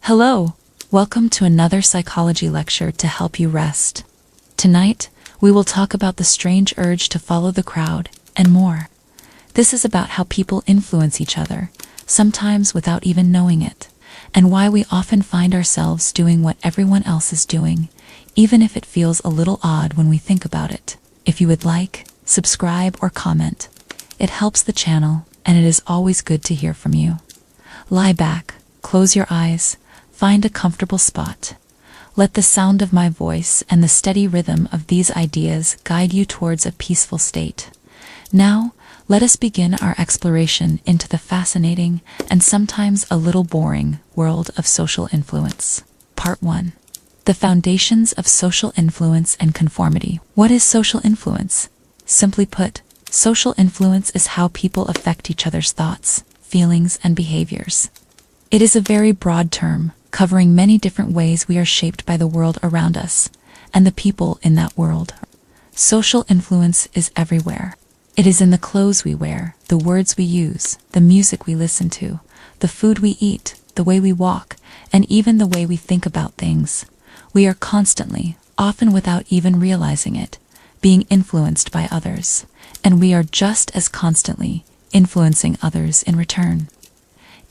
Hello, welcome to another psychology lecture to help you rest. Tonight, we will talk about the strange urge to follow the crowd, and more. This is about how people influence each other, sometimes without even knowing it, and why we often find ourselves doing what everyone else is doing, even if it feels a little odd when we think about it. If you would like, subscribe or comment. It helps the channel, and it is always good to hear from you. Lie back, close your eyes, find a comfortable spot. Let the sound of my voice and the steady rhythm of these ideas guide you towards a peaceful state. Now, let us begin our exploration into the fascinating and sometimes a little boring world of social influence. Part 1. The foundations of social influence and conformity. What is social influence? Simply put, social influence is how people affect each other's thoughts, feelings, and behaviors. It is a very broad term, covering many different ways we are shaped by the world around us, and the people in that world. Social influence is everywhere. It is in the clothes we wear, the words we use, the music we listen to, the food we eat, the way we walk, and even the way we think about things. We are constantly, often without even realizing it, being influenced by others, and we are just as constantly influencing others in return.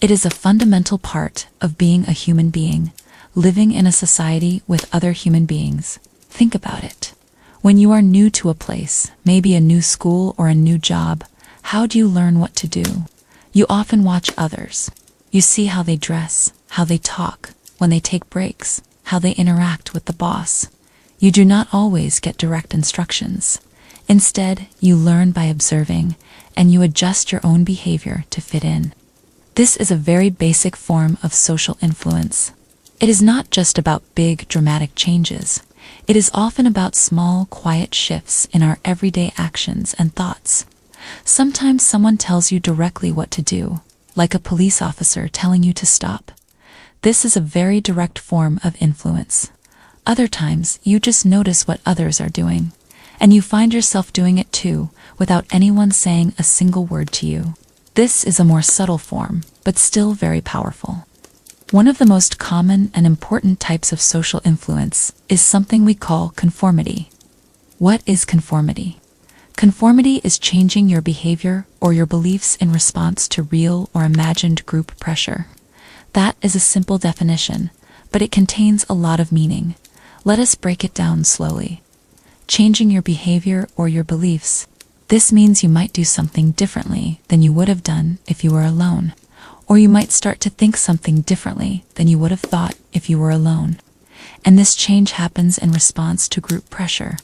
It is a fundamental part of being a human being, living in a society with other human beings. Think about it. When you are new to a place, maybe a new school or a new job, how do you learn what to do? You often watch others. You see how they dress, how they talk, when they take breaks, how they interact with the boss. You do not always get direct instructions. Instead, you learn by observing, and you adjust your own behavior to fit in. This is a very basic form of social influence. It is not just about big, dramatic changes. It is often about small, quiet shifts in our everyday actions and thoughts. Sometimes someone tells you directly what to do, like a police officer telling you to stop. This is a very direct form of influence. Other times, you just notice what others are doing, and you find yourself doing it too, without anyone saying a single word to you. This is a more subtle form, but still very powerful. One of the most common and important types of social influence is something we call conformity. What is conformity? Conformity is changing your behavior or your beliefs in response to real or imagined group pressure. That is a simple definition, but it contains a lot of meaning. Let us break it down slowly. Changing your behavior or your beliefs. This means you might do something differently than you would have done if you were alone, or you might start to think something differently than you would have thought if you were alone. And this change happens in response to group pressure.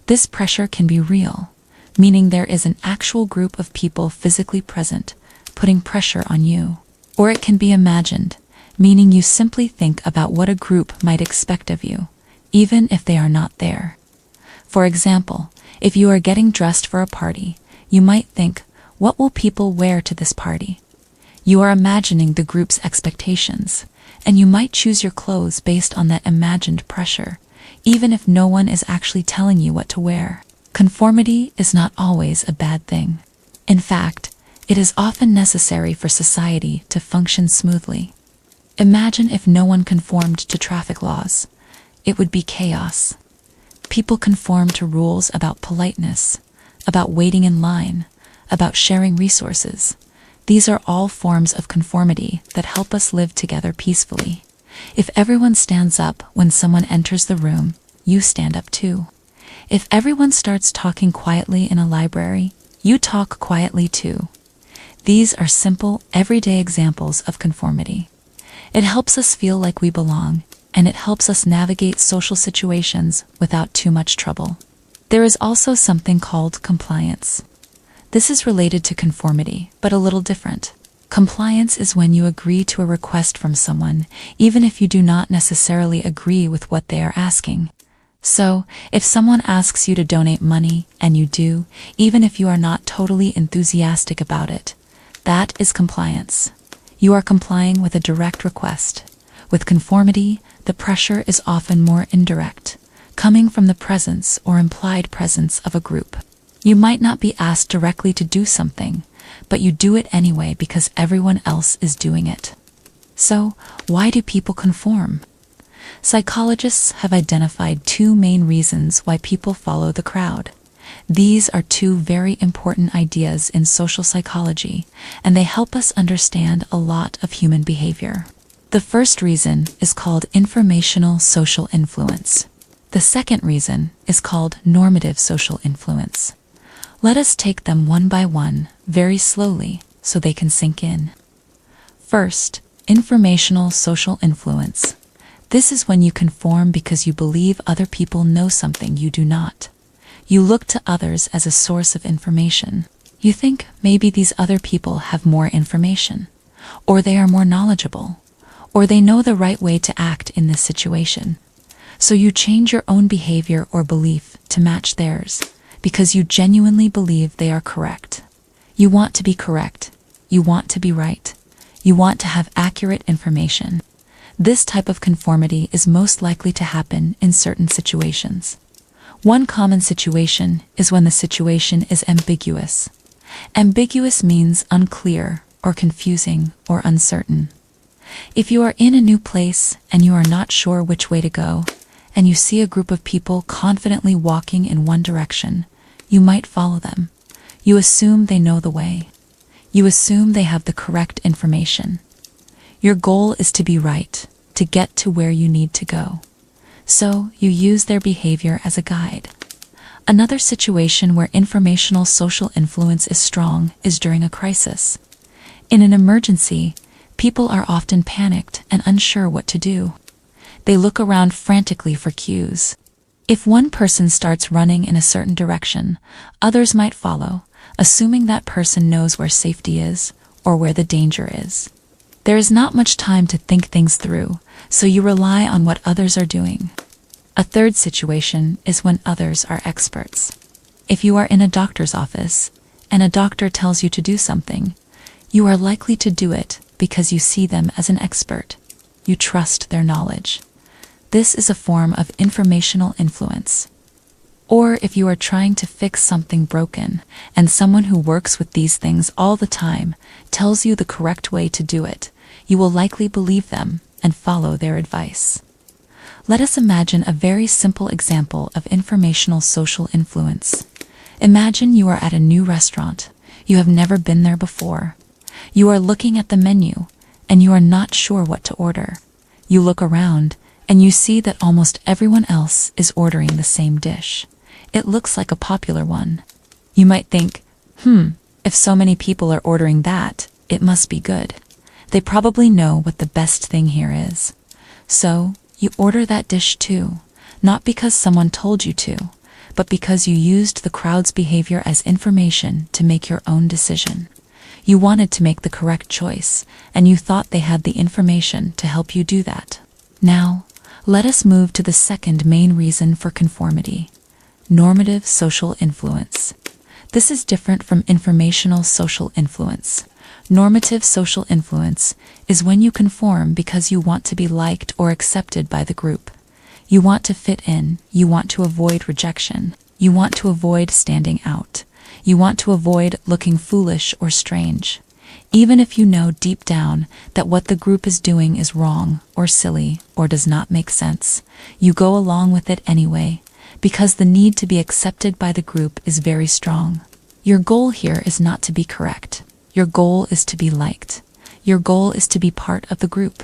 This pressure can be real, meaning there is an actual group of people physically present, putting pressure on you. Or it can be imagined, meaning you simply think about what a group might expect of you, even if they are not there. For example, if you are getting dressed for a party, you might think, what will people wear to this party? You are imagining the group's expectations, and you might choose your clothes based on that imagined pressure, even if no one is actually telling you what to wear. Conformity is not always a bad thing. In fact, it is often necessary for society to function smoothly. Imagine if no one conformed to traffic laws. It would be chaos. People conform to rules about politeness, about waiting in line, about sharing resources. These are all forms of conformity that help us live together peacefully. If everyone stands up when someone enters the room, you stand up too. If everyone starts talking quietly in a library, you talk quietly too. These are simple, everyday examples of conformity. It helps us feel like we belong, and it helps us navigate social situations without too much trouble. There is also something called compliance. This is related to conformity, but a little different. Compliance is when you agree to a request from someone, even if you do not necessarily agree with what they are asking. So, if someone asks you to donate money, and you do, even if you are not totally enthusiastic about it, that is compliance. You are complying with a direct request. With conformity, the pressure is often more indirect, coming from the presence or implied presence of a group. You might not be asked directly to do something, but you do it anyway because everyone else is doing it. So, why do people conform? Psychologists have identified two main reasons why people follow the crowd. These are two very important ideas in social psychology, and they help us understand a lot of human behavior. The first reason is called informational social influence. The second reason is called normative social influence. Let us take them one by one, very slowly, so they can sink in. First, informational social influence. This is when you conform because you believe other people know something you do not. You look to others as a source of information. You think maybe these other people have more information, or they are more knowledgeable, or they know the right way to act in this situation. So you change your own behavior or belief to match theirs, because you genuinely believe they are correct. You want to be correct. You want to be right. You want to have accurate information. This type of conformity is most likely to happen in certain situations. One common situation is when the situation is ambiguous. Ambiguous means unclear or confusing or uncertain. If you are in a new place and you are not sure which way to go, and you see a group of people confidently walking in one direction, you might follow them. You assume they know the way. You assume they have the correct information. Your goal is to be right, to get to where you need to go. So you use their behavior as a guide. Another situation where informational social influence is strong is during a crisis. In an emergency, people are often panicked and unsure what to do. They look around frantically for cues. If one person starts running in a certain direction, others might follow, assuming that person knows where safety is or where the danger is. There is not much time to think things through, so you rely on what others are doing. A third situation is when others are experts. If you are in a doctor's office and a doctor tells you to do something, you are likely to do it because you see them as an expert. You trust their knowledge. This is a form of informational influence. Or if you are trying to fix something broken and someone who works with these things all the time tells you the correct way to do it, you will likely believe them and follow their advice. Let us imagine a very simple example of informational social influence. Imagine you are at a new restaurant. You have never been there before. You are looking at the menu and you are not sure what to order. You look around and you see that almost everyone else is ordering the same dish. It looks like a popular one. You might think, if so many people are ordering that, it must be good. They probably know what the best thing here is. So, you order that dish too, not because someone told you to, but because you used the crowd's behavior as information to make your own decision. You wanted to make the correct choice, and you thought they had the information to help you do that. Now, let us move to the second main reason for conformity: normative social influence. This is different from informational social influence. Normative social influence is when you conform because you want to be liked or accepted by the group. You want to fit in, you want to avoid rejection, you want to avoid standing out, you want to avoid looking foolish or strange. Even if you know deep down that what the group is doing is wrong or silly or does not make sense, you go along with it anyway, because the need to be accepted by the group is very strong. Your goal here is not to be correct. Your goal is to be liked. Your goal is to be part of the group.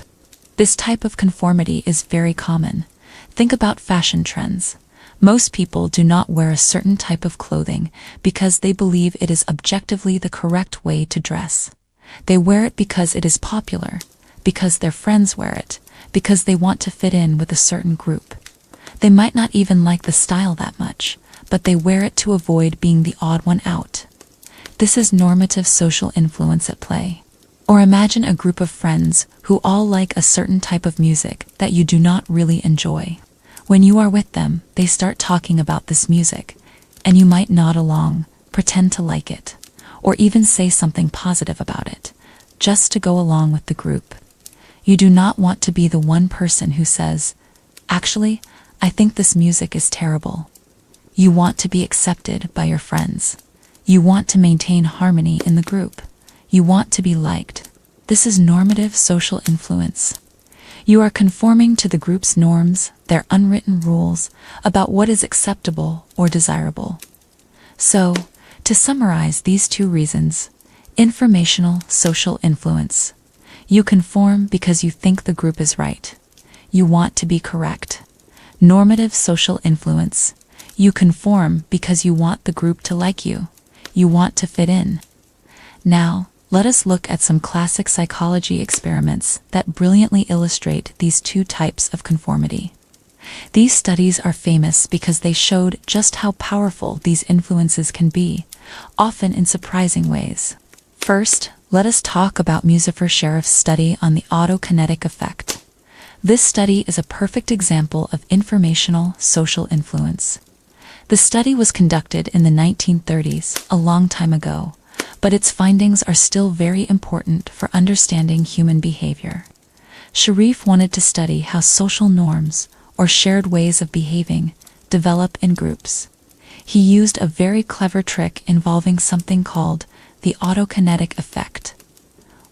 This type of conformity is very common. Think about fashion trends. Most people do not wear a certain type of clothing because they believe it is objectively the correct way to dress. They wear it because it is popular, because their friends wear it, because they want to fit in with a certain group. They might not even like the style that much, but they wear it to avoid being the odd one out. This is normative social influence at play. Or imagine a group of friends who all like a certain type of music that you do not really enjoy. When you are with them, they start talking about this music, and you might nod along, pretend to like it, or even say something positive about it, just to go along with the group. You do not want to be the one person who says, "Actually, I think this music is terrible." You want to be accepted by your friends. You want to maintain harmony in the group. You want to be liked. This is normative social influence. You are conforming to the group's norms, their unwritten rules about what is acceptable or desirable. So, to summarize these two reasons: informational social influence. You conform because you think the group is right. You want to be correct. Normative social influence. You conform because you want the group to like you. You want to fit in. Now, let us look at some classic psychology experiments that brilliantly illustrate these two types of conformity. These studies are famous because they showed just how powerful these influences can be, often in surprising ways. First, let us talk about Musifer Sheriff's study on the autokinetic effect. This study is a perfect example of informational social influence. The study was conducted in the 1930s, a long time ago, but its findings are still very important for understanding human behavior. Sharif wanted to study how social norms, or shared ways of behaving, develop in groups. He used a very clever trick involving something called the autokinetic effect.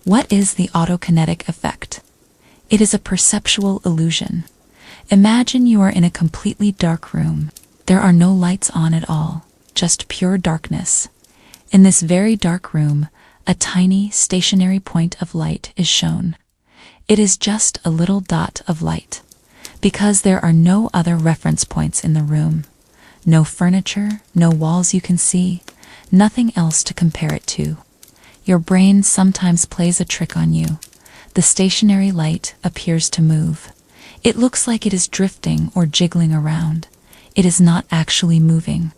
What is the autokinetic effect? It is a perceptual illusion. Imagine you are in a completely dark room. There are no lights on at all, just pure darkness. In this very dark room, a tiny stationary point of light is shown. It is just a little dot of light, because there are no other reference points in the room. No furniture, no walls you can see, nothing else to compare it to. Your brain sometimes plays a trick on you. The stationary light appears to move. It looks like it is drifting or jiggling around. It is not actually moving.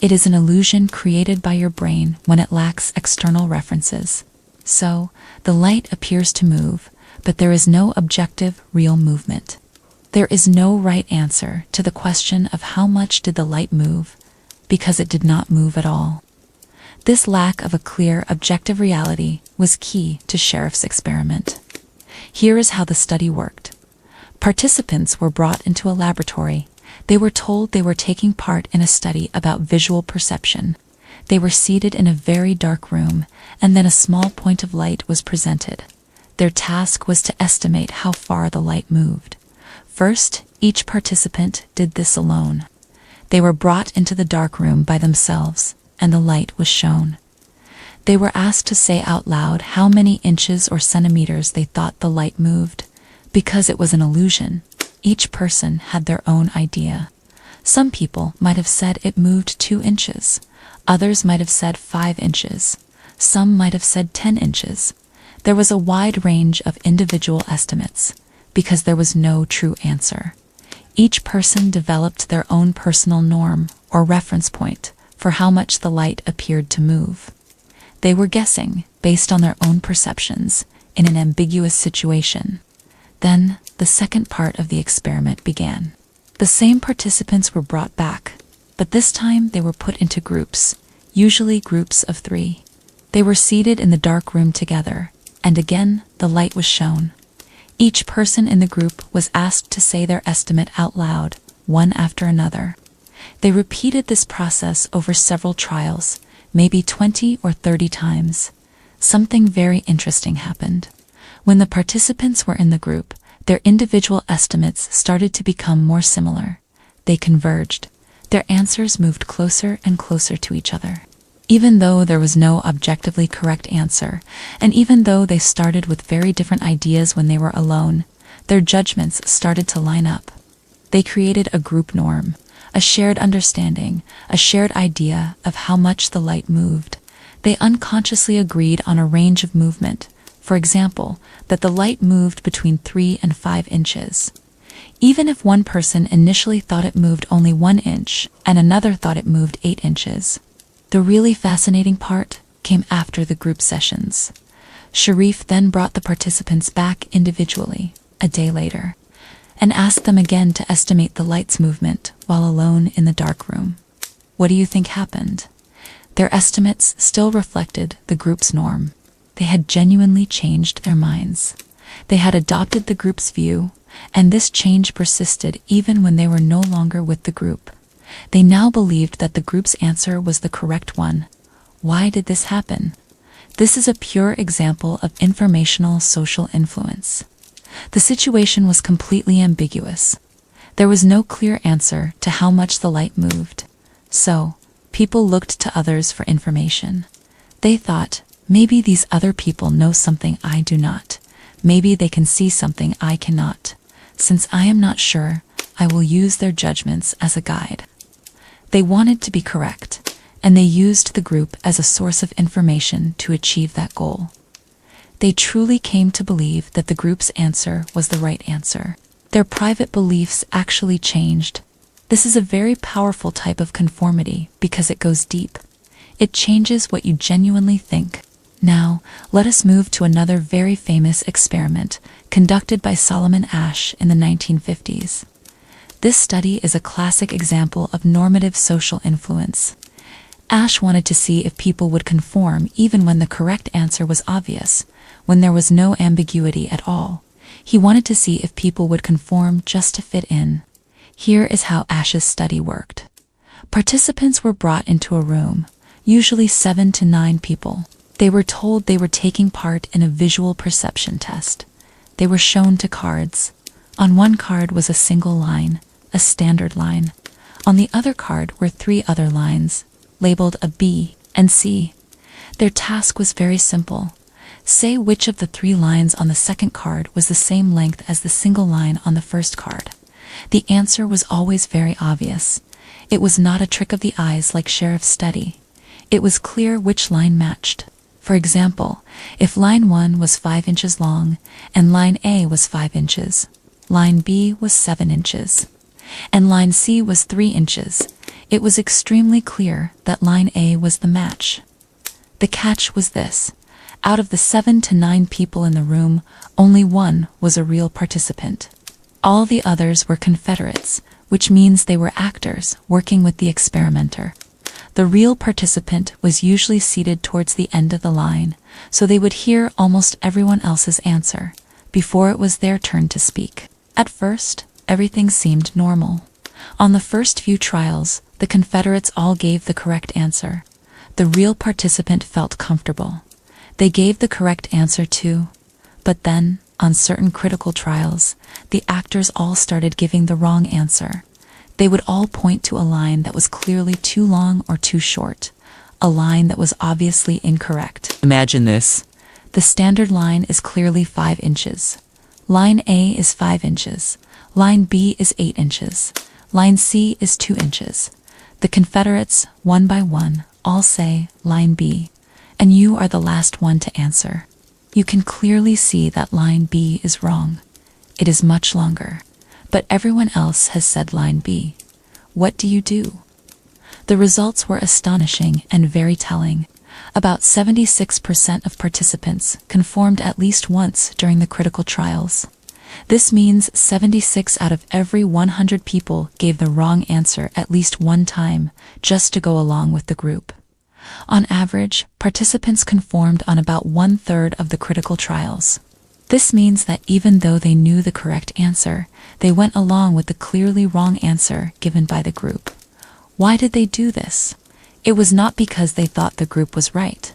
It is an illusion created by your brain when it lacks external references. So, the light appears to move, but there is no objective, real movement. There is no right answer to the question of how much did the light move, because it did not move at all. This lack of a clear, objective reality was key to Sheriff's experiment. Here is how the study worked. Participants were brought into a laboratory. They were told they were taking part in a study about visual perception. They were seated in a very dark room, and then a small point of light was presented. Their task was to estimate how far the light moved. First, each participant did this alone. They were brought into the dark room by themselves, and the light was shown. They were asked to say out loud how many inches or centimeters they thought the light moved. Because it was an illusion, each person had their own idea. Some people might have said it moved 2 inches. Others might have said 5 inches. Some might have said 10 inches. There was a wide range of individual estimates, because there was no true answer. Each person developed their own personal norm or reference point for how much the light appeared to move. They were guessing based on their own perceptions in an ambiguous situation. Then, the second part of the experiment began. The same participants were brought back, but this time they were put into groups, usually groups of 3. They were seated in the dark room together, and again the light was shown. Each person in the group was asked to say their estimate out loud, one after another. They repeated this process over several trials, maybe 20 or 30 times. Something very interesting happened. When the participants were in the group, their individual estimates started to become more similar. They converged. Their answers moved closer and closer to each other. Even though there was no objectively correct answer, and even though they started with very different ideas when they were alone, their judgments started to line up. They created a group norm, a shared understanding, a shared idea of how much the light moved. They unconsciously agreed on a range of movement. For example, that the light moved between 3 and 5 inches. Even if one person initially thought it moved only 1 inch, and another thought it moved 8 inches. The really fascinating part came after the group sessions. Sharif then brought the participants back individually, a day later, and asked them again to estimate the light's movement while alone in the dark room. What do you think happened? Their estimates still reflected the group's norm. They had genuinely changed their minds. They had adopted the group's view, and this change persisted even when they were no longer with the group. They now believed that the group's answer was the correct one. Why did this happen? This is a pure example of informational social influence. The situation was completely ambiguous. There was no clear answer to how much the light moved. So, people looked to others for information. They thought, maybe these other people know something I do not. Maybe they can see something I cannot. Since I am not sure, I will use their judgments as a guide. They wanted to be correct, and they used the group as a source of information to achieve that goal. They truly came to believe that the group's answer was the right answer. Their private beliefs actually changed. This is a very powerful type of conformity because it goes deep. It changes what you genuinely think. Now, let us move to another very famous experiment conducted by Solomon Asch in the 1950s. This study is a classic example of normative social influence. Asch wanted to see if people would conform even when the correct answer was obvious, when there was no ambiguity at all. He wanted to see if people would conform just to fit in. Here is how Asch's study worked. Participants were brought into a room, usually 7 to 9 people. They were told they were taking part in a visual perception test. They were shown to cards. On one card was a single line, a standard line. On the other card were 3 other lines, labeled a B and C. Their task was very simple. Say which of the 3 lines on the second card was the same length as the single line on the first card. The answer was always very obvious. It was not a trick of the eyes like Sheriff's study. It was clear which line matched. For example, if line 1 was 5 inches long and line A was 5 inches, line B was 7 inches, and line C was 3 inches, it was extremely clear that line A was the match. The catch was this. Out of the 7 to 9 people in the room, only 1 was a real participant. All the others were confederates, which means they were actors working with the experimenter. The real participant was usually seated towards the end of the line, so they would hear almost everyone else's answer before it was their turn to speak. At first, everything seemed normal. On the first few trials, the confederates all gave the correct answer. The real participant felt comfortable. They gave the correct answer too. But then, on certain critical trials, the actors all started giving the wrong answer. They would all point to a line that was clearly too long or too short, a line that was obviously incorrect. Imagine this. The standard line is clearly 5 inches. Line A is 5 inches. Line B is 8 inches. Line C is 2 inches. The confederates, one by one, all say line B, and you are the last one to answer. You can clearly see that line B is wrong. It is much longer. But everyone else has said line B. What do you do? The results were astonishing and very telling. About 76% of participants conformed at least once during the critical trials. This means 76 out of every 100 people gave the wrong answer at least one time, just to go along with the group. On average, participants conformed on about 1/3 of the critical trials. This means that even though they knew the correct answer, they went along with the clearly wrong answer given by the group. Why did they do this? It was not because they thought the group was right.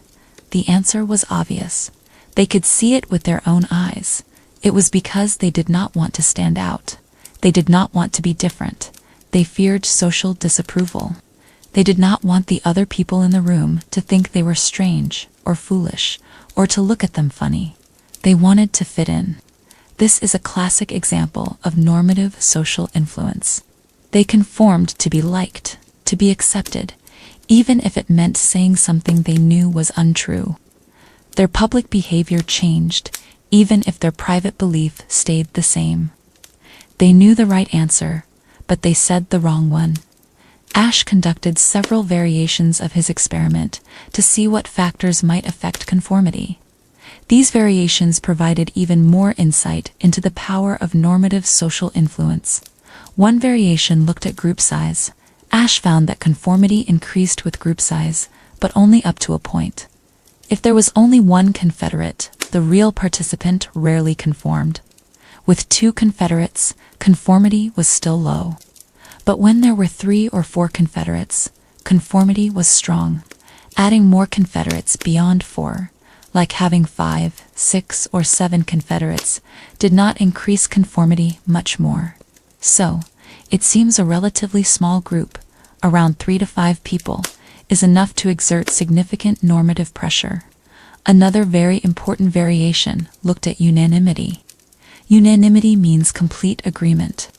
The answer was obvious. They could see it with their own eyes. It was because they did not want to stand out. They did not want to be different. They feared social disapproval. They did not want the other people in the room to think they were strange or foolish or to look at them funny. They wanted to fit in. This is a classic example of normative social influence. They conformed to be liked, to be accepted, even if it meant saying something they knew was untrue. Their public behavior changed, even if their private belief stayed the same. They knew the right answer, but they said the wrong one. Asch conducted several variations of his experiment to see what factors might affect conformity. These variations provided even more insight into the power of normative social influence. One variation looked at group size. Asch found that conformity increased with group size, but only up to a point. If there was only one confederate, the real participant rarely conformed. With 2 confederates, conformity was still low. But when there were 3 or 4 confederates, conformity was strong. Adding more confederates beyond 4, like having 5, 6, or 7 Confederates, did not increase conformity much more. So, it seems a relatively small group, around 3 to 5 people, is enough to exert significant normative pressure. Another very important variation looked at unanimity. Unanimity means complete agreement.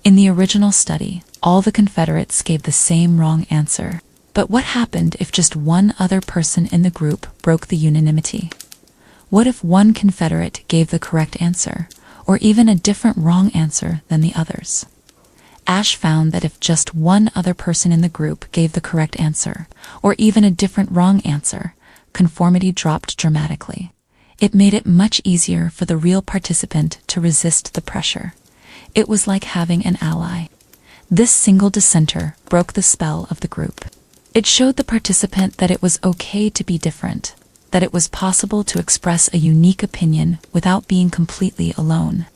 In the original study, all the Confederates gave the same wrong answer. But what happened if just one other person in the group broke the unanimity? What if one Confederate gave the correct answer, or even a different wrong answer than the others? Ash found that if just one other person in the group gave the correct answer, or even a different wrong answer, conformity dropped dramatically. It made it much easier for the real participant to resist the pressure. It was like having an ally. This single dissenter broke the spell of the group. It showed the participant that it was okay to be different, that it was possible to express a unique opinion without being completely alone.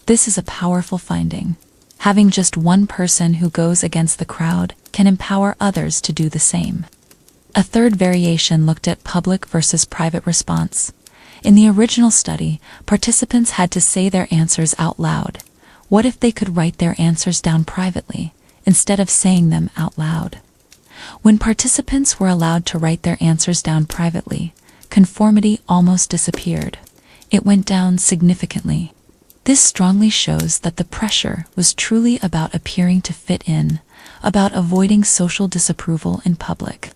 This is a powerful finding. Having just one person who goes against the crowd can empower others to do the same. A third variation looked at public versus private response. In the original study, participants had to say their answers out loud. What if they could write their answers down privately, instead of saying them out loud? When participants were allowed to write their answers down privately, conformity almost disappeared. It went down significantly. This strongly shows that the pressure was truly about appearing to fit in, about avoiding social disapproval in public,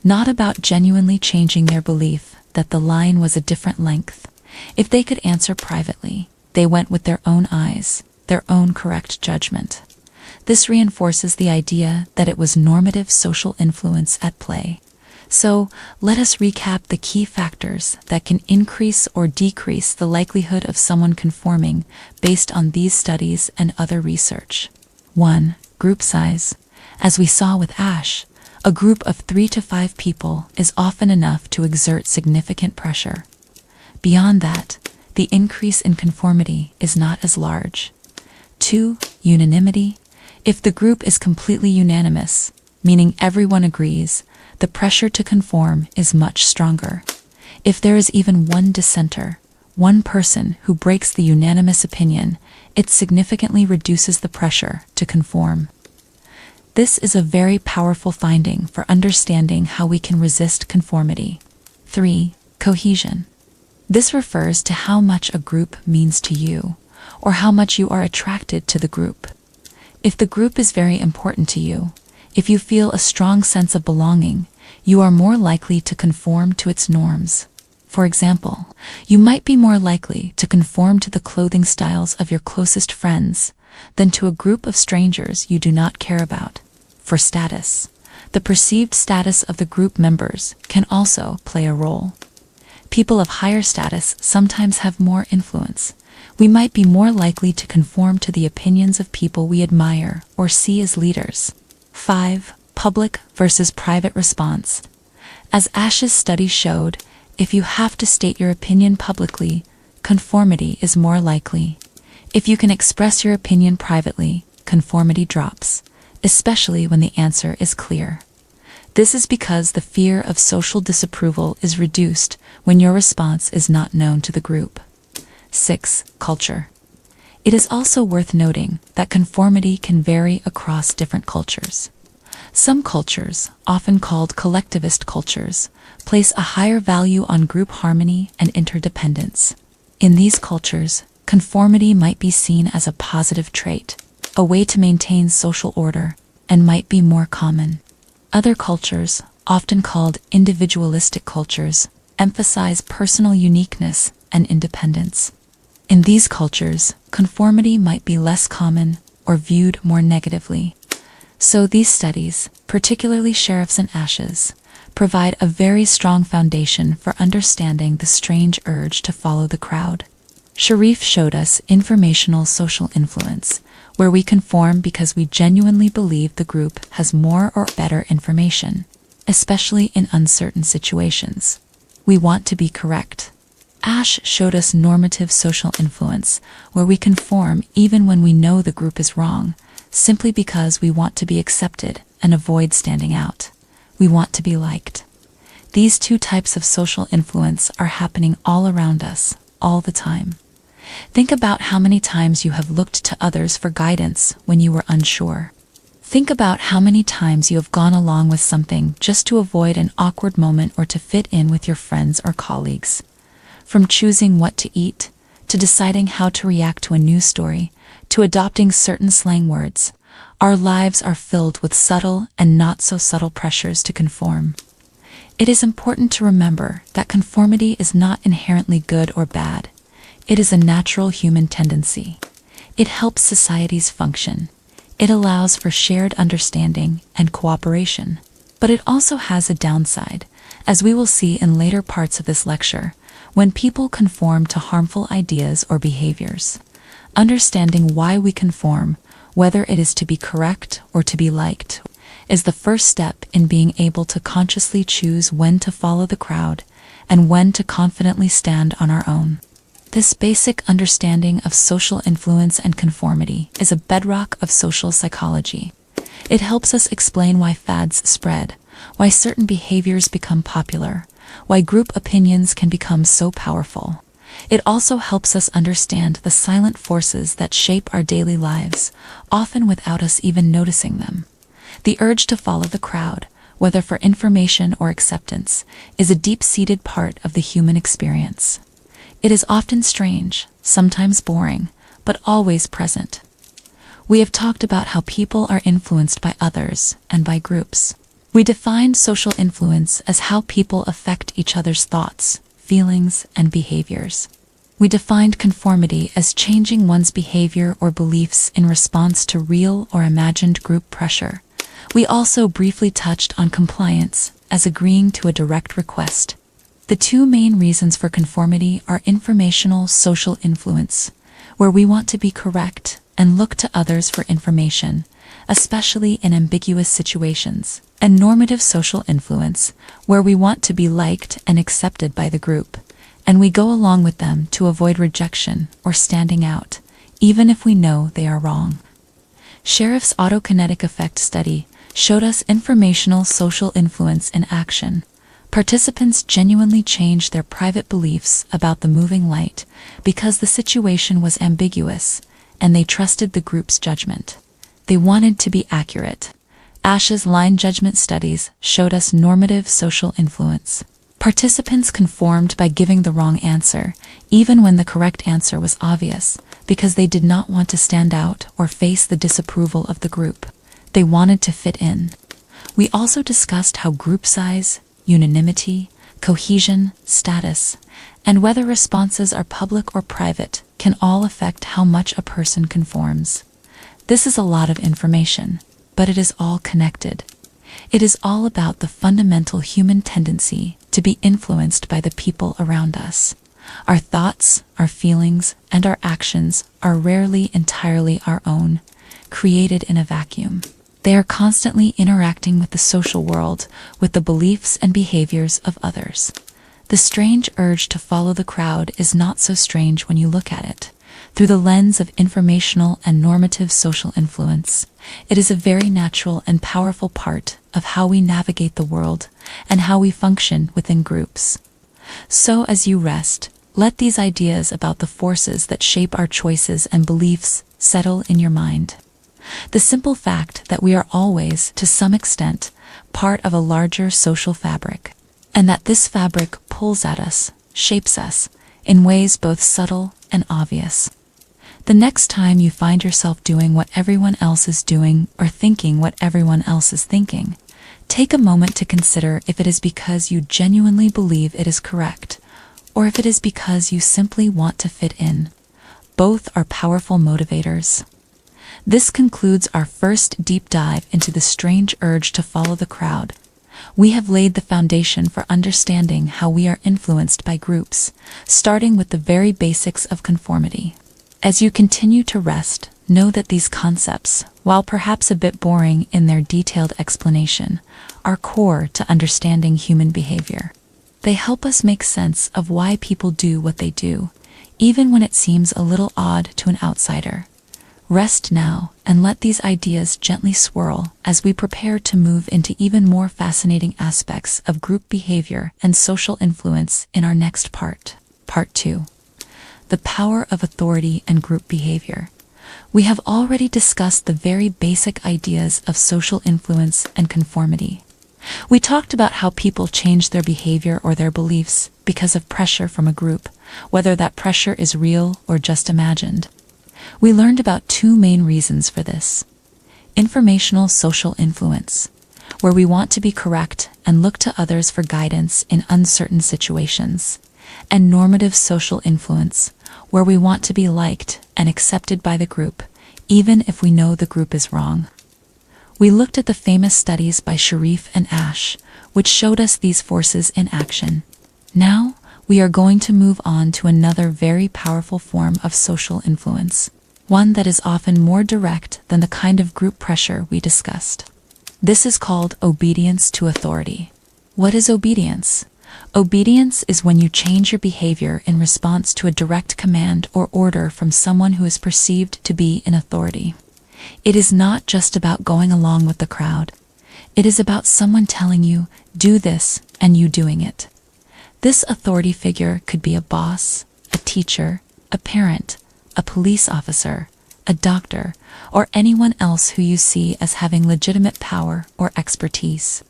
not about genuinely changing their belief that the line was a different length. If they could answer privately, they went with their own eyes, their own correct judgment. This reinforces the idea that it was normative social influence at play. So, let us recap the key factors that can increase or decrease the likelihood of someone conforming based on these studies and other research. 1. Group size. As we saw with Ash, a group of 3 to 5 people is often enough to exert significant pressure. Beyond that, the increase in conformity is not as large. 2. Unanimity. If the group is completely unanimous, meaning everyone agrees, the pressure to conform is much stronger. If there is even one dissenter, one person who breaks the unanimous opinion, it significantly reduces the pressure to conform. This is a very powerful finding for understanding how we can resist conformity. 3. Cohesion. This refers to how much a group means to you, or how much you are attracted to the group. If the group is very important to you, if you feel a strong sense of belonging, you are more likely to conform to its norms. For example, you might be more likely to conform to the clothing styles of your closest friends than to a group of strangers you do not care about. For status, the perceived status of the group members can also play a role. People of higher status sometimes have more influence. We might be more likely to conform to the opinions of people we admire or see as leaders. 5. Public versus private response. As Ash's study showed, if you have to state your opinion publicly, conformity is more likely. If you can express your opinion privately, conformity drops, especially when the answer is clear. This is because the fear of social disapproval is reduced when your response is not known to the group. 6. Culture. It is also worth noting that conformity can vary across different cultures. Some cultures, often called collectivist cultures, place a higher value on group harmony and interdependence. In these cultures, conformity might be seen as a positive trait, a way to maintain social order, and might be more common. Other cultures, often called individualistic cultures, emphasize personal uniqueness and independence. In these cultures, conformity might be less common or viewed more negatively. So these studies, particularly Sheriff's and Ash's, provide a very strong foundation for understanding the strange urge to follow the crowd. Sharif showed us informational social influence, where we conform because we genuinely believe the group has more or better information, especially in uncertain situations. We want to be correct. Ash showed us normative social influence, where we conform even when we know the group is wrong, simply because we want to be accepted and avoid standing out. We want to be liked. These two types of social influence are happening all around us, all the time. Think about how many times you have looked to others for guidance when you were unsure. Think about how many times you have gone along with something just to avoid an awkward moment or to fit in with your friends or colleagues. From choosing what to eat, to deciding how to react to a news story, to adopting certain slang words, our lives are filled with subtle and not so subtle pressures to conform. It is important to remember that conformity is not inherently good or bad. It is a natural human tendency. It helps societies function. It allows for shared understanding and cooperation. But it also has a downside, as we will see in later parts of this lecture, when people conform to harmful ideas or behaviors. Understanding why we conform, whether it is to be correct or to be liked, is the first step in being able to consciously choose when to follow the crowd and when to confidently stand on our own. This basic understanding of social influence and conformity is a bedrock of social psychology. It helps us explain why fads spread, why certain behaviors become popular, why group opinions can become so powerful. It also helps us understand the silent forces that shape our daily lives, often without us even noticing them. The urge to follow the crowd, whether for information or acceptance, is a deep-seated part of the human experience. It is often strange, sometimes boring, but always present. We have talked about how people are influenced by others and by groups. We defined social influence as how people affect each other's thoughts, feelings, and behaviors. We defined conformity as changing one's behavior or beliefs in response to real or imagined group pressure. We also briefly touched on compliance as agreeing to a direct request. The two main reasons for conformity are informational social influence, where we want to be correct and look to others for information, especially in ambiguous situations, and normative social influence, where we want to be liked and accepted by the group, and we go along with them to avoid rejection or standing out, even if we know they are wrong. Sheriff's autokinetic effect study showed us informational social influence in action. Participants genuinely changed their private beliefs about the moving light because the situation was ambiguous, and they trusted the group's judgment. They wanted to be accurate. Ash's line judgment studies showed us normative social influence. Participants conformed by giving the wrong answer, even when the correct answer was obvious, because they did not want to stand out or face the disapproval of the group. They wanted to fit in. We also discussed how group size, unanimity, cohesion, status, and whether responses are public or private can all affect how much a person conforms. This is a lot of information, but it is all connected. It is all about the fundamental human tendency to be influenced by the people around us. Our thoughts, our feelings, and our actions are rarely entirely our own, created in a vacuum. They are constantly interacting with the social world, with the beliefs and behaviors of others. The strange urge to follow the crowd is not so strange when you look at it. Through the lens of informational and normative social influence, it is a very natural and powerful part of how we navigate the world and how we function within groups. So as you rest, let these ideas about the forces that shape our choices and beliefs settle in your mind. The simple fact that we are always, to some extent, part of a larger social fabric, and that this fabric pulls at us, shapes us, in ways both subtle and obvious. The next time you find yourself doing what everyone else is doing or thinking what everyone else is thinking, take a moment to consider if it is because you genuinely believe it is correct, or if it is because you simply want to fit in. Both are powerful motivators. This concludes our first deep dive into the strange urge to follow the crowd. We have laid the foundation for understanding how we are influenced by groups, starting with the very basics of conformity. As you continue to rest, know that these concepts, while perhaps a bit boring in their detailed explanation, are core to understanding human behavior. They help us make sense of why people do what they do, even when it seems a little odd to an outsider. Rest now and let these ideas gently swirl as we prepare to move into even more fascinating aspects of group behavior and social influence in our next part. Part 2. The power of authority and group behavior. We have already discussed the very basic ideas of social influence and conformity. We talked about how people change their behavior or their beliefs because of pressure from a group, whether that pressure is real or just imagined. We learned about two main reasons for this. Informational social influence, where we want to be correct and look to others for guidance in uncertain situations, and normative social influence, where we want to be liked and accepted by the group, even if we know the group is wrong. We looked at the famous studies by Sharif and Ash, which showed us these forces in action. Now, we are going to move on to another very powerful form of social influence, one that is often more direct than the kind of group pressure we discussed. This is called obedience to authority. What is obedience? Obedience is when you change your behavior in response to a direct command or order from someone who is perceived to be in authority. It is not just about going along with the crowd. It is about someone telling you, do this, and you doing it. This authority figure could be a boss, a teacher, a parent, a police officer, a doctor, or anyone else who you see as having legitimate power or expertise.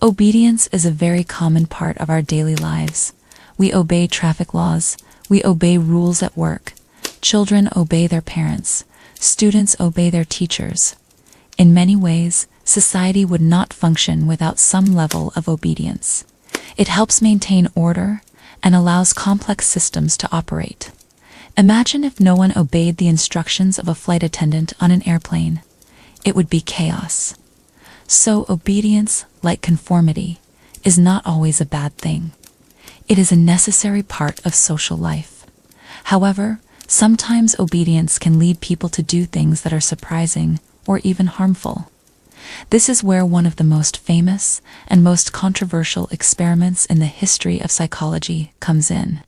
Obedience is a very common part of our daily lives. We obey traffic laws, we obey rules at work, children obey their parents, students obey their teachers. In many ways, society would not function without some level of obedience. It helps maintain order and allows complex systems to operate. Imagine if no one obeyed the instructions of a flight attendant on an airplane. It would be chaos. So obedience, like conformity, is not always a bad thing. It is a necessary part of social life. However, sometimes obedience can lead people to do things that are surprising or even harmful. This is where one of the most famous and most controversial experiments in the history of psychology comes in.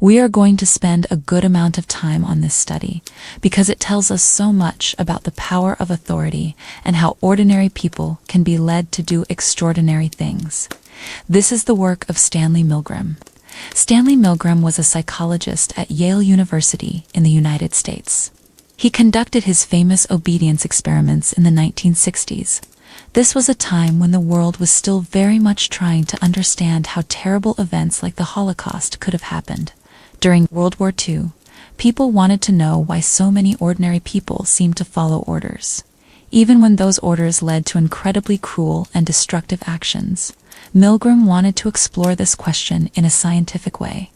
We are going to spend a good amount of time on this study because it tells us so much about the power of authority and how ordinary people can be led to do extraordinary things. This is the work of Stanley Milgram. Stanley Milgram was a psychologist at Yale University in the United States. He conducted his famous obedience experiments in the 1960s. This was a time when the world was still very much trying to understand how terrible events like the Holocaust could have happened. During World War II, people wanted to know why so many ordinary people seemed to follow orders, even when those orders led to incredibly cruel and destructive actions. Milgram wanted to explore this question in a scientific way.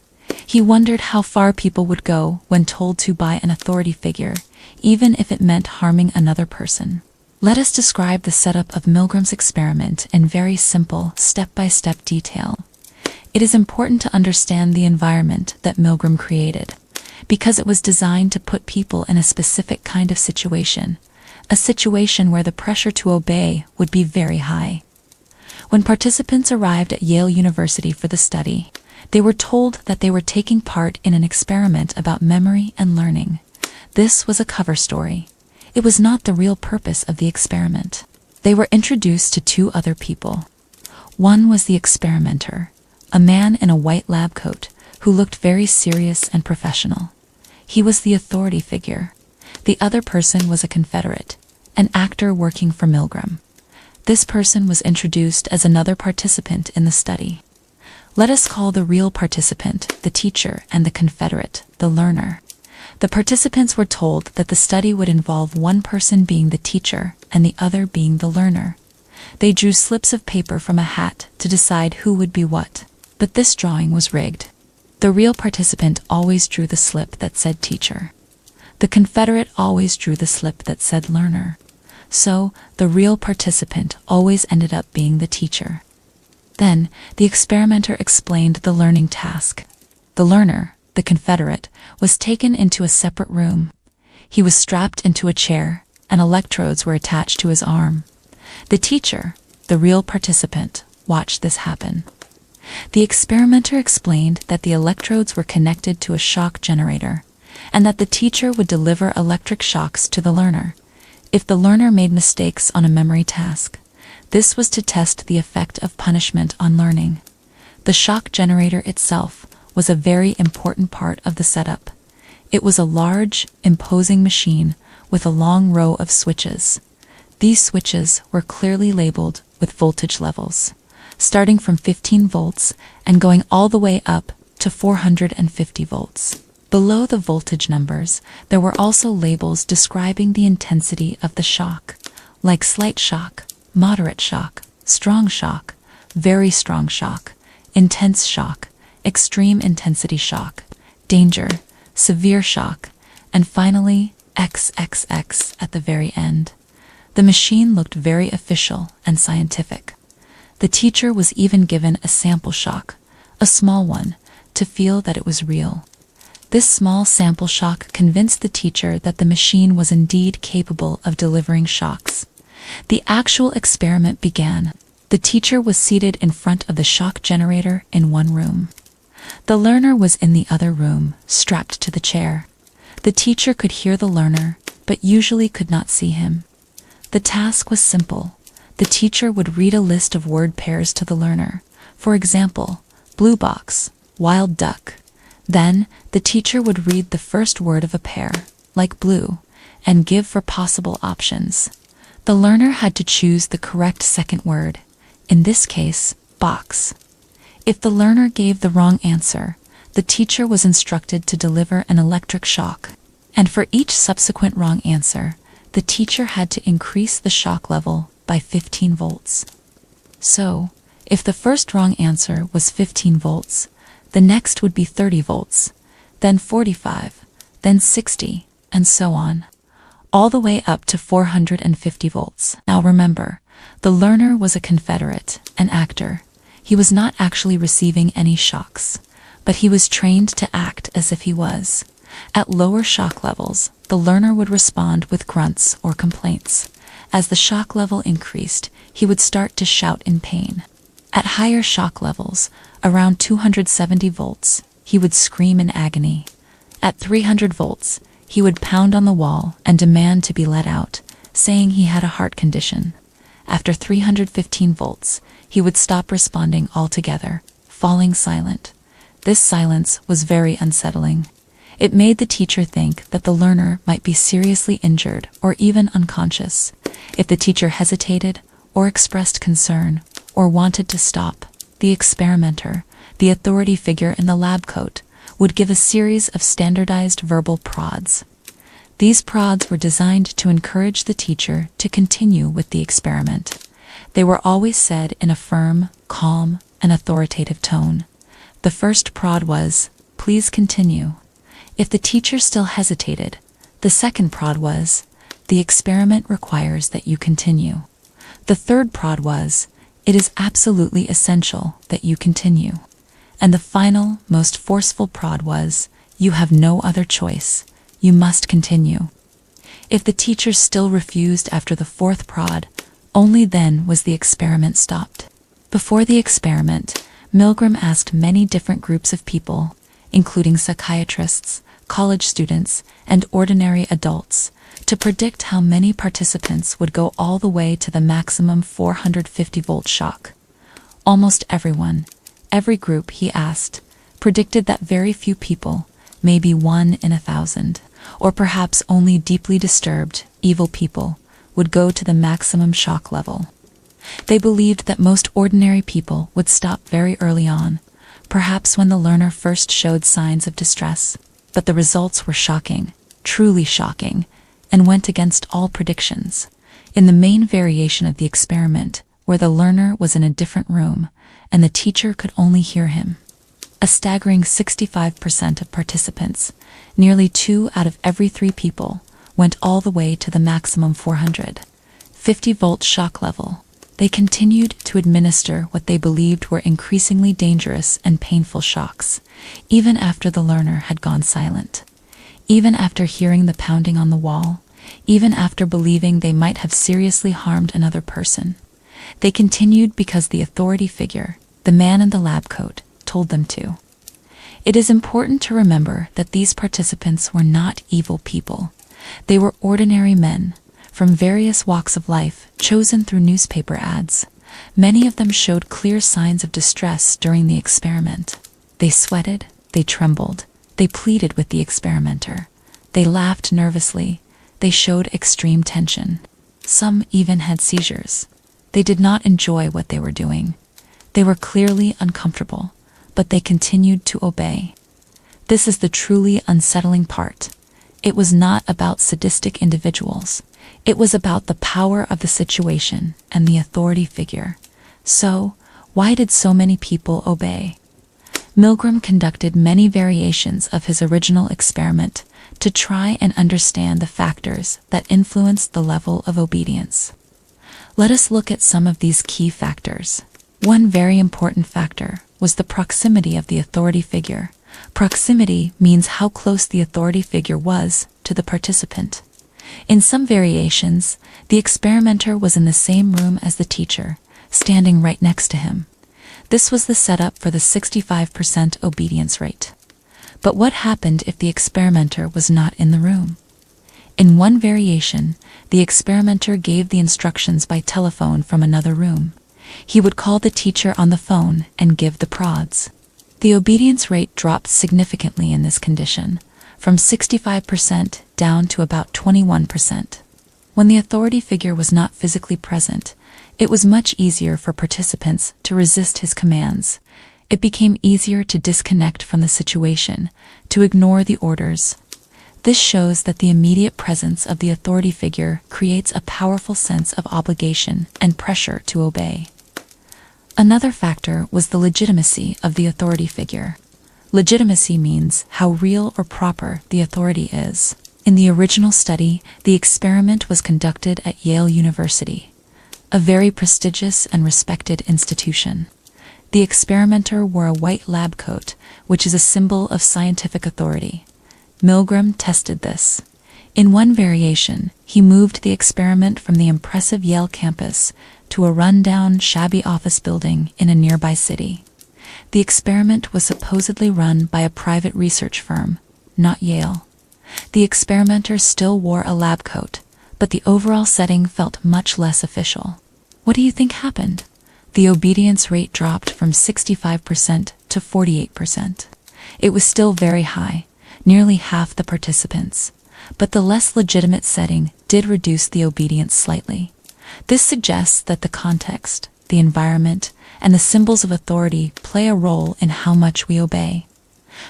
He wondered how far people would go when told to by an authority figure, even if it meant harming another person. Let us describe the setup of Milgram's experiment in very simple, step-by-step detail. It is important to understand the environment that Milgram created, because it was designed to put people in a specific kind of situation, a situation where the pressure to obey would be very high. When participants arrived at Yale University for the study, they were told that they were taking part in an experiment about memory and learning. This was a cover story. It was not the real purpose of the experiment. They were introduced to two other people. One was the experimenter, a man in a white lab coat who looked very serious and professional. He was the authority figure. The other person was a Confederate, an actor working for Milgram. This person was introduced as another participant in the study. Let us call the real participant the teacher and the Confederate the learner. The participants were told that the study would involve one person being the teacher and the other being the learner. They drew slips of paper from a hat to decide who would be what, but this drawing was rigged. The real participant always drew the slip that said teacher. The Confederate always drew the slip that said learner. So, the real participant always ended up being the teacher. Then, the experimenter explained the learning task. The learner, the Confederate, was taken into a separate room. He was strapped into a chair, and electrodes were attached to his arm. The teacher, the real participant, watched this happen. The experimenter explained that the electrodes were connected to a shock generator, and that the teacher would deliver electric shocks to the learner. If the learner made mistakes on a memory task, this was to test the effect of punishment on learning. The shock generator itself was a very important part of the setup. It was a large, imposing machine with a long row of switches. These switches were clearly labeled with voltage levels, starting from 15 volts and going all the way up to 450 volts. Below the voltage numbers, there were also labels describing the intensity of the shock, like slight shock, moderate shock, strong shock, very strong shock, intense shock, extreme intensity shock, danger, severe shock, and finally, XXX at the very end. The machine looked very official and scientific. The teacher was even given a sample shock, a small one, to feel that it was real. This small sample shock convinced the teacher that the machine was indeed capable of delivering shocks. The actual experiment began. The teacher was seated in front of the shock generator in one room. The learner was in the other room, strapped to the chair. The teacher could hear the learner, but usually could not see him. The task was simple. The teacher would read a list of word pairs to the learner. For example, blue box, wild duck. Then, the teacher would read the first word of a pair, like blue, and give for possible options. The learner had to choose the correct second word, in this case, box. If the learner gave the wrong answer, the teacher was instructed to deliver an electric shock, and for each subsequent wrong answer, the teacher had to increase the shock level by 15 volts. So, if the first wrong answer was 15 volts, the next would be 30 volts, then 45, then 60, and so on, all the way up to 450 volts. Now remember, the learner was a confederate, an actor. He was not actually receiving any shocks, but he was trained to act as if he was. At lower shock levels, the learner would respond with grunts or complaints. As the shock level increased, he would start to shout in pain. At higher shock levels, around 270 volts, he would scream in agony. At 300 volts, he would pound on the wall and demand to be let out, saying he had a heart condition. After 315 volts, he would stop responding altogether, falling silent. This silence was very unsettling. It made the teacher think that the learner might be seriously injured or even unconscious. If the teacher hesitated or expressed concern or wanted to stop, the experimenter, the authority figure in the lab coat, would give a series of standardized verbal prods. These prods were designed to encourage the teacher to continue with the experiment. They were always said in a firm, calm, and authoritative tone. The first prod was, "Please continue." If the teacher still hesitated, the second prod was, "The experiment requires that you continue." The third prod was, "It is absolutely essential that you continue." And the final, most forceful prod was, "You have no other choice. You must continue." If the teacher still refused after the fourth prod, only then was the experiment stopped. Before the experiment, Milgram asked many different groups of people, including psychiatrists, college students, and ordinary adults, to predict how many participants would go all the way to the maximum 450-volt shock. Almost everyone, every group he asked, predicted that very few people, maybe 1 in 1,000, or perhaps only deeply disturbed, evil people, would go to the maximum shock level. They believed that most ordinary people would stop very early on, perhaps when the learner first showed signs of distress, but the results were shocking, truly shocking, and went against all predictions. In the main variation of the experiment, where the learner was in a different room, and the teacher could only hear him, a staggering 65% of participants, nearly 2 out of every 3 people, went all the way to the maximum 450-volt shock level. They continued to administer what they believed were increasingly dangerous and painful shocks, even after the learner had gone silent, even after hearing the pounding on the wall, even after believing they might have seriously harmed another person. They continued because the authority figure, the man in the lab coat, told them to. It is important to remember that these participants were not evil people. They were ordinary men, from various walks of life, chosen through newspaper ads. Many of them showed clear signs of distress during the experiment. They sweated, they trembled, they pleaded with the experimenter. They laughed nervously, they showed extreme tension. Some even had seizures. They did not enjoy what they were doing. They were clearly uncomfortable, but they continued to obey. This is the truly unsettling part. It was not about sadistic individuals. It was about the power of the situation and the authority figure. So, why did so many people obey? Milgram conducted many variations of his original experiment to try and understand the factors that influenced the level of obedience. Let us look at some of these key factors. One very important factor was the proximity of the authority figure. Proximity means how close the authority figure was to the participant. In some variations, the experimenter was in the same room as the teacher, standing right next to him. This was the setup for the 65% obedience rate. But what happened if the experimenter was not in the room? In one variation, the experimenter gave the instructions by telephone from another room. He would call the teacher on the phone and give the prods. The obedience rate dropped significantly in this condition, from 65% down to about 21%. When the authority figure was not physically present, it was much easier for participants to resist his commands. It became easier to disconnect from the situation, to ignore the orders. This shows that the immediate presence of the authority figure creates a powerful sense of obligation and pressure to obey. Another factor was the legitimacy of the authority figure. Legitimacy means how real or proper the authority is. In the original study, the experiment was conducted at Yale University, a very prestigious and respected institution. The experimenter wore a white lab coat, which is a symbol of scientific authority. Milgram tested this. In one variation, he moved the experiment from the impressive Yale campus to a run-down, shabby office building in a nearby city. The experiment was supposedly run by a private research firm, not Yale. The experimenter still wore a lab coat, but the overall setting felt much less official. What do you think happened? The obedience rate dropped from 65% to 48%. It was still very high, nearly half the participants, but the less legitimate setting did reduce the obedience slightly. This suggests that the context, the environment, and the symbols of authority play a role in how much we obey.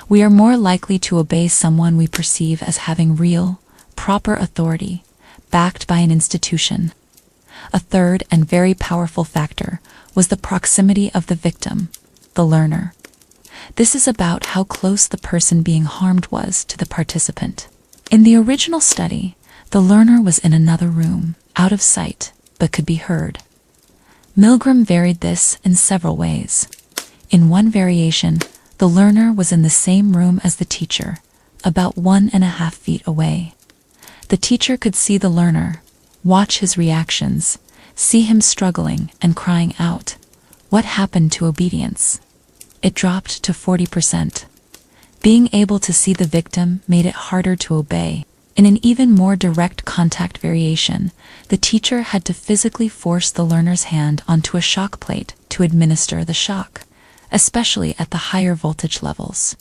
We are more likely to obey someone we perceive as having real, proper authority, backed by an institution. A third and very powerful factor was the proximity of the victim, the learner. This is about how close the person being harmed was to the participant. In the original study, the learner was in another room, out of sight, but could be heard. Milgram varied this in several ways. In one variation, the learner was in the same room as the teacher, about 1.5 feet away. The teacher could see the learner, watch his reactions, see him struggling and crying out. What happened to obedience? It dropped to 40%. Being able to see the victim made it harder to obey. In an even more direct contact variation, the teacher had to physically force the learner's hand onto a shock plate to administer the shock, especially at the higher voltage levels.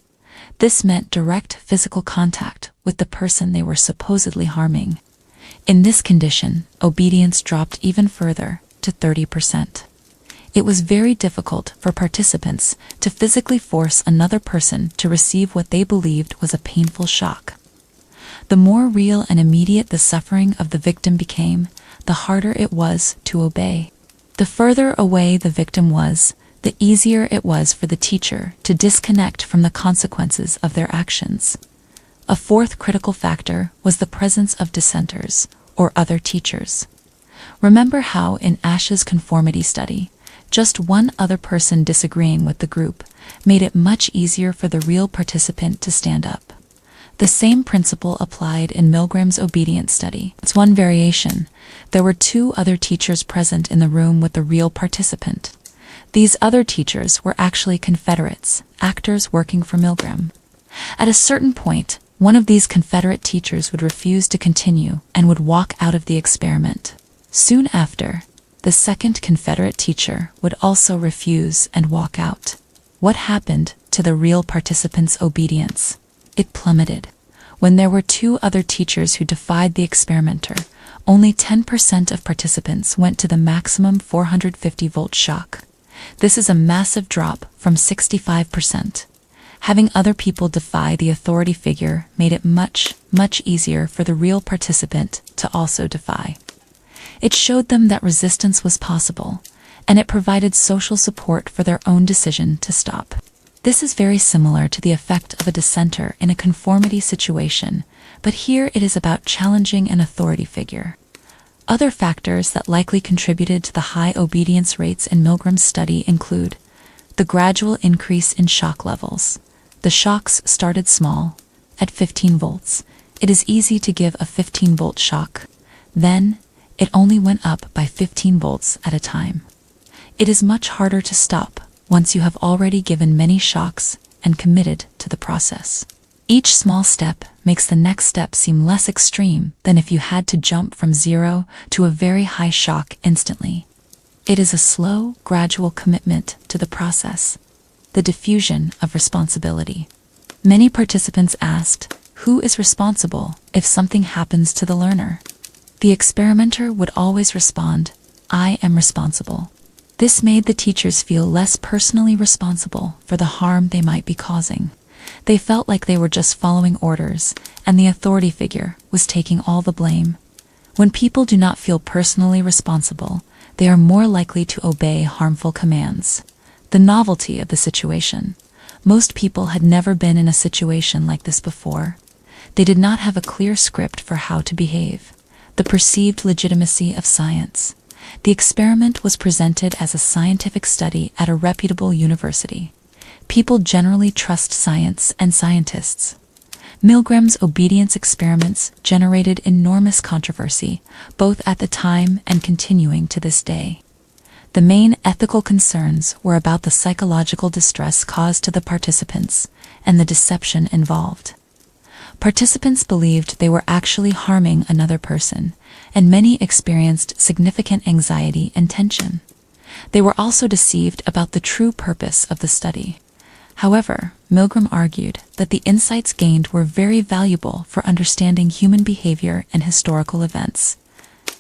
This meant direct physical contact with the person they were supposedly harming. In this condition, obedience dropped even further, to 30%. It was very difficult for participants to physically force another person to receive what they believed was a painful shock. The more real and immediate the suffering of the victim became, the harder it was to obey. The further away the victim was, the easier it was for the teacher to disconnect from the consequences of their actions. A fourth critical factor was the presence of dissenters, or other teachers. Remember how in Ash's conformity study, just one other person disagreeing with the group made it much easier for the real participant to stand up. The same principle applied in Milgram's obedience study. It's one variation. There were 2 other teachers present in the room with the real participant. These other teachers were actually Confederates, actors working for Milgram. At a certain point, one of these Confederate teachers would refuse to continue and would walk out of the experiment. Soon after, the second Confederate teacher would also refuse and walk out. What happened to the real participants' obedience? It plummeted. When there were two other teachers who defied the experimenter, only 10% of participants went to the maximum 450-volt shock. This is a massive drop from 65%. Having other people defy the authority figure made it much, much easier for the real participant to also defy. It showed them that resistance was possible, and it provided social support for their own decision to stop. This is very similar to the effect of a dissenter in a conformity situation, but here it is about challenging an authority figure. Other factors that likely contributed to the high obedience rates in Milgram's study include the gradual increase in shock levels. The shocks started small, at 15 volts. It is easy to give a 15-volt shock. Then, it only went up by 15 volts at a time. It is much harder to stop once you have already given many shocks and committed to the process. Each small step makes the next step seem less extreme than if you had to jump from 0 to a very high shock instantly. It is a slow, gradual commitment to the process, the diffusion of responsibility. Many participants asked, who is responsible if something happens to the learner? The experimenter would always respond, I am responsible. This made the teachers feel less personally responsible for the harm they might be causing. They felt like they were just following orders, and the authority figure was taking all the blame. When people do not feel personally responsible, they are more likely to obey harmful commands. The novelty of the situation. Most people had never been in a situation like this before. They did not have a clear script for how to behave. The perceived legitimacy of science. The experiment was presented as a scientific study at a reputable university. People generally trust science and scientists. Milgram's obedience experiments generated enormous controversy, both at the time and continuing to this day. The main ethical concerns were about the psychological distress caused to the participants and the deception involved. Participants believed they were actually harming another person, and many experienced significant anxiety and tension. They were also deceived about the true purpose of the study. However, Milgram argued that the insights gained were very valuable for understanding human behavior and historical events.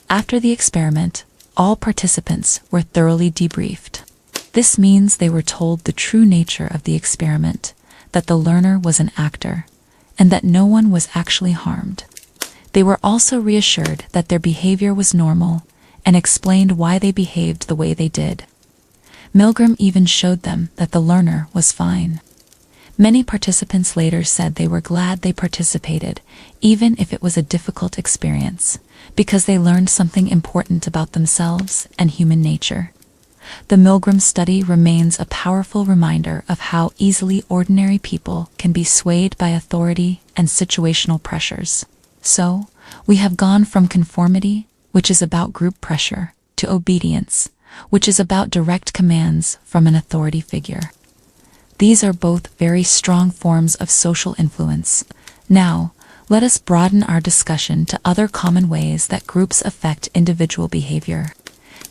After the experiment, all participants were thoroughly debriefed. This means they were told the true nature of the experiment, that the learner was an actor, and that no one was actually harmed. They were also reassured that their behavior was normal and explained why they behaved the way they did. Milgram even showed them that the learner was fine. Many participants later said they were glad they participated, even if it was a difficult experience, because they learned something important about themselves and human nature. The Milgram study remains a powerful reminder of how easily ordinary people can be swayed by authority and situational pressures. So, we have gone from conformity, which is about group pressure, to obedience, which is about direct commands from an authority figure. These are both very strong forms of social influence. Now, let us broaden our discussion to other common ways that groups affect individual behavior.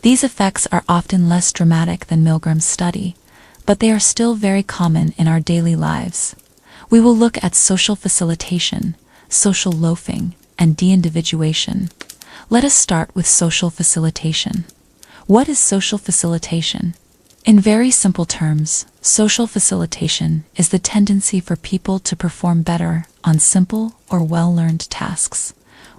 These effects are often less dramatic than Milgram's study, but they are still very common in our daily lives. We will look at social facilitation, social loafing, and de-individuation. Let us start with social facilitation. What is social facilitation? In very simple terms, social facilitation is the tendency for people to perform better on simple or well-learned tasks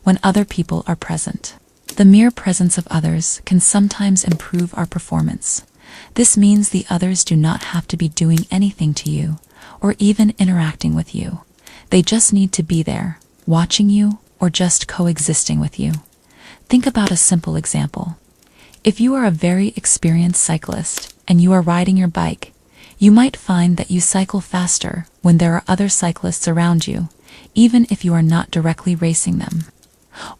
when other people are present. The mere presence of others can sometimes improve our performance. This means the others do not have to be doing anything to you or even interacting with you. They just need to be there, watching you, or just coexisting with you. Think about a simple example. If you are a very experienced cyclist and you are riding your bike, you might find that you cycle faster when there are other cyclists around you, even if you are not directly racing them.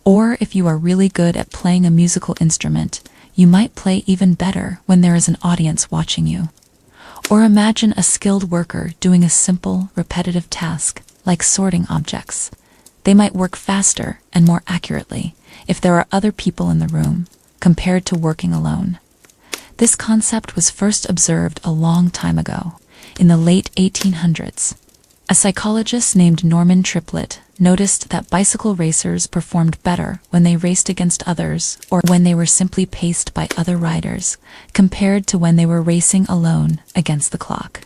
Or if you are really good at playing a musical instrument, you might play even better when there is an audience watching you. Or imagine a skilled worker doing a simple, repetitive task, like sorting objects. They might work faster and more accurately if there are other people in the room, compared to working alone. This concept was first observed a long time ago, in the late 1800s. A psychologist named Norman Triplett noticed that bicycle racers performed better when they raced against others or when they were simply paced by other riders, compared to when they were racing alone against the clock.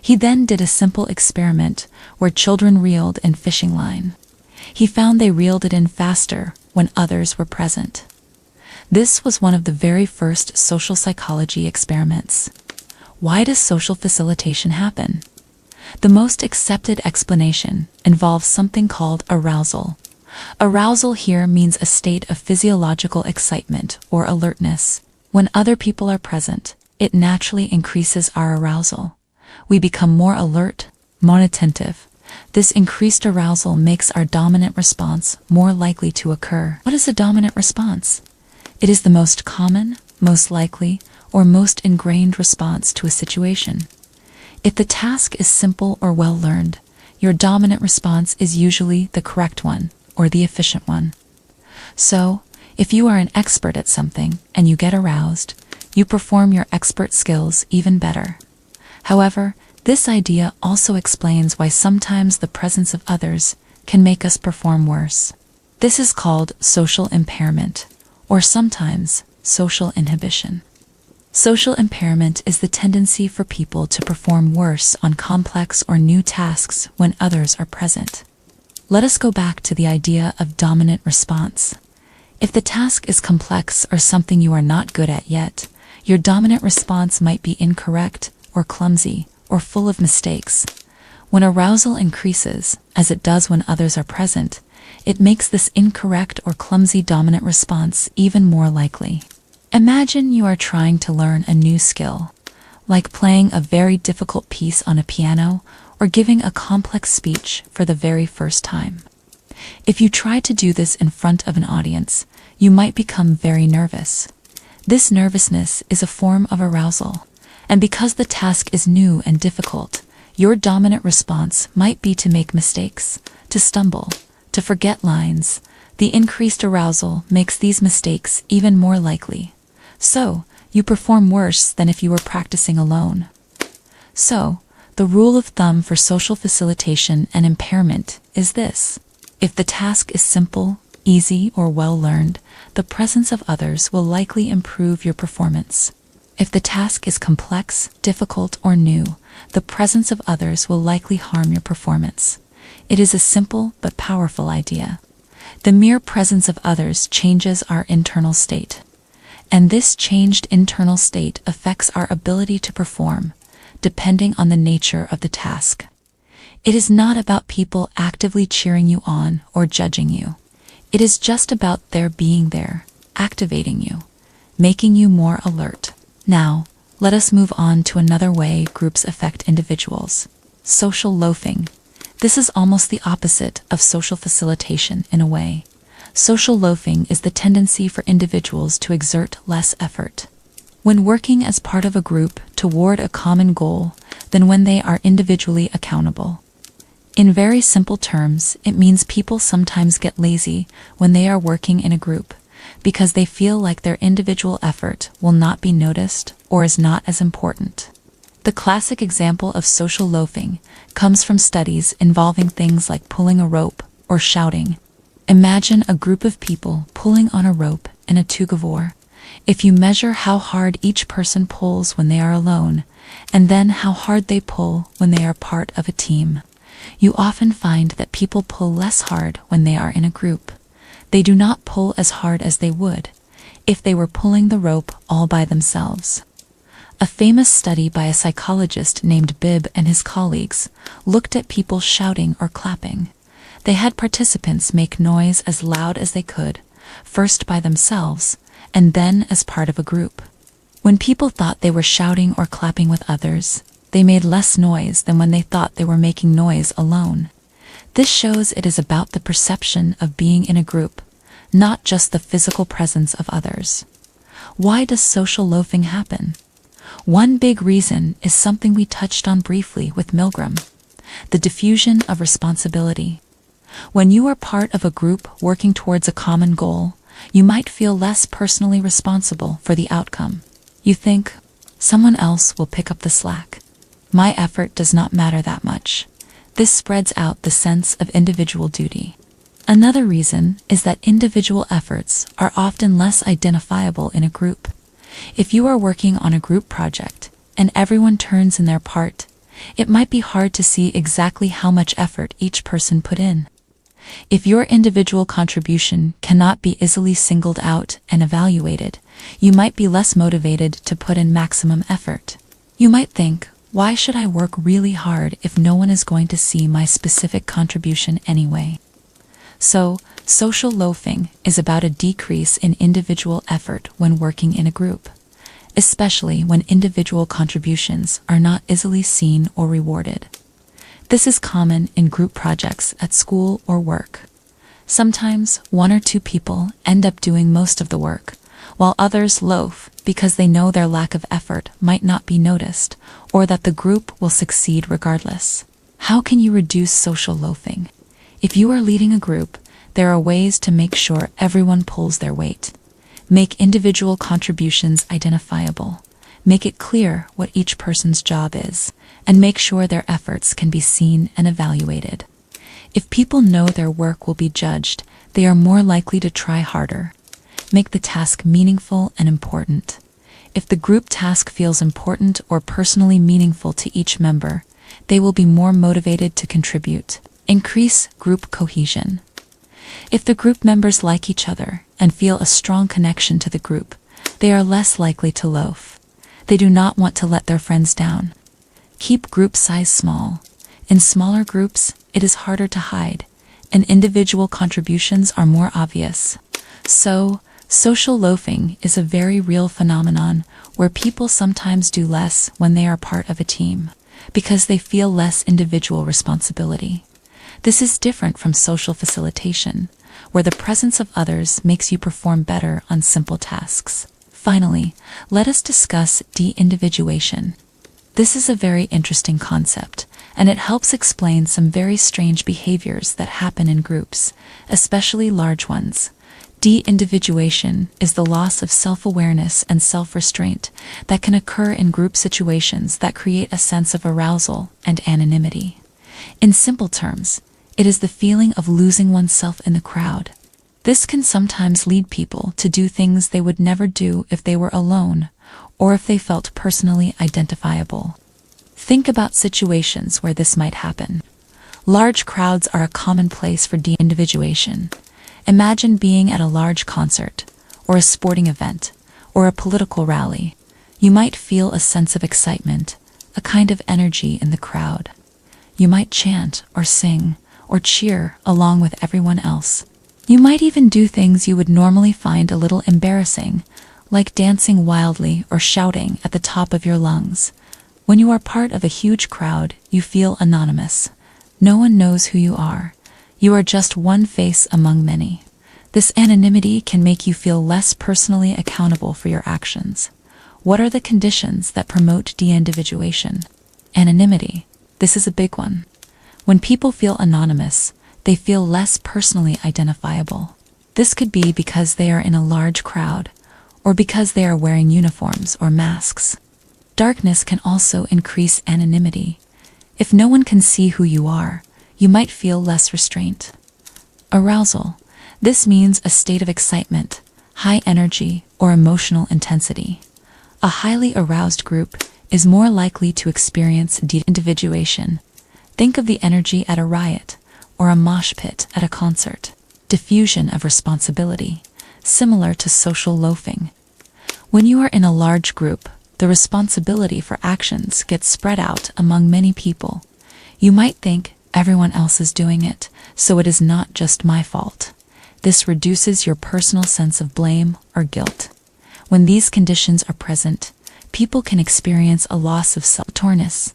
He then did a simple experiment where children reeled in fishing line. He found they reeled it in faster when others were present. This was one of the very first social psychology experiments. Why does social facilitation happen? The most accepted explanation involves something called arousal. Arousal here means a state of physiological excitement or alertness. When other people are present, it naturally increases our arousal. We become more alert, more attentive. This increased arousal makes our dominant response more likely to occur. What is a dominant response? It is the most common, most likely, or most ingrained response to a situation. If the task is simple or well learned, your dominant response is usually the correct one or the efficient one. So, if you are an expert at something and you get aroused, you perform your expert skills even better. However, this idea also explains why sometimes the presence of others can make us perform worse. This is called social impairment, or sometimes social inhibition. Social impairment is the tendency for people to perform worse on complex or new tasks when others are present. Let us go back to the idea of dominant response. If the task is complex or something you are not good at yet, your dominant response might be incorrect or clumsy or full of mistakes. When arousal increases, as it does when others are present, it makes this incorrect or clumsy dominant response even more likely. Imagine you are trying to learn a new skill, like playing a very difficult piece on a piano or giving a complex speech for the very first time. If you try to do this in front of an audience, you might become very nervous. This nervousness is a form of arousal, and because the task is new and difficult, your dominant response might be to make mistakes, to stumble, to forget lines. The increased arousal makes these mistakes even more likely. So, you perform worse than if you were practicing alone. So, the rule of thumb for social facilitation and impairment is this. If the task is simple, easy, or well learned, the presence of others will likely improve your performance. If the task is complex, difficult, or new, the presence of others will likely harm your performance. It is a simple but powerful idea. The mere presence of others changes our internal state. And this changed internal state affects our ability to perform, depending on the nature of the task. It is not about people actively cheering you on or judging you. It is just about their being there, activating you, making you more alert. Now, let us move on to another way groups affect individuals. Social loafing. This is almost the opposite of social facilitation in a way. Social loafing is the tendency for individuals to exert less effort when working as part of a group toward a common goal than when they are individually accountable. In very simple terms, it means people sometimes get lazy when they are working in a group because they feel like their individual effort will not be noticed or is not as important. The classic example of social loafing comes from studies involving things like pulling a rope or shouting. Imagine a group of people pulling on a rope in a tug-of-war. If you measure how hard each person pulls when they are alone, and then how hard they pull when they are part of a team, you often find that people pull less hard when they are in a group. They do not pull as hard as they would if they were pulling the rope all by themselves. A famous study by a psychologist named Bibb and his colleagues looked at people shouting or clapping. They had participants make noise as loud as they could, first by themselves, and then as part of a group. When people thought they were shouting or clapping with others, they made less noise than when they thought they were making noise alone. This shows it is about the perception of being in a group, not just the physical presence of others. Why does social loafing happen? One big reason is something we touched on briefly with Milgram: the diffusion of responsibility. When you are part of a group working towards a common goal, you might feel less personally responsible for the outcome. You think, someone else will pick up the slack. My effort does not matter that much. This spreads out the sense of individual duty. Another reason is that individual efforts are often less identifiable in a group. If you are working on a group project and everyone turns in their part, it might be hard to see exactly how much effort each person put in. If your individual contribution cannot be easily singled out and evaluated, you might be less motivated to put in maximum effort. You might think, why should I work really hard if no one is going to see my specific contribution anyway? So, social loafing is about a decrease in individual effort when working in a group, especially when individual contributions are not easily seen or rewarded. This is common in group projects at school or work. Sometimes one or two people end up doing most of the work, while others loaf because they know their lack of effort might not be noticed, or that the group will succeed regardless. How can you reduce social loafing? If you are leading a group, there are ways to make sure everyone pulls their weight. Make individual contributions identifiable. Make it clear what each person's job is, and make sure their efforts can be seen and evaluated. If people know their work will be judged, they are more likely to try harder. Make the task meaningful and important. If the group task feels important or personally meaningful to each member, they will be more motivated to contribute. Increase group cohesion. If the group members like each other and feel a strong connection to the group, they are less likely to loaf. They do not want to let their friends down. Keep group size small. In smaller groups, it is harder to hide, and individual contributions are more obvious. So, social loafing is a very real phenomenon where people sometimes do less when they are part of a team, because they feel less individual responsibility. This is different from social facilitation, where the presence of others makes you perform better on simple tasks. Finally, let us discuss de-individuation. This is a very interesting concept, and it helps explain some very strange behaviors that happen in groups, especially large ones. De-individuation is the loss of self-awareness and self-restraint that can occur in group situations that create a sense of arousal and anonymity. In simple terms, it is the feeling of losing oneself in the crowd. This can sometimes lead people to do things they would never do if they were alone, or if they felt personally identifiable. Think about situations where this might happen. Large crowds are a common place for de-individuation. Imagine being at a large concert, or a sporting event, or a political rally. You might feel a sense of excitement, a kind of energy in the crowd. You might chant or sing or cheer along with everyone else. You might even do things you would normally find a little embarrassing, like dancing wildly or shouting at the top of your lungs. When you are part of a huge crowd, you feel anonymous. No one knows who you are. You are just one face among many. This anonymity can make you feel less personally accountable for your actions. What are the conditions that promote de-individuation? Anonymity. This is a big one. When people feel anonymous, they feel less personally identifiable. This could be because they are in a large crowd, or because they are wearing uniforms or masks. Darkness can also increase anonymity. If no one can see who you are, you might feel less restraint. Arousal. This means a state of excitement, high energy, or emotional intensity. A highly aroused group is more likely to experience de-individuation. Think of the energy at a riot, or a mosh pit at a concert. Diffusion of responsibility, similar to social loafing. When you are in a large group, the responsibility for actions gets spread out among many people. You might think, everyone else is doing it, so it is not just my fault. This reduces your personal sense of blame or guilt. When these conditions are present, people can experience a loss of self-awareness.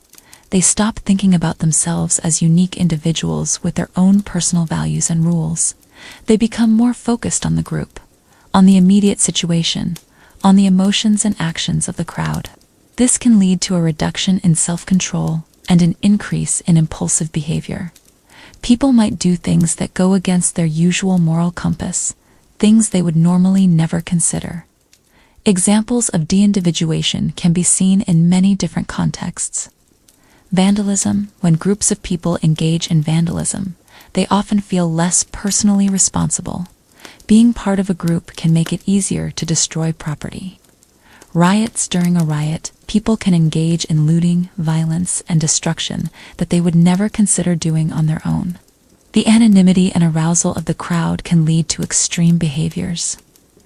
They stop thinking about themselves as unique individuals with their own personal values and rules. They become more focused on the group, on the immediate situation, on the emotions and actions of the crowd. This can lead to a reduction in self-control and an increase in impulsive behavior. People might do things that go against their usual moral compass, things they would normally never consider. Examples of de-individuation can be seen in many different contexts. Vandalism: when groups of people engage in vandalism, they often feel less personally responsible. Being part of a group can make it easier to destroy property. Riots: during a riot, people can engage in looting, violence, and destruction that they would never consider doing on their own. The anonymity and arousal of the crowd can lead to extreme behaviors.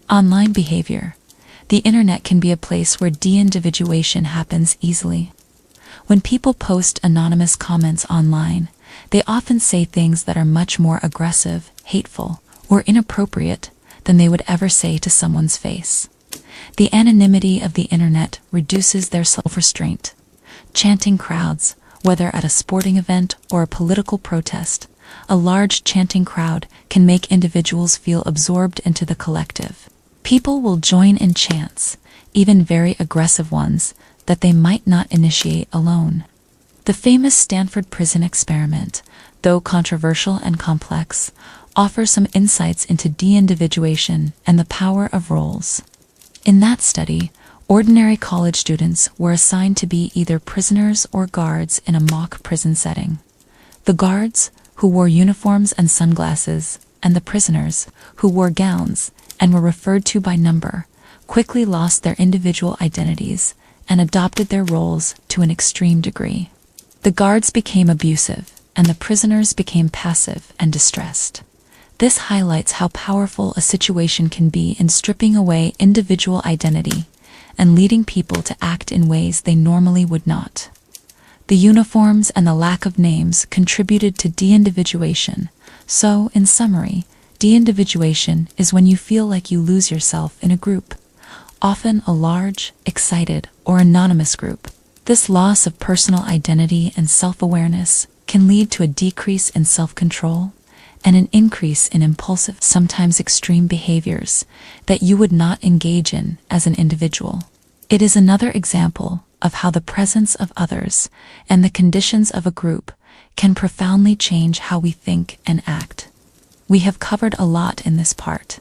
Online behavior: the internet can be a place where de-individuation happens easily. When people post anonymous comments online, they often say things that are much more aggressive, hateful, or inappropriate than they would ever say to someone's face. The anonymity of the internet reduces their self-restraint. Chanting crowds: whether at a sporting event or a political protest, a large chanting crowd can make individuals feel absorbed into the collective. People will join in chants, even very aggressive ones, that they might not initiate alone. The famous Stanford prison experiment, though controversial and complex, offers some insights into de-individuation and the power of roles. In that study, ordinary college students were assigned to be either prisoners or guards in a mock prison setting. The guards, who wore uniforms and sunglasses, and the prisoners, who wore gowns and were referred to by number, quickly lost their individual identities and adopted their roles to an extreme degree. The guards became abusive, and the prisoners became passive and distressed. This highlights how powerful a situation can be in stripping away individual identity and leading people to act in ways they normally would not. The uniforms and the lack of names contributed to de-individuation. So, in summary, de-individuation is when you feel like you lose yourself in a group, often a large, excited, or anonymous group. This loss of personal identity and self-awareness can lead to a decrease in self-control and an increase in impulsive, sometimes extreme behaviors that you would not engage in as an individual. It is another example of how the presence of others and the conditions of a group can profoundly change how we think and act. We have covered a lot in this part.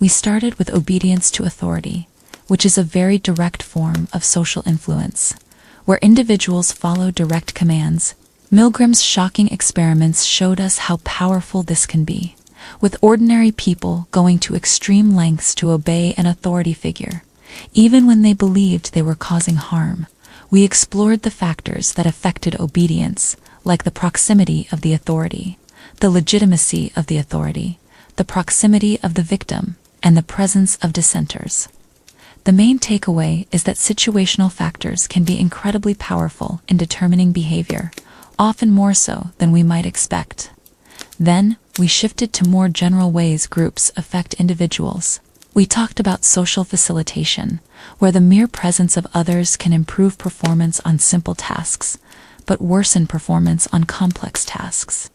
We started with obedience to authority, which is a very direct form of social influence, where individuals follow direct commands. Milgram's shocking experiments showed us how powerful this can be, with ordinary people going to extreme lengths to obey an authority figure, even when they believed they were causing harm. We explored the factors that affected obedience, like the proximity of the authority, the legitimacy of the authority, the proximity of the victim, and the presence of dissenters. The main takeaway is that situational factors can be incredibly powerful in determining behavior, often more so than we might expect. Then, we shifted to more general ways groups affect individuals. We talked about social facilitation, where the mere presence of others can improve performance on simple tasks, but worsen performance on complex tasks.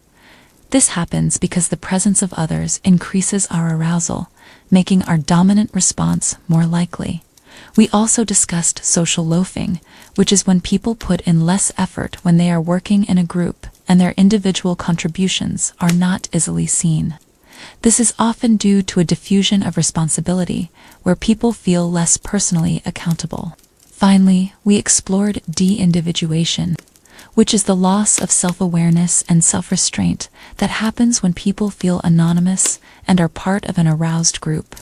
This happens because the presence of others increases our arousal, making our dominant response more likely. We also discussed social loafing, which is when people put in less effort when they are working in a group and their individual contributions are not easily seen. This is often due to a diffusion of responsibility, where people feel less personally accountable. Finally, we explored de-individuation, which is the loss of self-awareness and self-restraint that happens when people feel anonymous and are part of an aroused group.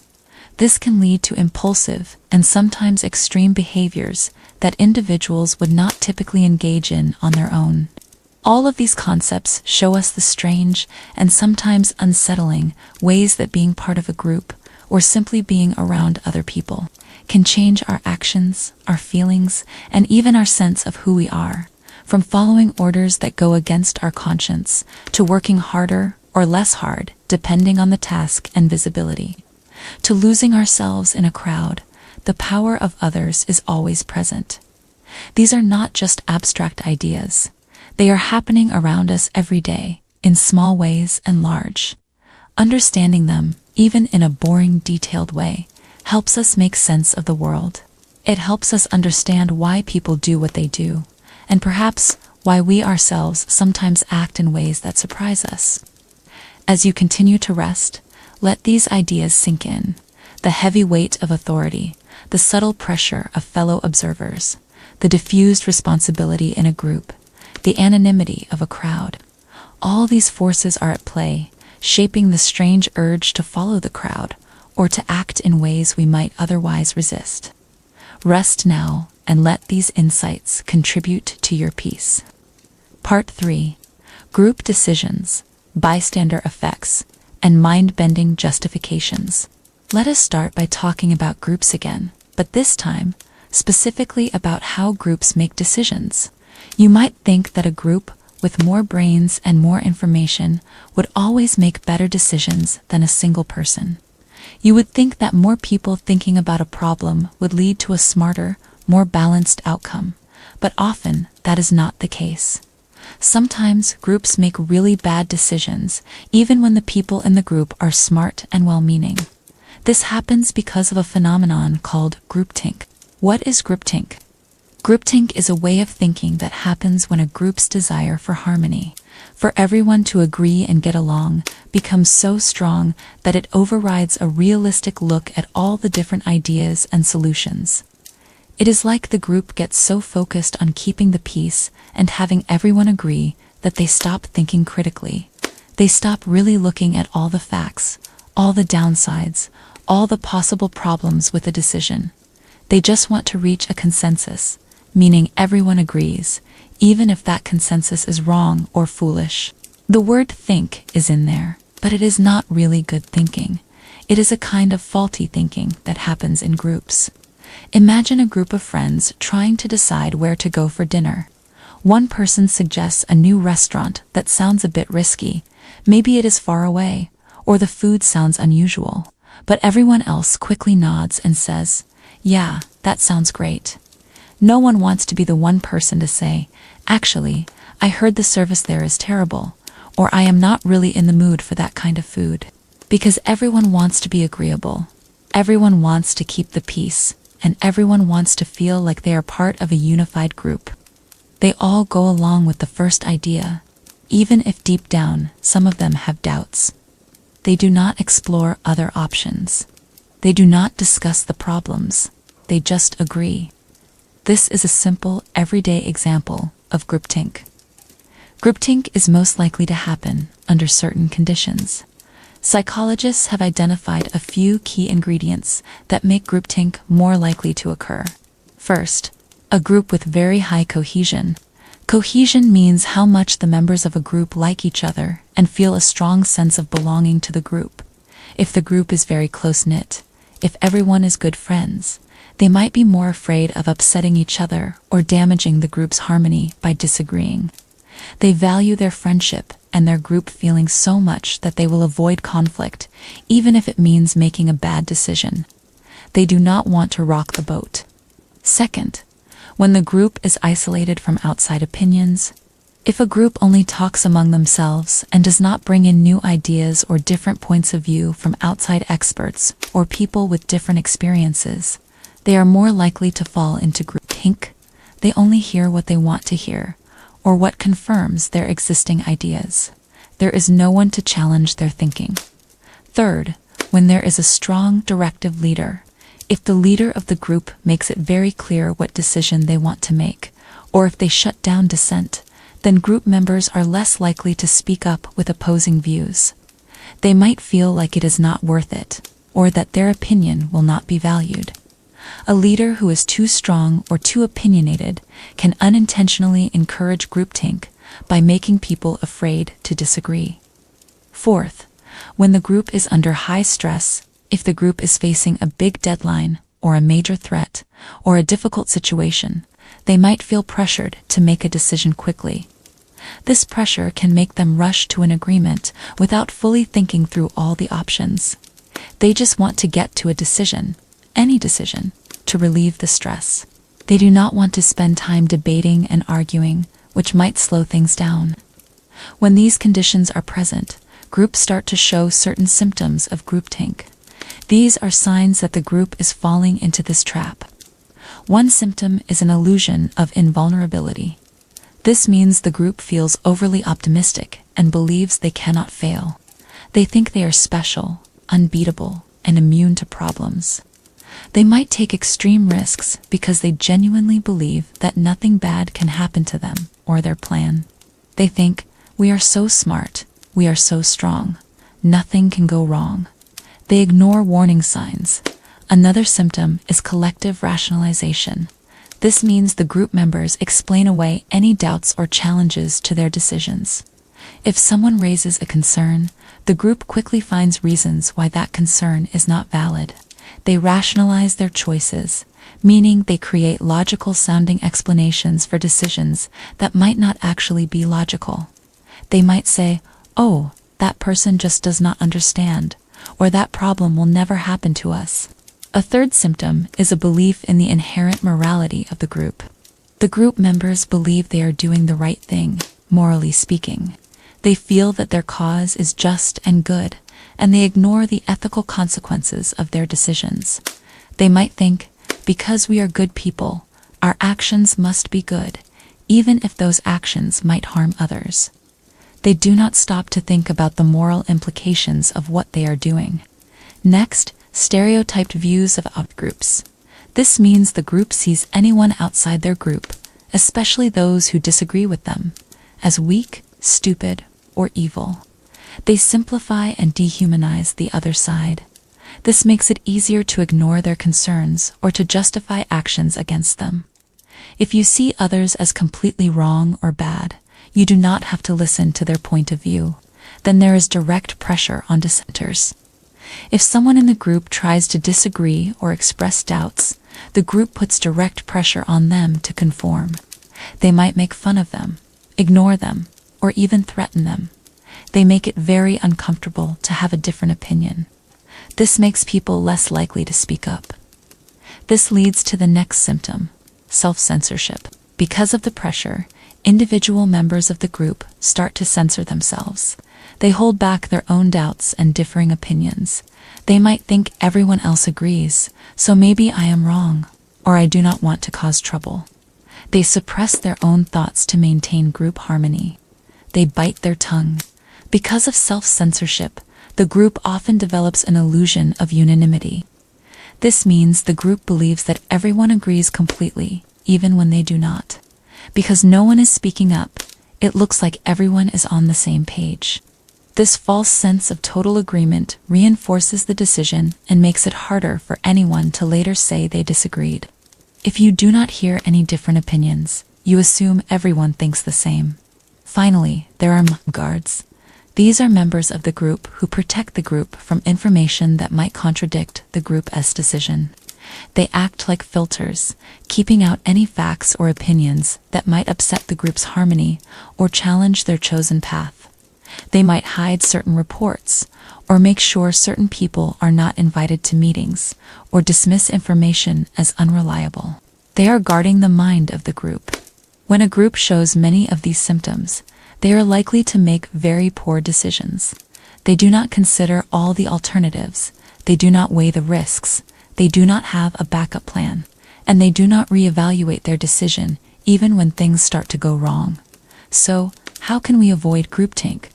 This can lead to impulsive and sometimes extreme behaviors that individuals would not typically engage in on their own. All of these concepts show us the strange and sometimes unsettling ways that being part of a group, or simply being around other people, can change our actions, our feelings, and even our sense of who we are, from following orders that go against our conscience to working harder or less hard, depending on the task and visibility, to losing ourselves in a crowd. The power of others is always present. These are not just abstract ideas. They are happening around us every day, in small ways and large. Understanding them, even in a boring, detailed way, helps us make sense of the world. It helps us understand why people do what they do, and perhaps why we ourselves sometimes act in ways that surprise us. As you continue to rest, let these ideas sink in. The heavy weight of authority, the subtle pressure of fellow observers, the diffused responsibility in a group, the anonymity of a crowd. All these forces are at play, shaping the strange urge to follow the crowd or to act in ways we might otherwise resist. Rest now and let these insights contribute to your peace. Part 3. Group decisions, bystander effects, and mind-bending justifications. Let us start by talking about groups again, but this time, specifically about how groups make decisions. You might think that a group with more brains and more information would always make better decisions than a single person. You would think that more people thinking about a problem would lead to a smarter, more balanced outcome, but often that is not the case. Sometimes groups make really bad decisions, even when the people in the group are smart and well-meaning. This happens because of a phenomenon called groupthink. What is groupthink? Groupthink is a way of thinking that happens when a group's desire for harmony, for everyone to agree and get along, becomes so strong that it overrides a realistic look at all the different ideas and solutions. It is like the group gets so focused on keeping the peace and having everyone agree that they stop thinking critically. They stop really looking at all the facts, all the downsides, all the possible problems with a decision. They just want to reach a consensus, meaning everyone agrees, even if that consensus is wrong or foolish. The word think is in there, but it is not really good thinking. It is a kind of faulty thinking that happens in groups. Imagine a group of friends trying to decide where to go for dinner. One person suggests a new restaurant that sounds a bit risky. Maybe it is far away, or the food sounds unusual. But everyone else quickly nods and says, "Yeah, that sounds great." No one wants to be the one person to say, "Actually, I heard the service there is terrible," or "I am not really in the mood for that kind of food." Because everyone wants to be agreeable. Everyone wants to keep the peace, and everyone wants to feel like they are part of a unified group. They all go along with the first idea, even if deep down some of them have doubts. They do not explore other options. They do not discuss the problems. They just agree. This is a simple, everyday example of groupthink. Groupthink is most likely to happen under certain conditions. Psychologists have identified a few key ingredients that make groupthink more likely to occur. First, a group with very high cohesion. Cohesion means how much the members of a group like each other and feel a strong sense of belonging to the group. If the group is very close-knit, if everyone is good friends, they might be more afraid of upsetting each other or damaging the group's harmony by disagreeing. They value their friendship and their group feelings so much that they will avoid conflict, even if it means making a bad decision. They do not want to rock the boat. Second, when the group is isolated from outside opinions. If a group only talks among themselves and does not bring in new ideas or different points of view from outside experts or people with different experiences, they are more likely to fall into groupthink. They only hear what they want to hear, or what confirms their existing ideas. There is no one to challenge their thinking. Third, when there is a strong directive leader. If the leader of the group makes it very clear what decision they want to make, or if they shut down dissent, then group members are less likely to speak up with opposing views. They might feel like it is not worth it, or that their opinion will not be valued. A leader who is too strong or too opinionated can unintentionally encourage groupthink by making people afraid to disagree. Fourth, when the group is under high stress. If the group is facing a big deadline, or a major threat, or a difficult situation, they might feel pressured to make a decision quickly. This pressure can make them rush to an agreement without fully thinking through all the options. They just want to get to a decision, any decision, to relieve the stress. They do not want to spend time debating and arguing, which might slow things down. When these conditions are present, groups start to show certain symptoms of groupthink. These are signs that the group is falling into this trap. One symptom is an illusion of invulnerability. This means the group feels overly optimistic and believes they cannot fail. They think they are special, unbeatable, and immune to problems. They might take extreme risks because they genuinely believe that nothing bad can happen to them or their plan. They think, we are so smart, we are so strong, nothing can go wrong. They ignore warning signs. Another symptom is collective rationalization. This means the group members explain away any doubts or challenges to their decisions. If someone raises a concern, the group quickly finds reasons why that concern is not valid. They rationalize their choices, meaning they create logical-sounding explanations for decisions that might not actually be logical. They might say, "Oh, that person just does not understand," or "that problem will never happen to us." A third symptom is a belief in the inherent morality of the group. The group members believe they are doing the right thing, morally speaking. They feel that their cause is just and good, and they ignore the ethical consequences of their decisions. They might think, because we are good people, our actions must be good, even if those actions might harm others. They do not stop to think about the moral implications of what they are doing. Next, stereotyped views of outgroups. This means the group sees anyone outside their group, especially those who disagree with them, as weak, stupid, or evil. They simplify and dehumanize the other side. This makes it easier to ignore their concerns or to justify actions against them. If you see others as completely wrong or bad, you do not have to listen to their point of view. Then there is direct pressure on dissenters. If someone in the group tries to disagree or express doubts, the group puts direct pressure on them to conform. They might make fun of them, ignore them, or even threaten them. They make it very uncomfortable to have a different opinion. This makes people less likely to speak up. This leads to the next symptom, self-censorship. Because of the pressure, individual members of the group start to censor themselves. They hold back their own doubts and differing opinions. They might think everyone else agrees, so maybe I am wrong, or I do not want to cause trouble. They suppress their own thoughts to maintain group harmony. They bite their tongue. Because of self-censorship, the group often develops an illusion of unanimity. This means the group believes that everyone agrees completely, even when they do not. Because no one is speaking up, it looks like everyone is on the same page. This false sense of total agreement reinforces the decision and makes it harder for anyone to later say they disagreed. If you do not hear any different opinions, you assume everyone thinks the same. Finally, there are guards. These are members of the group who protect the group from information that might contradict the group's decision. They act like filters, keeping out any facts or opinions that might upset the group's harmony or challenge their chosen path. They might hide certain reports, or make sure certain people are not invited to meetings, or dismiss information as unreliable. They are guarding the mind of the group. When a group shows many of these symptoms, they are likely to make very poor decisions. They do not consider all the alternatives, they do not weigh the risks, they do not have a backup plan, and they do not reevaluate their decision even when things start to go wrong. So, how can we avoid groupthink?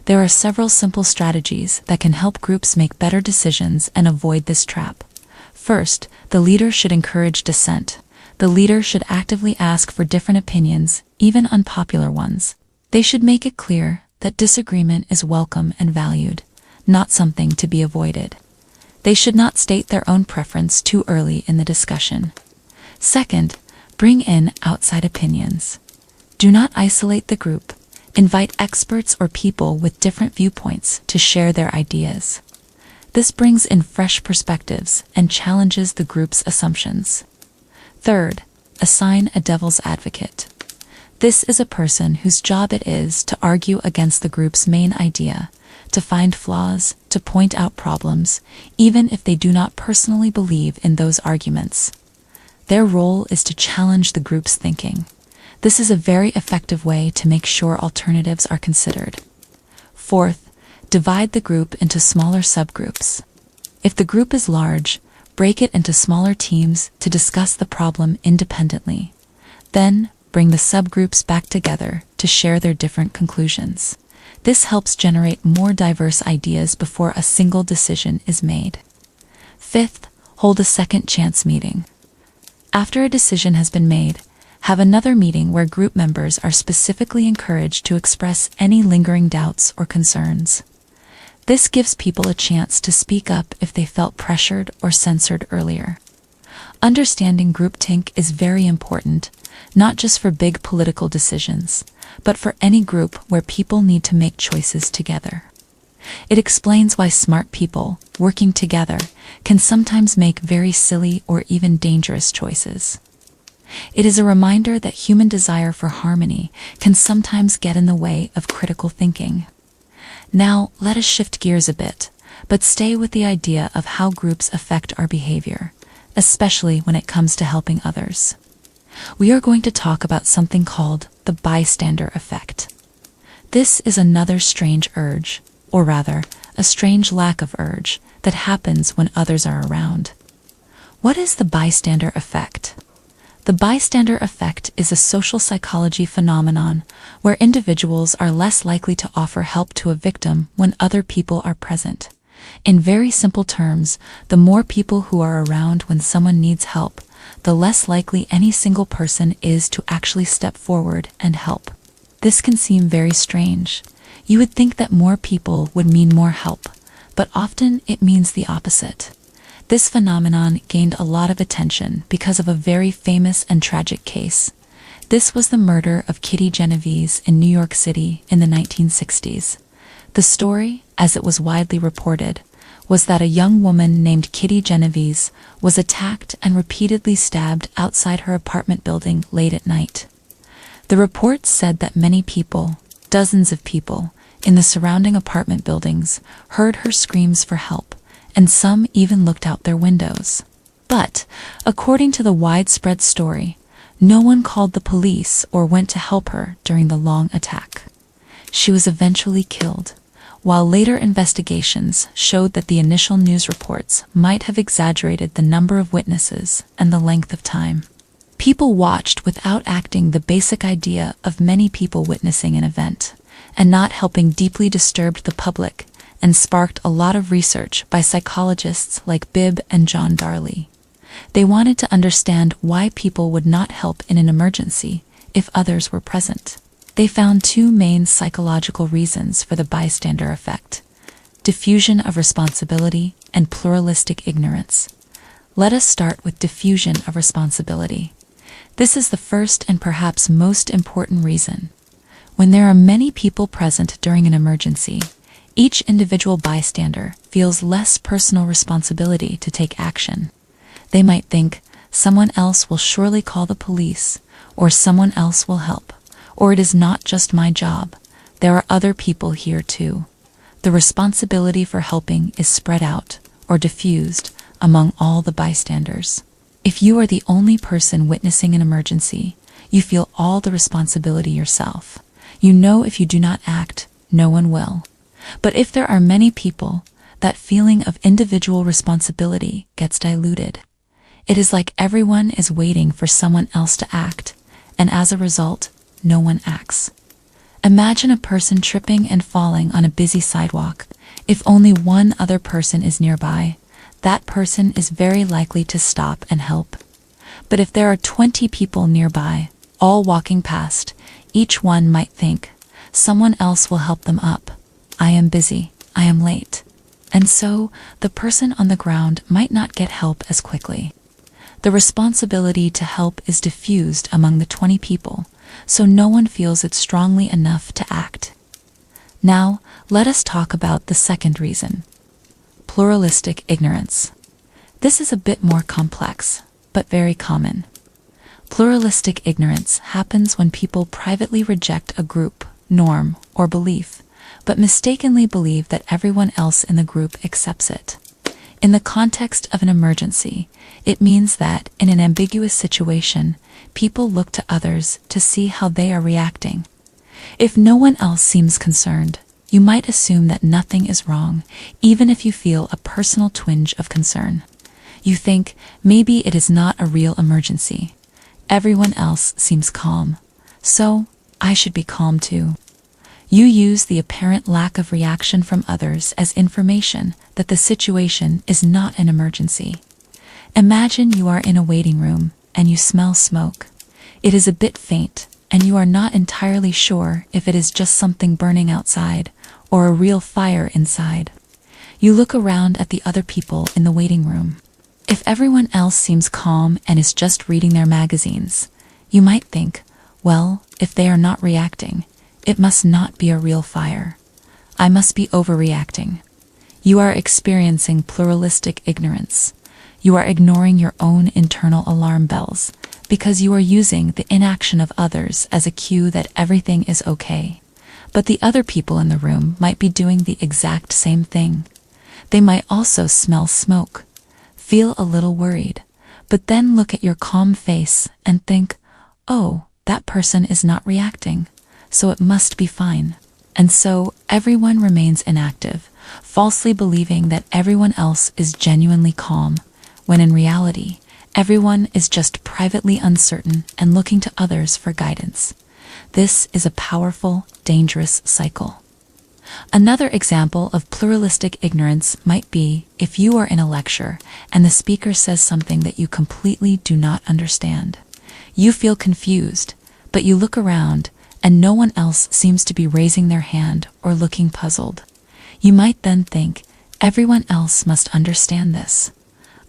There are several simple strategies that can help groups make better decisions and avoid this trap. First, the leader should encourage dissent. The leader should actively ask for different opinions, even unpopular ones. They should make it clear that disagreement is welcome and valued, not something to be avoided. They should not state their own preference too early in the discussion. Second, bring in outside opinions. Do not isolate the group. Invite experts or people with different viewpoints to share their ideas. This brings in fresh perspectives and challenges the group's assumptions. Third, assign a devil's advocate. This is a person whose job it is to argue against the group's main idea, to find flaws, to point out problems, even if they do not personally believe in those arguments. Their role is to challenge the group's thinking. This is a very effective way to make sure alternatives are considered. Fourth, divide the group into smaller subgroups. If the group is large, break it into smaller teams to discuss the problem independently. Then, bring the subgroups back together to share their different conclusions. This helps generate more diverse ideas before a single decision is made. Fifth, hold a second chance meeting. After a decision has been made, have another meeting where group members are specifically encouraged to express any lingering doubts or concerns. This gives people a chance to speak up if they felt pressured or censored earlier. Understanding groupthink is very important, not just for big political decisions, but for any group where people need to make choices together. It explains why smart people, working together, can sometimes make very silly or even dangerous choices. It is a reminder that human desire for harmony can sometimes get in the way of critical thinking. Now, let us shift gears a bit, but stay with the idea of how groups affect our behavior, especially when it comes to helping others. We are going to talk about something called the bystander effect. This is another strange urge, or rather, a strange lack of urge, that happens when others are around. What is the bystander effect? The bystander effect is a social psychology phenomenon where individuals are less likely to offer help to a victim when other people are present. In very simple terms, the more people who are around when someone needs help, the less likely any single person is to actually step forward and help. This can seem very strange. You would think that more people would mean more help, but often it means the opposite. This phenomenon gained a lot of attention because of a very famous and tragic case. This was the murder of Kitty Genovese in New York City in the 1960s. The story, as it was widely reported, was that a young woman named Kitty Genovese was attacked and repeatedly stabbed outside her apartment building late at night. The report said that many people, dozens of people, in the surrounding apartment buildings heard her screams for help, and some even looked out their windows. But, according to the widespread story, no one called the police or went to help her during the long attack. She was eventually killed, while later investigations showed that the initial news reports might have exaggerated the number of witnesses and the length of time. People watched without acting. The basic idea of many people witnessing an event and not helping deeply disturbed the public and sparked a lot of research by psychologists like Bibb and John Darley. They wanted to understand why people would not help in an emergency if others were present. They found two main psychological reasons for the bystander effect: diffusion of responsibility and pluralistic ignorance. Let us start with diffusion of responsibility. This is the first and perhaps most important reason. When there are many people present during an emergency, each individual bystander feels less personal responsibility to take action. They might think, someone else will surely call the police, or someone else will help, or it is not just my job, there are other people here too. The responsibility for helping is spread out, or diffused, among all the bystanders. If you are the only person witnessing an emergency, you feel all the responsibility yourself. You know if you do not act, no one will. But if there are many people, that feeling of individual responsibility gets diluted. It is like everyone is waiting for someone else to act, and as a result, no one acts. Imagine a person tripping and falling on a busy sidewalk. If only one other person is nearby, that person is very likely to stop and help. But if there are 20 people nearby, all walking past, each one might think, someone else will help them up. I am busy, I am late. And so, the person on the ground might not get help as quickly. The responsibility to help is diffused among the 20 people, so no one feels it strongly enough to act. Now, let us talk about the second reason: pluralistic ignorance. This is a bit more complex, but very common. Pluralistic ignorance happens when people privately reject a group, norm, or belief, but mistakenly believe that everyone else in the group accepts it. In the context of an emergency, it means that, in an ambiguous situation, people look to others to see how they are reacting. If no one else seems concerned, you might assume that nothing is wrong, even if you feel a personal twinge of concern. You think, maybe it is not a real emergency. Everyone else seems calm, so I should be calm too. You use the apparent lack of reaction from others as information that the situation is not an emergency. Imagine you are in a waiting room and you smell smoke. It is a bit faint, and you are not entirely sure if it is just something burning outside or a real fire inside. You look around at the other people in the waiting room. If everyone else seems calm and is just reading their magazines, you might think, well, if they are not reacting, it must not be a real fire. I must be overreacting. You are experiencing pluralistic ignorance. You are ignoring your own internal alarm bells because you are using the inaction of others as a cue that everything is okay. But the other people in the room might be doing the exact same thing. They might also smell smoke, feel a little worried, but then look at your calm face and think, oh, that person is not reacting, so it must be fine. And so everyone remains inactive, falsely believing that everyone else is genuinely calm, when in reality, everyone is just privately uncertain and looking to others for guidance. This is a powerful, dangerous cycle. Another example of pluralistic ignorance might be if you are in a lecture and the speaker says something that you completely do not understand. You feel confused, but you look around and no one else seems to be raising their hand or looking puzzled. You might then think, everyone else must understand this.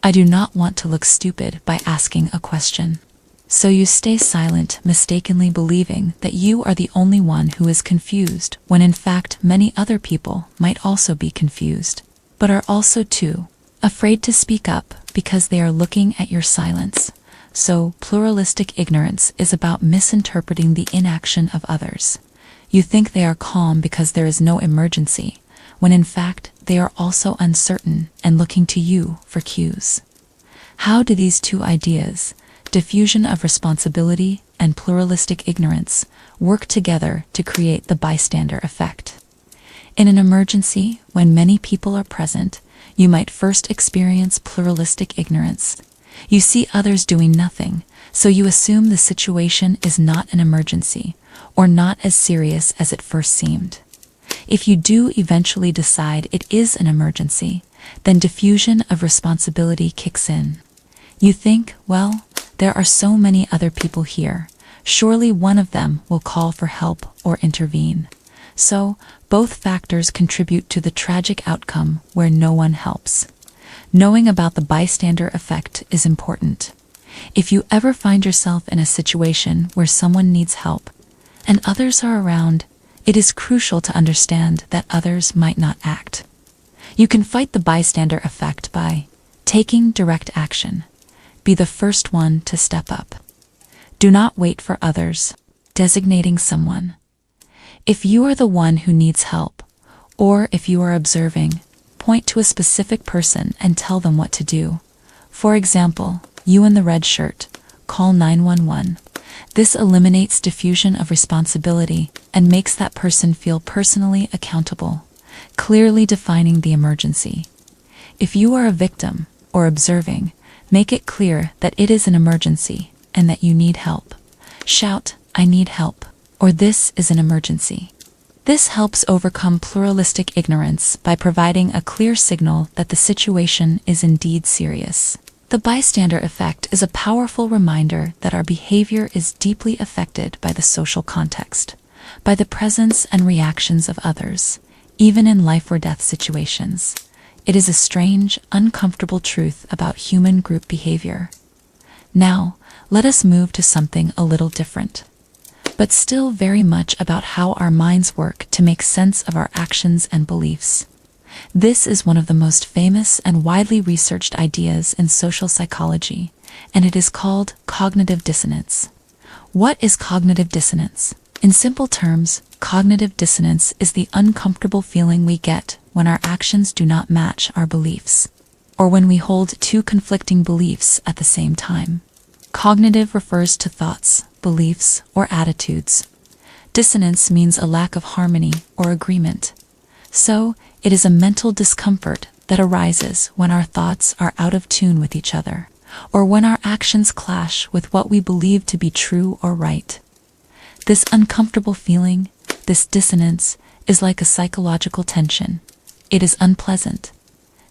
I do not want to look stupid by asking a question. So you stay silent, mistakenly believing that you are the only one who is confused, when in fact many other people might also be confused, but are also too afraid to speak up because they are looking at your silence. So pluralistic ignorance is about misinterpreting the inaction of others. You think they are calm because there is no emergency, when in fact they are also uncertain and looking to you for cues. How do these two ideas, diffusion of responsibility and pluralistic ignorance, work together to create the bystander effect? In an emergency, when many people are present, you might first experience pluralistic ignorance. You see others doing nothing, so you assume the situation is not an emergency, or not as serious as it first seemed. If you do eventually decide it is an emergency, then diffusion of responsibility kicks in. You think, well, there are so many other people here, surely one of them will call for help or intervene. So, both factors contribute to the tragic outcome where no one helps. Knowing about the bystander effect is important. If you ever find yourself in a situation where someone needs help, and others are around, it is crucial to understand that others might not act. You can fight the bystander effect by taking direct action. Be the first one to step up. Do not wait for others. Designating someone. If you are the one who needs help, or if you are observing, point to a specific person and tell them what to do. For example, you in the red shirt, call 911. This eliminates diffusion of responsibility and makes that person feel personally accountable, clearly defining the emergency. If you are a victim or observing, make it clear that it is an emergency and that you need help. Shout, I need help, or this is an emergency. This helps overcome pluralistic ignorance by providing a clear signal that the situation is indeed serious. The bystander effect is a powerful reminder that our behavior is deeply affected by the social context, by the presence and reactions of others, even in life or death situations. It is a strange, uncomfortable truth about human group behavior. Now, let us move to something a little different, but still very much about how our minds work to make sense of our actions and beliefs. This is one of the most famous and widely researched ideas in social psychology, and it is called cognitive dissonance. What is cognitive dissonance? In simple terms, cognitive dissonance is the uncomfortable feeling we get when our actions do not match our beliefs, or when we hold two conflicting beliefs at the same time. Cognitive refers to thoughts, beliefs, or attitudes. Dissonance means a lack of harmony or agreement. So, it is a mental discomfort that arises when our thoughts are out of tune with each other, or when our actions clash with what we believe to be true or right. This uncomfortable feeling, this dissonance, is like a psychological tension. It is unpleasant.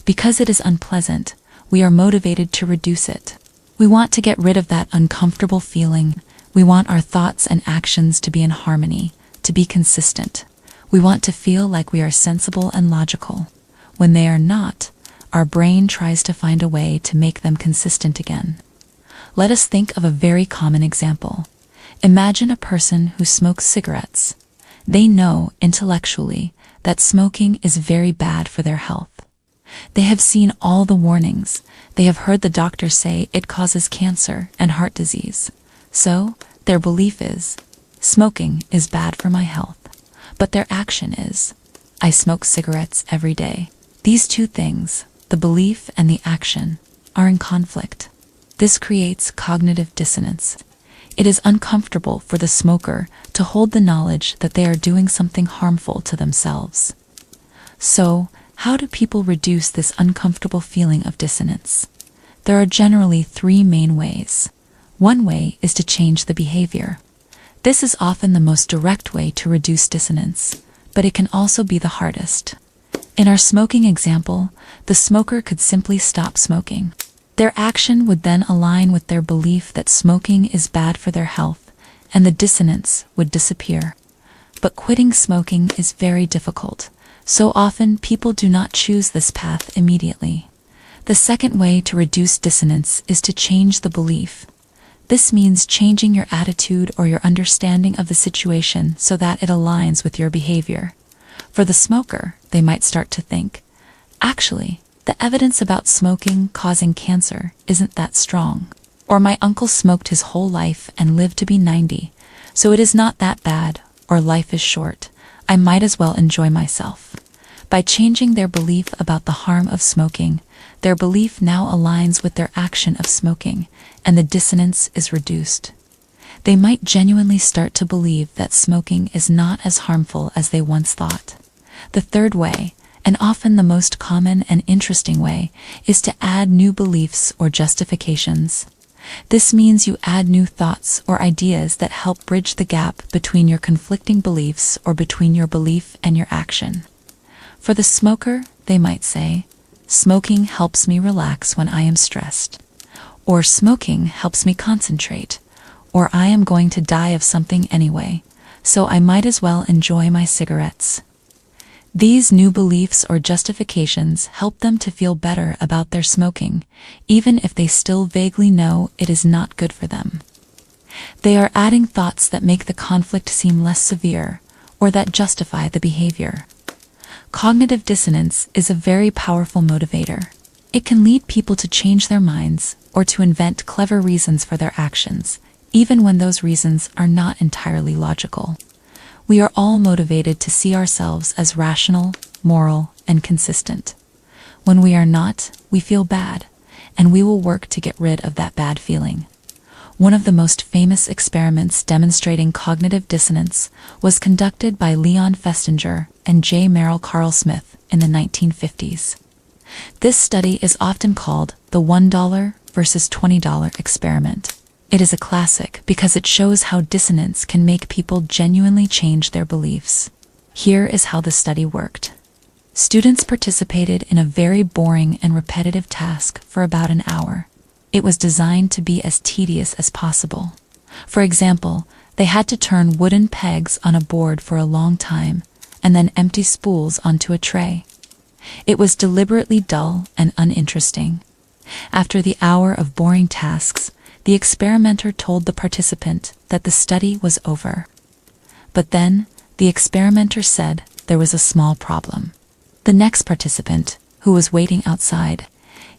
Because it is unpleasant, we are motivated to reduce it. We want to get rid of that uncomfortable feeling. We want our thoughts and actions to be in harmony, to be consistent. We want to feel like we are sensible and logical. When they are not, our brain tries to find a way to make them consistent again. Let us think of a very common example. Imagine a person who smokes cigarettes. They know intellectually that smoking is very bad for their health. They have seen all the warnings. They have heard the doctors say it causes cancer and heart disease. So, their belief is, smoking is bad for my health. But their action is, I smoke cigarettes every day. These two things, the belief and the action, are in conflict. This creates cognitive dissonance. It is uncomfortable for the smoker to hold the knowledge that they are doing something harmful to themselves. So, how do people reduce this uncomfortable feeling of dissonance? There are generally three main ways. One way is to change the behavior. This is often the most direct way to reduce dissonance, but it can also be the hardest. In our smoking example, the smoker could simply stop smoking. Their action would then align with their belief that smoking is bad for their health, and the dissonance would disappear. But quitting smoking is very difficult, so often people do not choose this path immediately. The second way to reduce dissonance is to change the belief. This means changing your attitude or your understanding of the situation so that it aligns with your behavior. For the smoker, they might start to think, actually, the evidence about smoking causing cancer isn't that strong. Or my uncle smoked his whole life and lived to be 90, so it is not that bad, or life is short. I might as well enjoy myself. By changing their belief about the harm of smoking, their belief now aligns with their action of smoking, and the dissonance is reduced. They might genuinely start to believe that smoking is not as harmful as they once thought. The third way, and often the most common and interesting way, is to add new beliefs or justifications. This means you add new thoughts or ideas that help bridge the gap between your conflicting beliefs or between your belief and your action. For the smoker, they might say, smoking helps me relax when I am stressed. Or smoking helps me concentrate. Or I am going to die of something anyway, so I might as well enjoy my cigarettes. These new beliefs or justifications help them to feel better about their smoking, even if they still vaguely know it is not good for them. They are adding thoughts that make the conflict seem less severe, or that justify the behavior. Cognitive dissonance is a very powerful motivator. It can lead people to change their minds or to invent clever reasons for their actions, even when those reasons are not entirely logical. We are all motivated to see ourselves as rational, moral, and consistent. When we are not, we feel bad, and we will work to get rid of that bad feeling. One of the most famous experiments demonstrating cognitive dissonance was conducted by Leon Festinger and J. Merrill Carl Smith in the 1950s. This study is often called the $1 versus $20 experiment. It is a classic because it shows how dissonance can make people genuinely change their beliefs. Here is how the study worked. Students participated in a very boring and repetitive task for about an hour. It was designed to be as tedious as possible. For example, they had to turn wooden pegs on a board for a long time, and then empty spools onto a tray. It was deliberately dull and uninteresting. After the hour of boring tasks, the experimenter told the participant that the study was over. But then, the experimenter said there was a small problem. The next participant, who was waiting outside,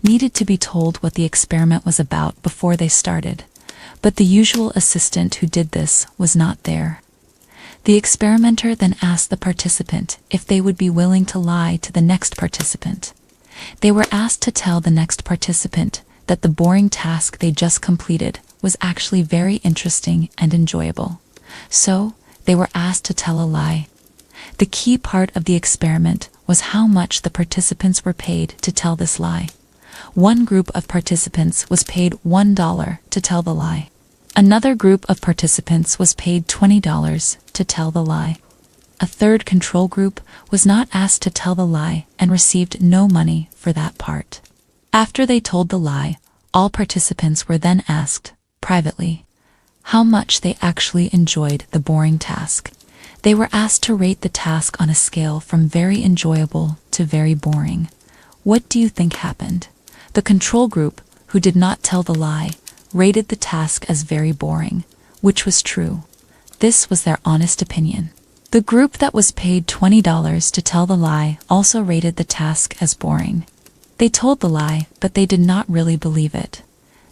needed to be told what the experiment was about before they started, but the usual assistant who did this was not there. The experimenter then asked the participant if they would be willing to lie to the next participant. They were asked to tell the next participant that the boring task they just completed was actually very interesting and enjoyable. So, they were asked to tell a lie. The key part of the experiment was how much the participants were paid to tell this lie. One group of participants was paid $1 to tell the lie. Another group of participants was paid $20 to tell the lie. A third control group was not asked to tell the lie and received no money for that part. After they told the lie, all participants were then asked, privately, how much they actually enjoyed the boring task. They were asked to rate the task on a scale from very enjoyable to very boring. What do you think happened? The control group, who did not tell the lie, rated the task as very boring, which was true. This was their honest opinion. The group that was paid $20 to tell the lie also rated the task as boring. They told the lie, but they did not really believe it.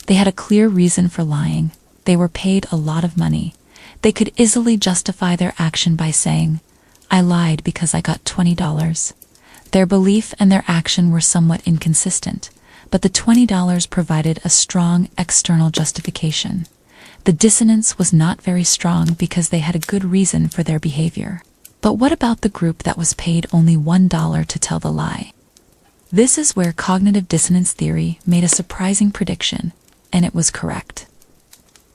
They had a clear reason for lying. They were paid a lot of money. They could easily justify their action by saying, I lied because I got $20. Their belief and their action were somewhat inconsistent, but the $20 provided a strong external justification. The dissonance was not very strong because they had a good reason for their behavior. But what about the group that was paid only $1 to tell the lie? This is where cognitive dissonance theory made a surprising prediction, and it was correct.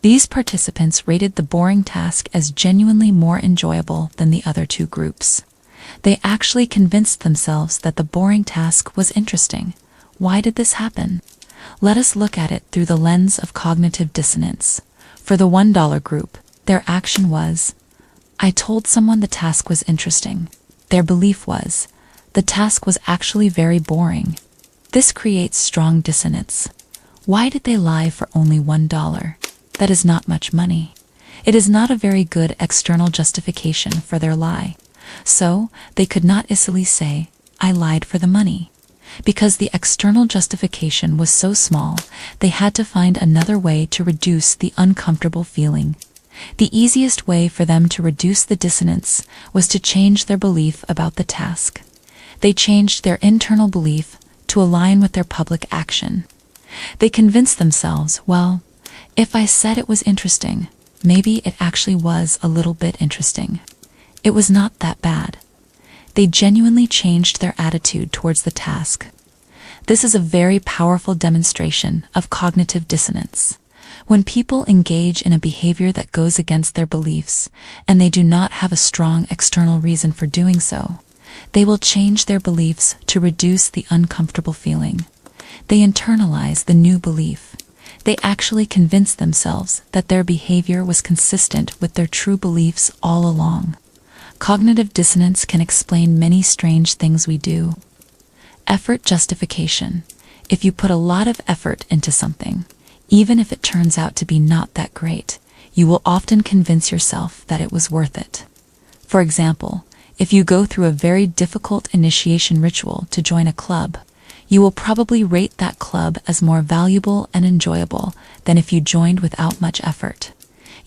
These participants rated the boring task as genuinely more enjoyable than the other two groups. They actually convinced themselves that the boring task was interesting. Why did this happen? Let us look at it through the lens of cognitive dissonance. For the $1 group, their action was, I told someone the task was interesting. Their belief was, the task was actually very boring. This creates strong dissonance. Why did they lie for only $1? That is not much money. It is not a very good external justification for their lie. So, they could not easily say, I lied for the money. Because the external justification was so small, they had to find another way to reduce the uncomfortable feeling. The easiest way for them to reduce the dissonance was to change their belief about the task. They changed their internal belief to align with their public action. They convinced themselves, well, if I said it was interesting, maybe it actually was a little bit interesting. It was not that bad. They genuinely changed their attitude towards the task. This is a very powerful demonstration of cognitive dissonance. When people engage in a behavior that goes against their beliefs, and they do not have a strong external reason for doing so, they will change their beliefs to reduce the uncomfortable feeling. They internalize the new belief. They actually convince themselves that their behavior was consistent with their true beliefs all along. Cognitive dissonance can explain many strange things we do. Effort justification. If you put a lot of effort into something, even if it turns out to be not that great, you will often convince yourself that it was worth it. For example, if you go through a very difficult initiation ritual to join a club, you will probably rate that club as more valuable and enjoyable than if you joined without much effort.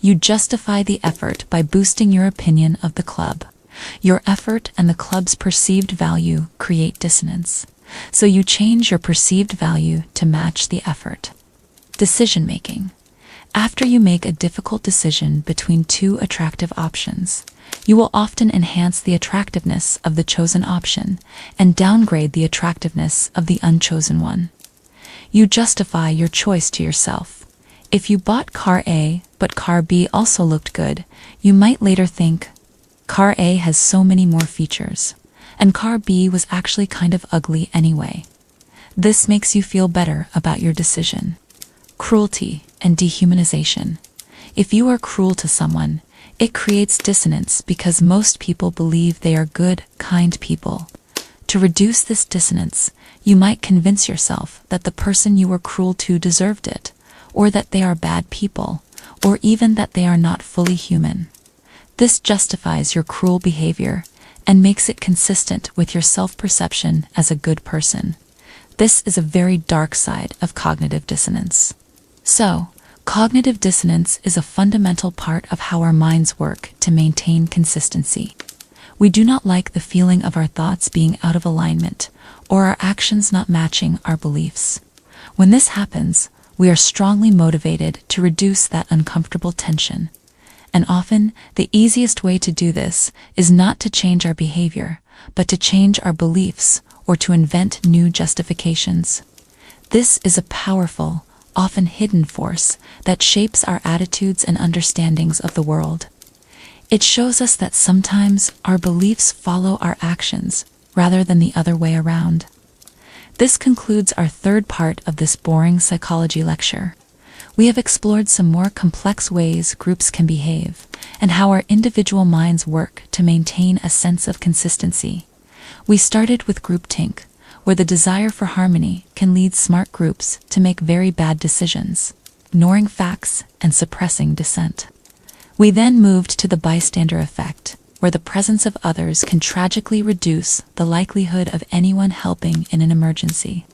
You justify the effort by boosting your opinion of the club. Your effort and the club's perceived value create dissonance, so you change your perceived value to match the effort. Decision making. After you make a difficult decision between two attractive options, you will often enhance the attractiveness of the chosen option and downgrade the attractiveness of the unchosen one. You justify your choice to yourself. If you bought car A, but car B also looked good, you might later think, car A has so many more features, and car B was actually kind of ugly anyway. This makes you feel better about your decision. Cruelty and dehumanization. If you are cruel to someone, it creates dissonance because most people believe they are good, kind people. To reduce this dissonance, you might convince yourself that the person you were cruel to deserved it, or that they are bad people, or even that they are not fully human. This justifies your cruel behavior and makes it consistent with your self-perception as a good person. This is a very dark side of cognitive dissonance. So, cognitive dissonance is a fundamental part of how our minds work to maintain consistency. We do not like the feeling of our thoughts being out of alignment or our actions not matching our beliefs. When this happens, we are strongly motivated to reduce that uncomfortable tension. And often, the easiest way to do this is not to change our behavior, but to change our beliefs or to invent new justifications. This is a powerful, often hidden force that shapes our attitudes and understandings of the world. It shows us that sometimes our beliefs follow our actions rather than the other way around. This concludes our third part of this boring psychology lecture. We have explored some more complex ways groups can behave and how our individual minds work to maintain a sense of consistency. We started with groupthink, where the desire for harmony can lead smart groups to make very bad decisions, ignoring facts and suppressing dissent. We then moved to the bystander effect, where the presence of others can tragically reduce the likelihood of anyone helping in an emergency,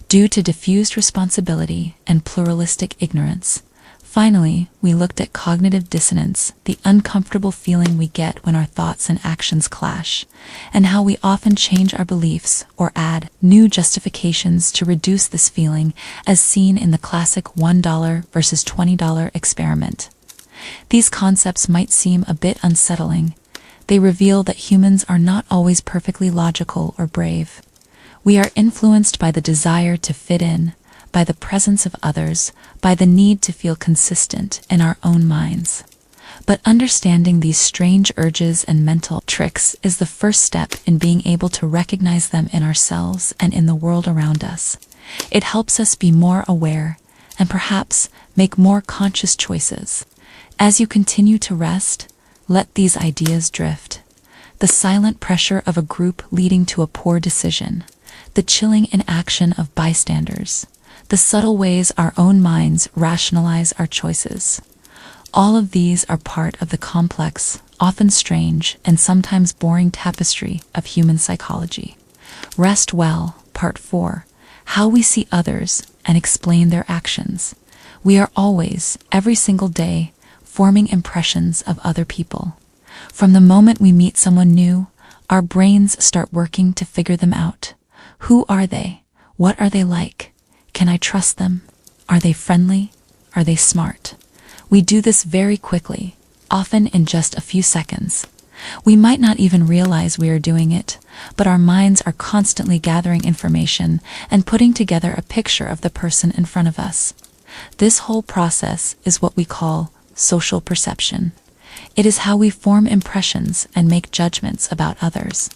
due to diffused responsibility and pluralistic ignorance. Finally, we looked at cognitive dissonance, the uncomfortable feeling we get when our thoughts and actions clash, and how we often change our beliefs or add new justifications to reduce this feeling, as seen in the classic $1 versus $20 experiment. These concepts might seem a bit unsettling. They reveal that humans are not always perfectly logical or brave. We are influenced by the desire to fit in, by the presence of others, by the need to feel consistent in our own minds. But understanding these strange urges and mental tricks is the first step in being able to recognize them in ourselves and in the world around us. It helps us be more aware and perhaps make more conscious choices. As you continue to rest, let these ideas drift. The silent pressure of a group leading to a poor decision, the chilling inaction of bystanders, the subtle ways our own minds rationalize our choices. All of these are part of the complex, often strange, and sometimes boring tapestry of human psychology. Rest Well, Part 4, How We See Others and Explain Their Actions. We are always, every single day, forming impressions of other people. From the moment we meet someone new, our brains start working to figure them out. Who are they? What are they like? Can I trust them? Are they friendly? Are they smart? We do this very quickly, often in just a few seconds. We might not even realize we are doing it, but our minds are constantly gathering information and putting together a picture of the person in front of us. This whole process is what we call social perception. It is how we form impressions and make judgments about others.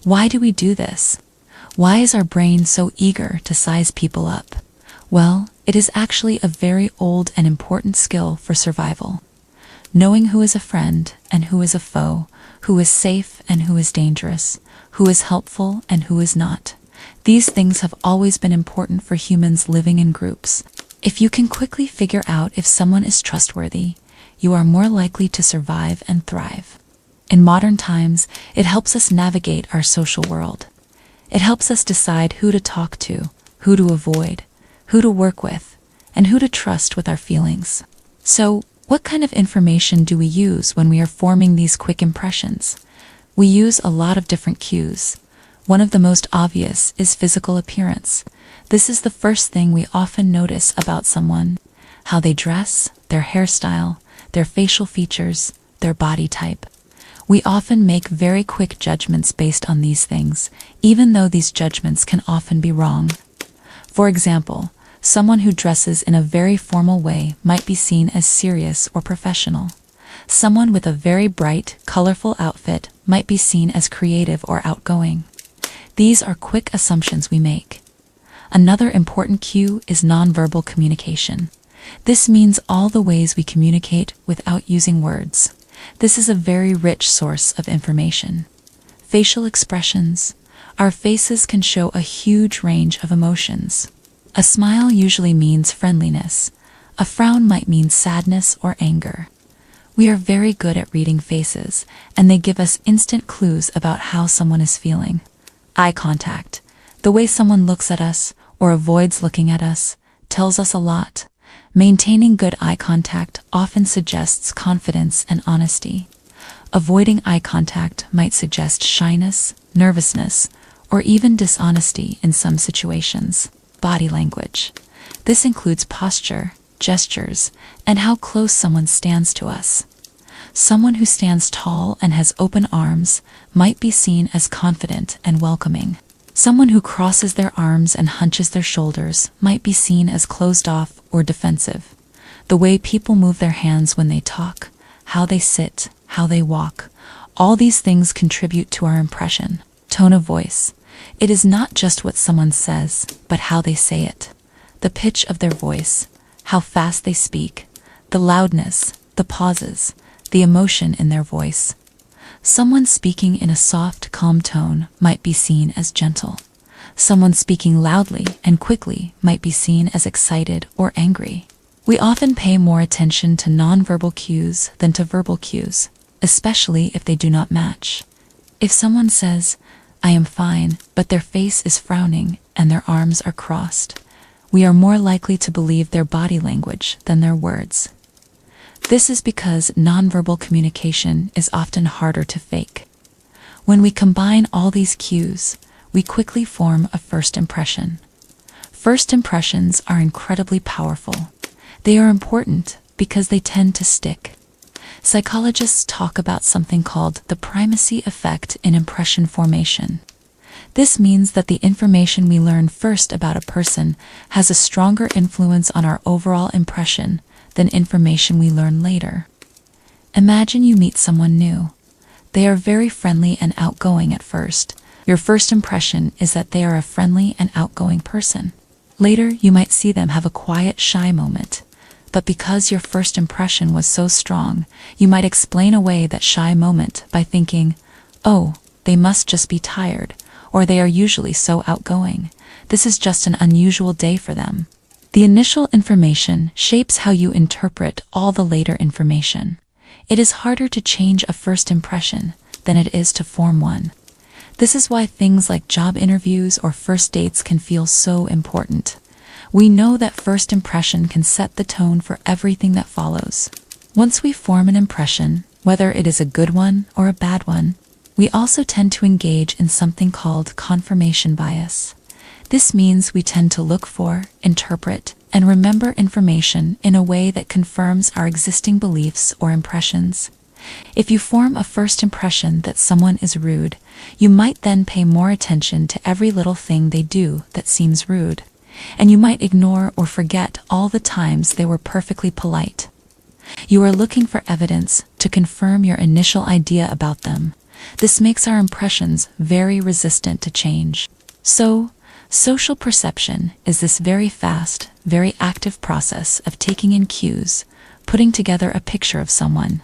Why do we do this? Why is our brain so eager to size people up? Well, it is actually a very old and important skill for survival. Knowing who is a friend and who is a foe, who is safe and who is dangerous, who is helpful and who is not. These things have always been important for humans living in groups. If you can quickly figure out if someone is trustworthy, you are more likely to survive and thrive. In modern times, it helps us navigate our social world. It helps us decide who to talk to, who to avoid, who to work with, and who to trust with our feelings. So, what kind of information do we use when we are forming these quick impressions? We use a lot of different cues. One of the most obvious is physical appearance. This is the first thing we often notice about someone: how they dress, their hairstyle, their facial features, their body type. We often make very quick judgments based on these things, even though these judgments can often be wrong. For example, someone who dresses in a very formal way might be seen as serious or professional. Someone with a very bright, colorful outfit might be seen as creative or outgoing. These are quick assumptions we make. Another important cue is nonverbal communication. This means all the ways we communicate without using words. This is a very rich source of information. Facial expressions. Our faces can show a huge range of emotions. A smile usually means friendliness. A frown might mean sadness or anger. We are very good at reading faces, and they give us instant clues about how someone is feeling. Eye contact. The way someone looks at us or avoids looking at us tells us a lot. Maintaining good eye contact often suggests confidence and honesty. Avoiding eye contact might suggest shyness, nervousness, or even dishonesty in some situations. Body language. This includes posture, gestures, and how close someone stands to us. Someone who stands tall and has open arms might be seen as confident and welcoming. Someone who crosses their arms and hunches their shoulders might be seen as closed off or defensive. The way people move their hands when they talk, how they sit, how they walk, all these things contribute to our impression. Tone of voice. It is not just what someone says, but how they say it. The pitch of their voice, how fast they speak, the loudness, the pauses, the emotion in their voice. Someone speaking in a soft, calm tone might be seen as gentle. Someone speaking loudly and quickly might be seen as excited or angry. We often pay more attention to nonverbal cues than to verbal cues, especially if they do not match. If someone says, "I am fine," but their face is frowning and their arms are crossed, we are more likely to believe their body language than their words. This is because nonverbal communication is often harder to fake. When we combine all these cues, we quickly form a first impression. First impressions are incredibly powerful. They are important because they tend to stick. Psychologists talk about something called the primacy effect in impression formation. This means that the information we learn first about a person has a stronger influence on our overall impression than information we learn later. Imagine you meet someone new. They are very friendly and outgoing at first. Your first impression is that they are a friendly and outgoing person. Later, you might see them have a quiet, shy moment. But because your first impression was so strong, you might explain away that shy moment by thinking, "Oh, they must just be tired," or "They are usually so outgoing. This is just an unusual day for them." The initial information shapes how you interpret all the later information. It is harder to change a first impression than it is to form one. This is why things like job interviews or first dates can feel so important. We know that first impression can set the tone for everything that follows. Once we form an impression, whether it is a good one or a bad one, we also tend to engage in something called confirmation bias. This means we tend to look for, interpret, and remember information in a way that confirms our existing beliefs or impressions. If you form a first impression that someone is rude, you might then pay more attention to every little thing they do that seems rude, and you might ignore or forget all the times they were perfectly polite. You are looking for evidence to confirm your initial idea about them. This makes our impressions very resistant to change. So, social perception is this very fast, very active process of taking in cues, putting together a picture of someone,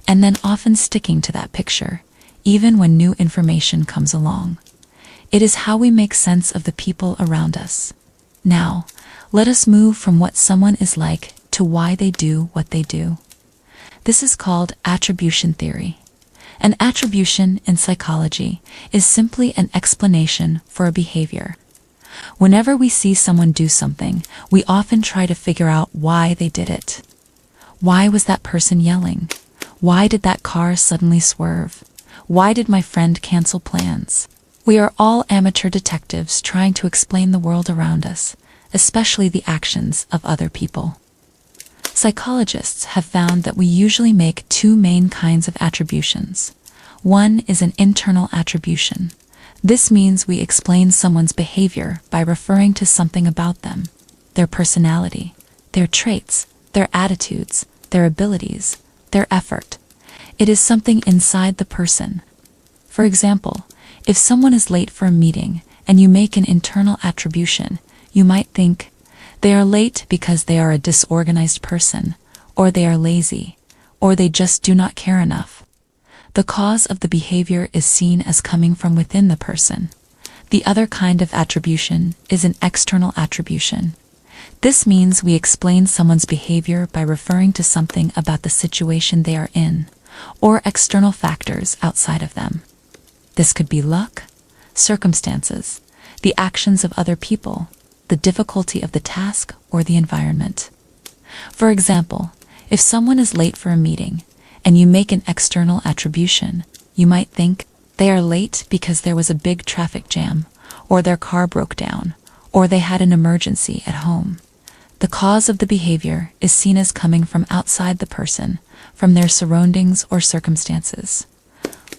and then often sticking to that picture, even when new information comes along. It is how we make sense of the people around us. Now, let us move from what someone is like to why they do what they do. This is called attribution theory. An attribution in psychology is simply an explanation for a behavior. Whenever we see someone do something, we often try to figure out why they did it. Why was that person yelling? Why did that car suddenly swerve? Why did my friend cancel plans? We are all amateur detectives trying to explain the world around us, especially the actions of other people. Psychologists have found that we usually make two main kinds of attributions. One is an internal attribution. This means we explain someone's behavior by referring to something about them, their personality, their traits, their attitudes, their abilities, their effort. It is something inside the person. For example, if someone is late for a meeting and you make an internal attribution, you might think, they are late because they are a disorganized person, or they are lazy, or they just do not care enough. The cause of the behavior is seen as coming from within the person. The other kind of attribution is an external attribution. This means we explain someone's behavior by referring to something about the situation they are in, or external factors outside of them. This could be luck, circumstances, the actions of other people, the difficulty of the task, or the environment. For example, if someone is late for a meeting, and you make an external attribution, you might think they are late because there was a big traffic jam, or their car broke down, or they had an emergency at home. The cause of the behavior is seen as coming from outside the person, from their surroundings or circumstances.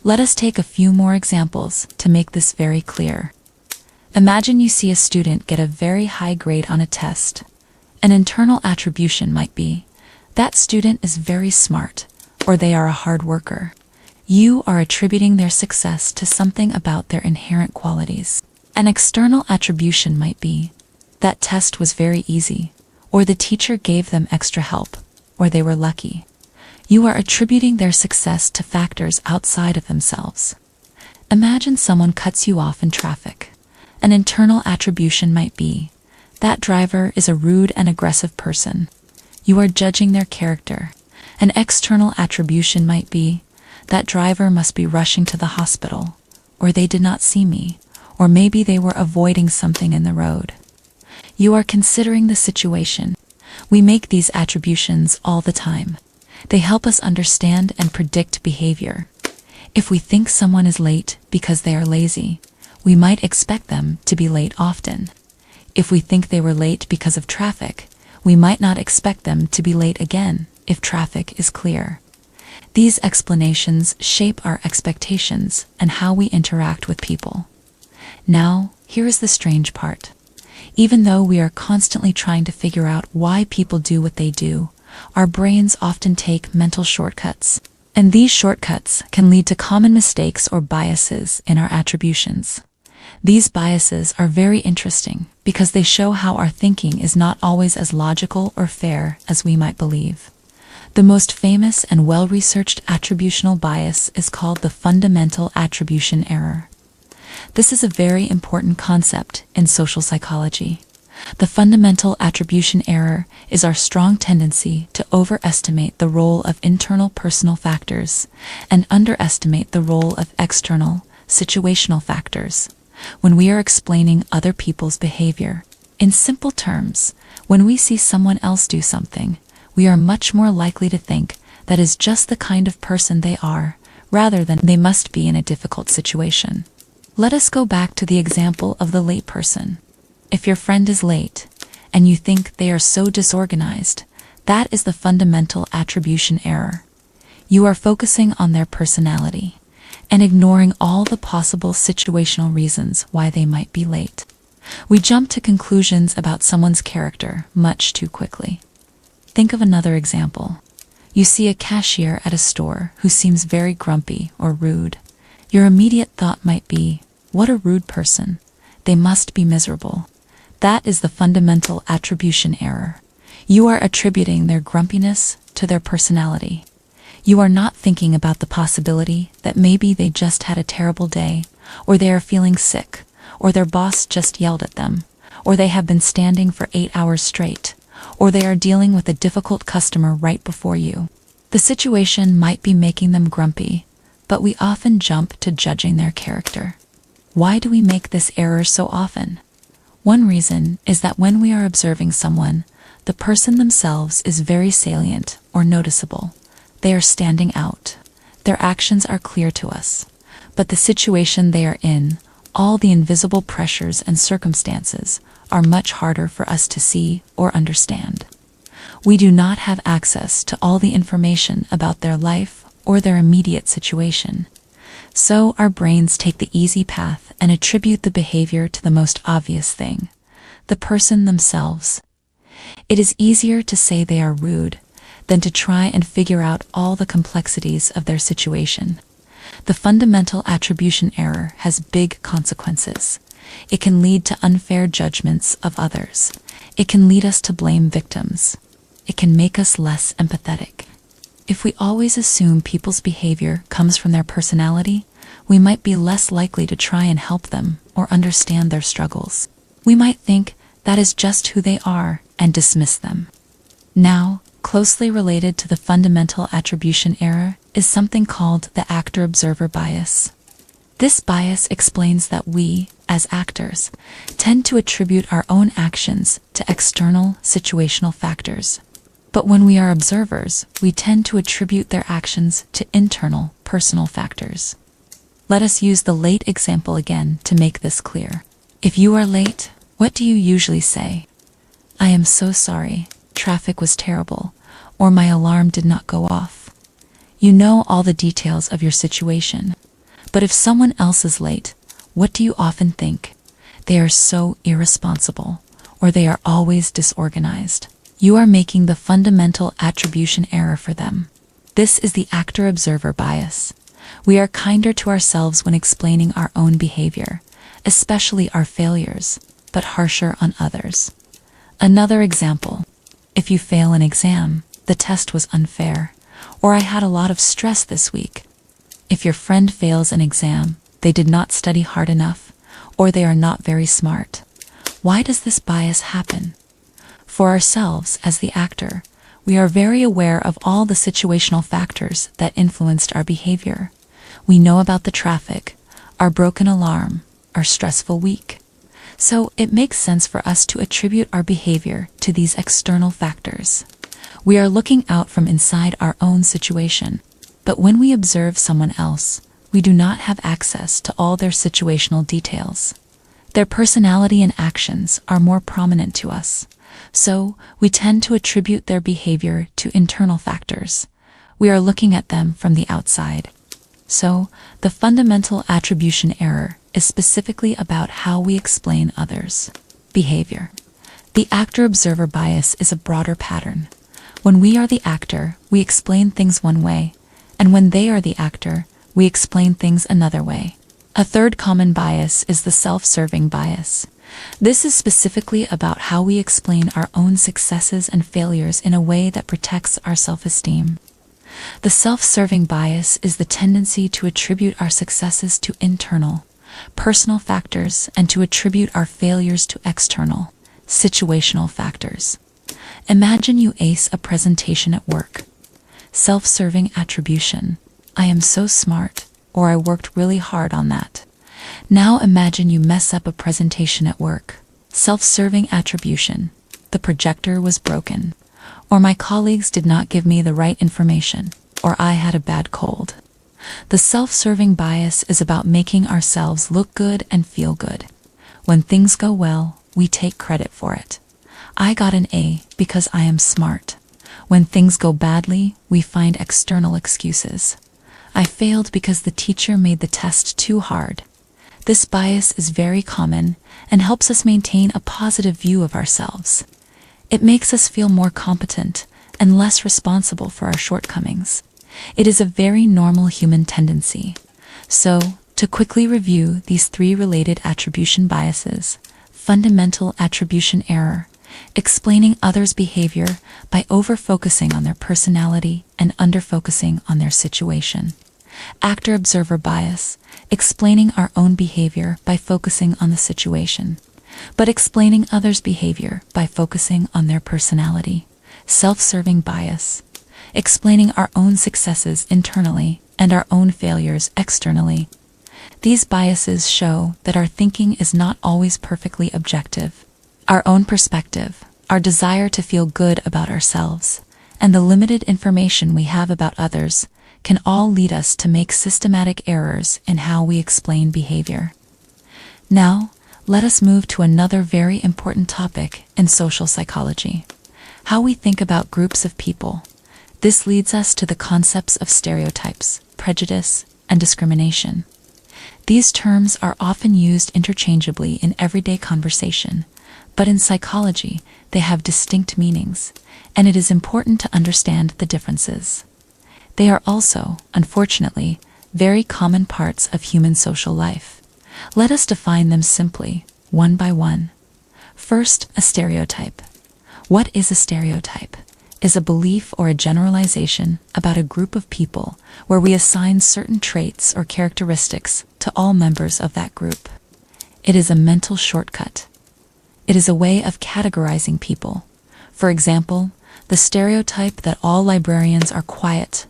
Let us take a few more examples to make this very clear. Imagine you see a student get a very high grade on a test. An internal attribution might be, that student is very smart, or they are a hard worker. You are attributing their success to something about their inherent qualities. An external attribution might be, that test was very easy, or the teacher gave them extra help, or they were lucky. You are attributing their success to factors outside of themselves. Imagine someone cuts you off in traffic. An internal attribution might be, that driver is a rude and aggressive person. You are judging their character. An external attribution might be, that driver must be rushing to the hospital, or they did not see me, or maybe they were avoiding something in the road. You are considering the situation. We make these attributions all the time. They help us understand and predict behavior. If we think someone is late because they are lazy, we might expect them to be late often. If we think they were late because of traffic, we might not expect them to be late again if traffic is clear. These explanations shape our expectations and how we interact with people. Now, here is the strange part. Even though we are constantly trying to figure out why people do what they do, our brains often take mental shortcuts. And these shortcuts can lead to common mistakes or biases in our attributions. These biases are very interesting because they show how our thinking is not always as logical or fair as we might believe. The most famous and well-researched attributional bias is called the fundamental attribution error. This is a very important concept in social psychology. The fundamental attribution error is our strong tendency to overestimate the role of internal personal factors and underestimate the role of external, situational factors when we are explaining other people's behavior. In simple terms, when we see someone else do something, we are much more likely to think that is just the kind of person they are, rather than they must be in a difficult situation. Let us go back to the example of the late person. If your friend is late, and you think they are so disorganized, that is the fundamental attribution error. You are focusing on their personality and ignoring all the possible situational reasons why they might be late. We jump to conclusions about someone's character much too quickly. Think of another example. You see a cashier at a store who seems very grumpy or rude. Your immediate thought might be, what a rude person. They must be miserable. That is the fundamental attribution error. You are attributing their grumpiness to their personality. You are not thinking about the possibility that maybe they just had a terrible day, or they are feeling sick, or their boss just yelled at them, or they have been standing for 8 hours straight, or they are dealing with a difficult customer right before you. The situation might be making them grumpy, but we often jump to judging their character. Why do we make this error so often? One reason is that when we are observing someone, the person themselves is very salient or noticeable. They are standing out. Their actions are clear to us. But the situation they are in, all the invisible pressures and circumstances, are much harder for us to see or understand. We do not have access to all the information about their life or their immediate situation. So our brains take the easy path and attribute the behavior to the most obvious thing, the person themselves. It is easier to say they are rude than to try and figure out all the complexities of their situation. The fundamental attribution error has big consequences. It can lead to unfair judgments of others. It can lead us to blame victims. It can make us less empathetic. If we always assume people's behavior comes from their personality, we might be less likely to try and help them or understand their struggles. We might think that is just who they are and dismiss them. Now, closely related to the fundamental attribution error is something called the actor-observer bias. This bias explains that we, as actors, tend to attribute our own actions to external, situational factors. But when we are observers, we tend to attribute their actions to internal, personal factors. Let us use the late example again to make this clear. If you are late, what do you usually say? I am so sorry, traffic was terrible, or my alarm did not go off. You know all the details of your situation. But if someone else is late, what do you often think? They are so irresponsible, or they are always disorganized. You are making the fundamental attribution error for them. This is the actor-observer bias. We are kinder to ourselves when explaining our own behavior, especially our failures, but harsher on others. Another example: if you fail an exam, the test was unfair, or I had a lot of stress this week. If your friend fails an exam, they did not study hard enough, or they are not very smart. Why does this bias happen? For ourselves, as the actor, we are very aware of all the situational factors that influenced our behavior. We know about the traffic, our broken alarm, our stressful week. So it makes sense for us to attribute our behavior to these external factors. We are looking out from inside our own situation. But when we observe someone else, we do not have access to all their situational details. Their personality and actions are more prominent to us, so we tend to attribute their behavior to internal factors. We are looking at them from the outside. So, the fundamental attribution error is specifically about how we explain others' behavior. The actor-observer bias is a broader pattern. When we are the actor, we explain things one way, and when they are the actor, we explain things another way. A third common bias is the self-serving bias. This is specifically about how we explain our own successes and failures in a way that protects our self-esteem. The self-serving bias is the tendency to attribute our successes to internal, personal factors and to attribute our failures to external, situational factors. Imagine you ace a presentation at work. Self-serving attribution: I am so smart, or I worked really hard on that. Now imagine you mess up a presentation at work. Self-serving attribution: the projector was broken, or my colleagues did not give me the right information, or I had a bad cold. The self-serving bias is about making ourselves look good and feel good. When things go well, we take credit for it. I got an A because I am smart. When things go badly, we find external excuses. I failed because the teacher made the test too hard. This bias is very common and helps us maintain a positive view of ourselves. It makes us feel more competent and less responsible for our shortcomings. It is a very normal human tendency. So, to quickly review these three related attribution biases: fundamental attribution error, explaining others' behavior by over-focusing on their personality and under-focusing on their situation; actor-observer bias, explaining our own behavior by focusing on the situation, but explaining others' behavior by focusing on their personality; self-serving bias, explaining our own successes internally and our own failures externally. These biases show that our thinking is not always perfectly objective. Our own perspective, our desire to feel good about ourselves, and the limited information we have about others can all lead us to make systematic errors in how we explain behavior. Now, let us move to another very important topic in social psychology: how we think about groups of people. This leads us to the concepts of stereotypes, prejudice, and discrimination. These terms are often used interchangeably in everyday conversation, but in psychology, they have distinct meanings, and it is important to understand the differences. They are also, unfortunately, very common parts of human social life. Let us define them simply, one by one. First, a stereotype. What is a stereotype? Is a belief or a generalization about a group of people where we assign certain traits or characteristics to all members of that group. It is a mental shortcut. It is a way of categorizing people. For example, the stereotype that all librarians are quiet,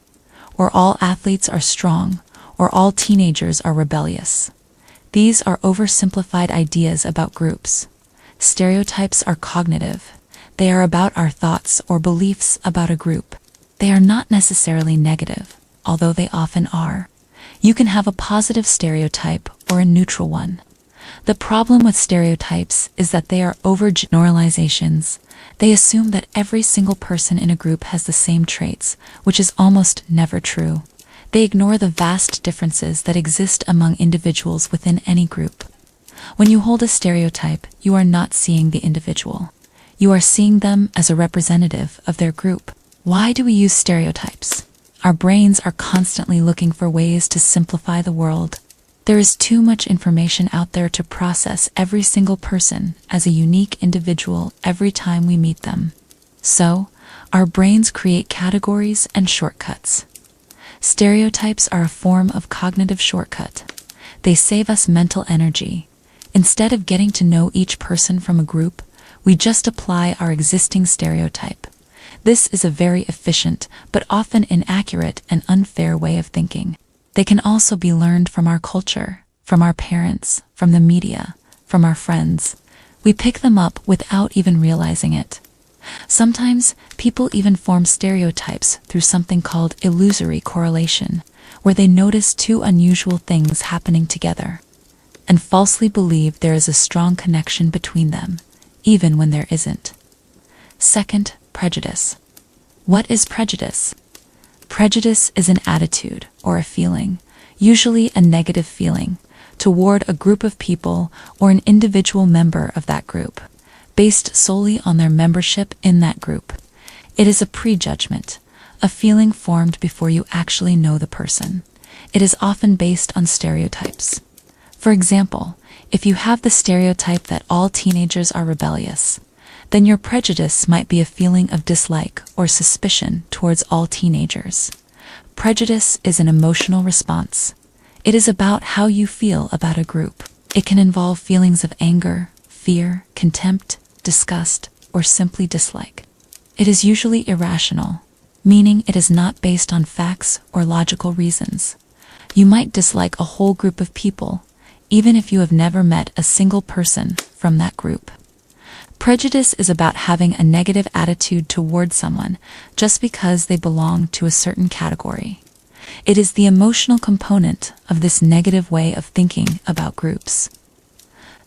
or all athletes are strong, or all teenagers are rebellious. These are oversimplified ideas about groups. Stereotypes are cognitive. They are about our thoughts or beliefs about a group. They are not necessarily negative, although they often are. You can have a positive stereotype or a neutral one. The problem with stereotypes is that they are overgeneralizations, They assume that every single person in a group has the same traits, which is almost never true. They ignore the vast differences that exist among individuals within any group. When you hold a stereotype, you are not seeing the individual. You are seeing them as a representative of their group. Why do we use stereotypes? Our brains are constantly looking for ways to simplify the world. There is too much information out there to process every single person as a unique individual every time we meet them. So, our brains create categories and shortcuts. Stereotypes are a form of cognitive shortcut. They save us mental energy. Instead of getting to know each person from a group, we just apply our existing stereotype. This is a very efficient, but often inaccurate and unfair way of thinking. They can also be learned from our culture, from our parents, from the media, from our friends. We pick them up without even realizing it. Sometimes, people even form stereotypes through something called illusory correlation, where they notice two unusual things happening together, and falsely believe there is a strong connection between them, even when there isn't. Second, prejudice. What is prejudice? Prejudice is an attitude or a feeling, usually a negative feeling, toward a group of people or an individual member of that group, based solely on their membership in that group. It is a prejudgment, a feeling formed before you actually know the person. It is often based on stereotypes. For example, if you have the stereotype that all teenagers are rebellious, then your prejudice might be a feeling of dislike or suspicion towards all teenagers. Prejudice is an emotional response. It is about how you feel about a group. It can involve feelings of anger, fear, contempt, disgust, or simply dislike. It is usually irrational, meaning it is not based on facts or logical reasons. You might dislike a whole group of people, even if you have never met a single person from that group. Prejudice is about having a negative attitude toward someone just because they belong to a certain category. It is the emotional component of this negative way of thinking about groups.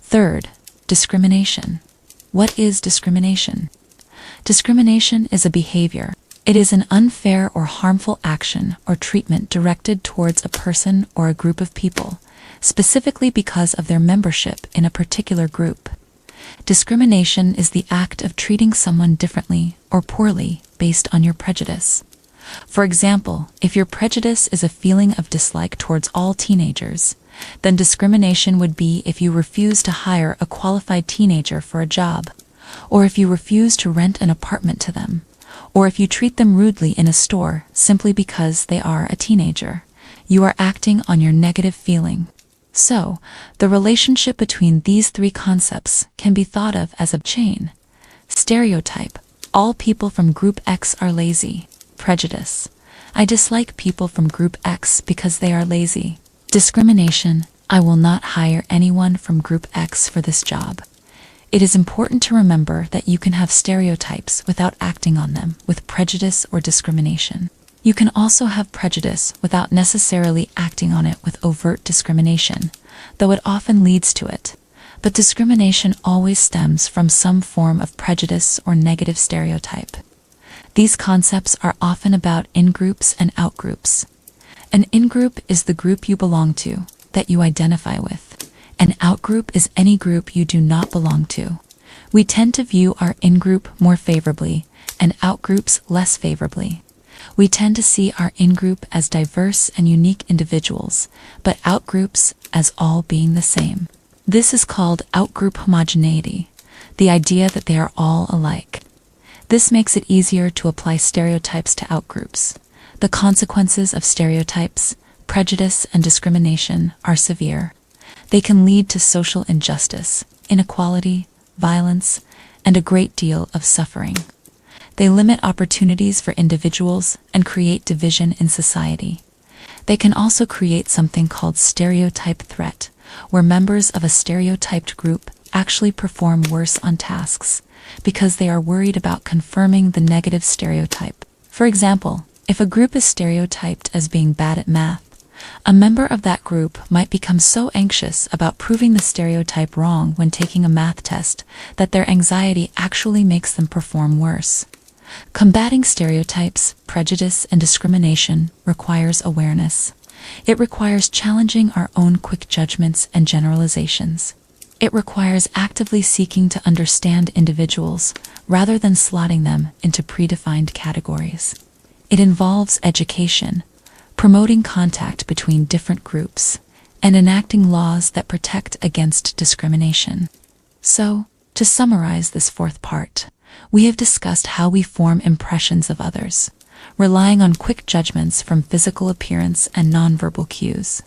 Third, discrimination. What is discrimination? Discrimination is a behavior. It is an unfair or harmful action or treatment directed towards a person or a group of people, specifically because of their membership in a particular group. Discrimination is the act of treating someone differently or poorly based on your prejudice. For example, if your prejudice is a feeling of dislike towards all teenagers, then discrimination would be if you refuse to hire a qualified teenager for a job, or if you refuse to rent an apartment to them, or if you treat them rudely in a store simply because they are a teenager. You are acting on your negative feeling. So, the relationship between these three concepts can be thought of as a chain. Stereotype: all people from group X are lazy. Prejudice: I dislike people from group X because they are lazy. Discrimination: I will not hire anyone from group X for this job. It is important to remember that you can have stereotypes without acting on them with prejudice or discrimination. You can also have prejudice without necessarily acting on it with overt discrimination, though it often leads to it. But discrimination always stems from some form of prejudice or negative stereotype. These concepts are often about in-groups and out-groups. An in-group is the group you belong to, that you identify with. An out-group is any group you do not belong to. We tend to view our in-group more favorably and out-groups less favorably. We tend to see our in-group as diverse and unique individuals, but out-groups as all being the same. This is called out-group homogeneity, the idea that they are all alike. This makes it easier to apply stereotypes to out-groups. The consequences of stereotypes, prejudice, and discrimination are severe. They can lead to social injustice, inequality, violence, and a great deal of suffering. They limit opportunities for individuals and create division in society. They can also create something called stereotype threat, where members of a stereotyped group actually perform worse on tasks because they are worried about confirming the negative stereotype. For example, if a group is stereotyped as being bad at math, A member of that group might become so anxious about proving the stereotype wrong when taking a math test that their anxiety actually makes them perform worse. Combating stereotypes, prejudice, and discrimination requires awareness. It requires challenging our own quick judgments and generalizations. It requires actively seeking to understand individuals rather than slotting them into predefined categories. It involves education, promoting contact between different groups, and enacting laws that protect against discrimination. So, to summarize this fourth part, we have discussed how we form impressions of others, relying on quick judgments from physical appearance and nonverbal cues,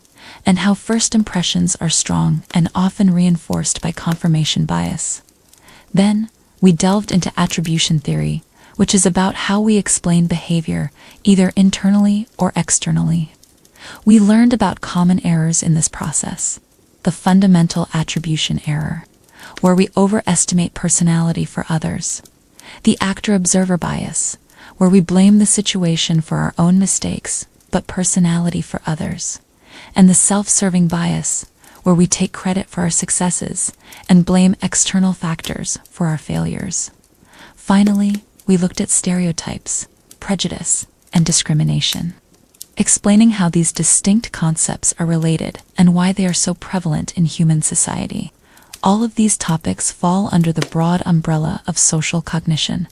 and how first impressions are strong and often reinforced by confirmation bias. Then, we delved into attribution theory, which is about how we explain behavior, either internally or externally. We learned about common errors in this process: the fundamental attribution error, where we overestimate personality for others; the actor-observer bias, where we blame the situation for our own mistakes, but personality for others; and the self-serving bias, where we take credit for our successes and blame external factors for our failures. Finally, we looked at stereotypes, prejudice, and discrimination, explaining how these distinct concepts are related and why they are so prevalent in human society. All of these topics fall under the broad umbrella of social cognition,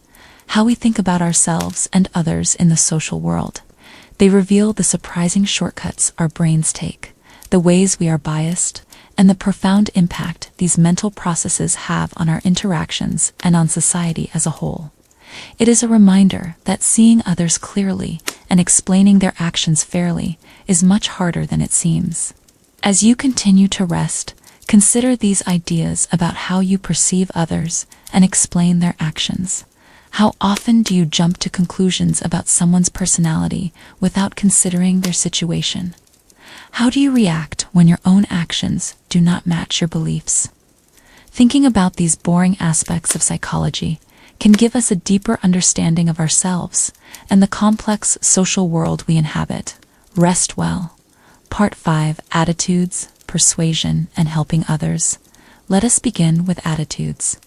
how we think about ourselves and others in the social world. They reveal the surprising shortcuts our brains take, the ways we are biased, and the profound impact these mental processes have on our interactions and on society as a whole. It is a reminder that seeing others clearly and explaining their actions fairly is much harder than it seems. As you continue to rest, consider these ideas about how you perceive others and explain their actions. How often do you jump to conclusions about someone's personality without considering their situation? How do you react when your own actions do not match your beliefs? Thinking about these boring aspects of psychology can give us a deeper understanding of ourselves and the complex social world we inhabit. Rest well. Part 5: Attitudes, Persuasion, and Helping Others. Let us begin with attitudes.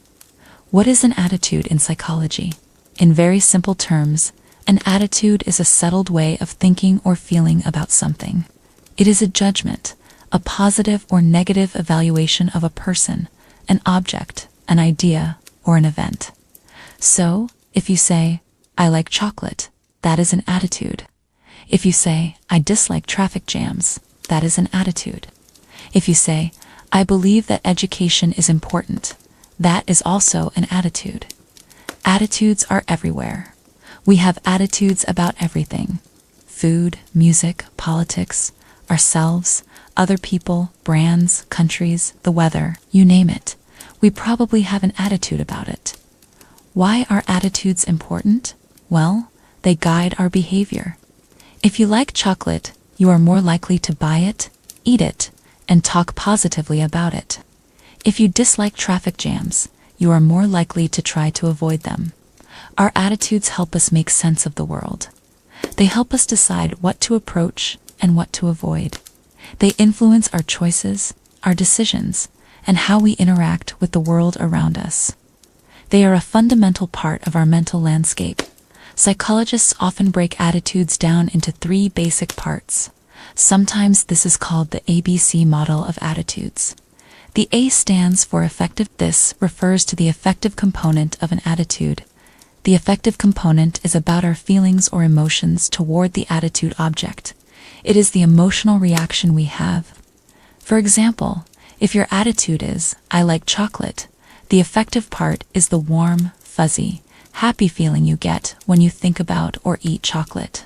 What is an attitude in psychology? In very simple terms, an attitude is a settled way of thinking or feeling about something. It is a judgment, a positive or negative evaluation of a person, an object, an idea, or an event. So, if you say, "I like chocolate," that is an attitude. If you say, "I dislike traffic jams," that is an attitude. If you say, "I believe that education is important," that is also an attitude. Attitudes are everywhere. We have attitudes about everything: food, music, politics, ourselves, other people, brands, countries, the weather, you name it. We probably have an attitude about it. Why are attitudes important? Well, they guide our behavior. If you like chocolate, you are more likely to buy it, eat it, and talk positively about it. If you dislike traffic jams, you are more likely to try to avoid them. Our attitudes help us make sense of the world. They help us decide what to approach and what to avoid. They influence our choices, our decisions, and how we interact with the world around us. They are a fundamental part of our mental landscape. Psychologists often break attitudes down into 3 basic parts. Sometimes this is called the ABC model of attitudes. The A stands for affective. This refers to the affective component of an attitude. The affective component is about our feelings or emotions toward the attitude object. It is the emotional reaction we have. For example, if your attitude is, "I like chocolate," the affective part is the warm, fuzzy, happy feeling you get when you think about or eat chocolate.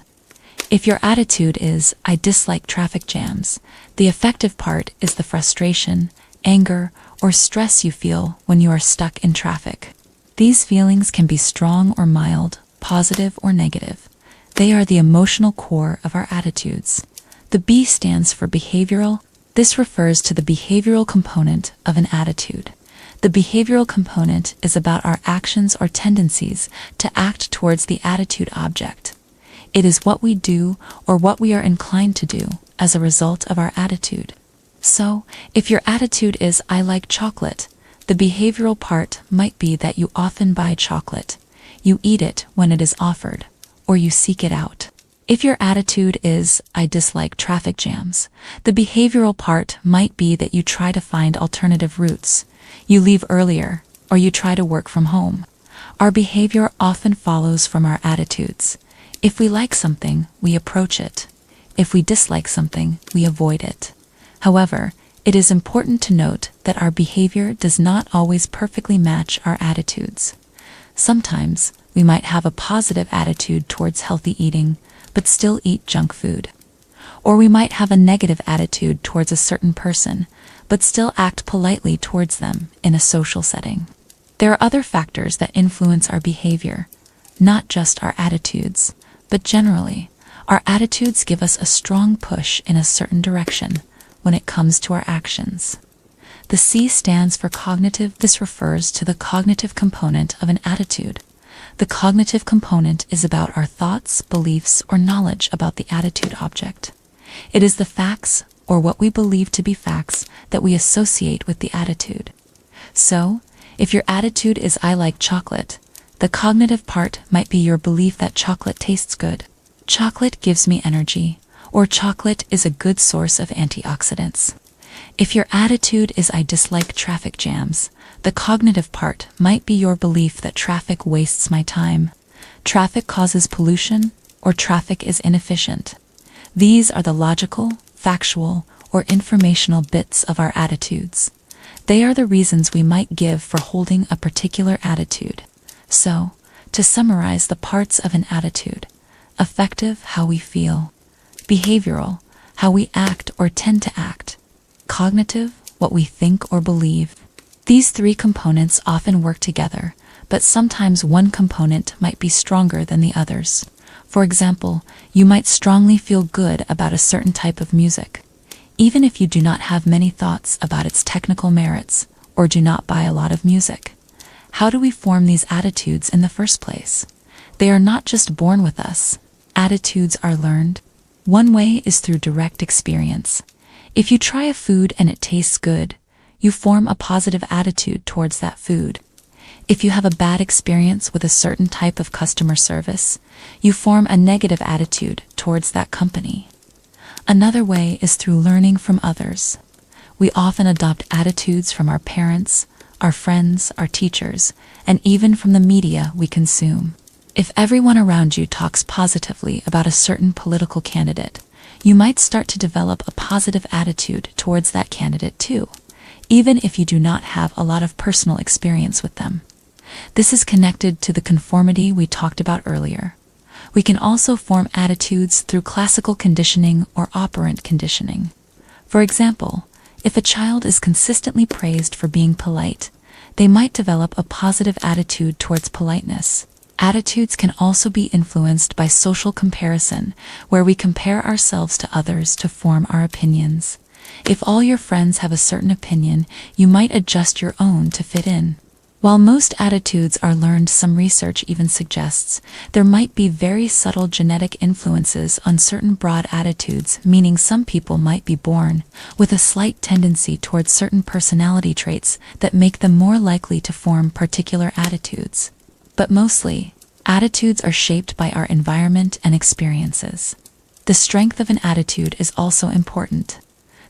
If your attitude is, "I dislike traffic jams," the affective part is the frustration, anger, or stress you feel when you are stuck in traffic. These feelings can be strong or mild, positive or negative. They are the emotional core of our attitudes. The B stands for behavioral. This refers to the behavioral component of an attitude. The behavioral component is about our actions or tendencies to act towards the attitude object. It is what we do or what we are inclined to do as a result of our attitude. So, if your attitude is "I like chocolate," the behavioral part might be that you often buy chocolate, you eat it when it is offered, or you seek it out. If your attitude is "I dislike traffic jams," the behavioral part might be that you try to find alternative routes, you leave earlier, or you try to work from home. Our behavior often follows from our attitudes. If we like something, we approach it. If we dislike something, we avoid it. However, it is important to note that our behavior does not always perfectly match our attitudes. Sometimes, we might have a positive attitude towards healthy eating, but still eat junk food. Or we might have a negative attitude towards a certain person, but still act politely towards them in a social setting. There are other factors that influence our behavior, not just our attitudes, but generally, our attitudes give us a strong push in a certain direction when it comes to our actions. The C stands for cognitive. This refers to the cognitive component of an attitude. The cognitive component is about our thoughts, beliefs, or knowledge about the attitude object. It is the facts, or what we believe to be facts, that we associate with the attitude. So, if your attitude is "I like chocolate," the cognitive part might be your belief that chocolate tastes good. Chocolate gives me energy, or chocolate is a good source of antioxidants. If your attitude is "I dislike traffic jams," the cognitive part might be your belief that traffic wastes my time, traffic causes pollution, or traffic is inefficient. These are the logical, factual, or informational bits of our attitudes. They are the reasons we might give for holding a particular attitude. So, to summarize the parts of an attitude: affective, how we feel; behavioral, how we act or tend to act; cognitive, what we think or believe. These three components often work together, but sometimes one component might be stronger than the others. For example, you might strongly feel good about a certain type of music, even if you do not have many thoughts about its technical merits, or do not buy a lot of music. How do we form these attitudes in the first place? They are not just born with us. Attitudes are learned. One way is through direct experience. If you try a food and it tastes good, you form a positive attitude towards that food. If you have a bad experience with a certain type of customer service, you form a negative attitude towards that company. Another way is through learning from others. We often adopt attitudes from our parents, our friends, our teachers, and even from the media we consume. If everyone around you talks positively about a certain political candidate, you might start to develop a positive attitude towards that candidate too, even if you do not have a lot of personal experience with them. This is connected to the conformity we talked about earlier. We can also form attitudes through classical conditioning or operant conditioning. For example, if a child is consistently praised for being polite, they might develop a positive attitude towards politeness. Attitudes can also be influenced by social comparison, where we compare ourselves to others to form our opinions. If all your friends have a certain opinion, you might adjust your own to fit in. While most attitudes are learned, some research even suggests there might be very subtle genetic influences on certain broad attitudes, meaning some people might be born with a slight tendency towards certain personality traits that make them more likely to form particular attitudes. But mostly, attitudes are shaped by our environment and experiences. The strength of an attitude is also important.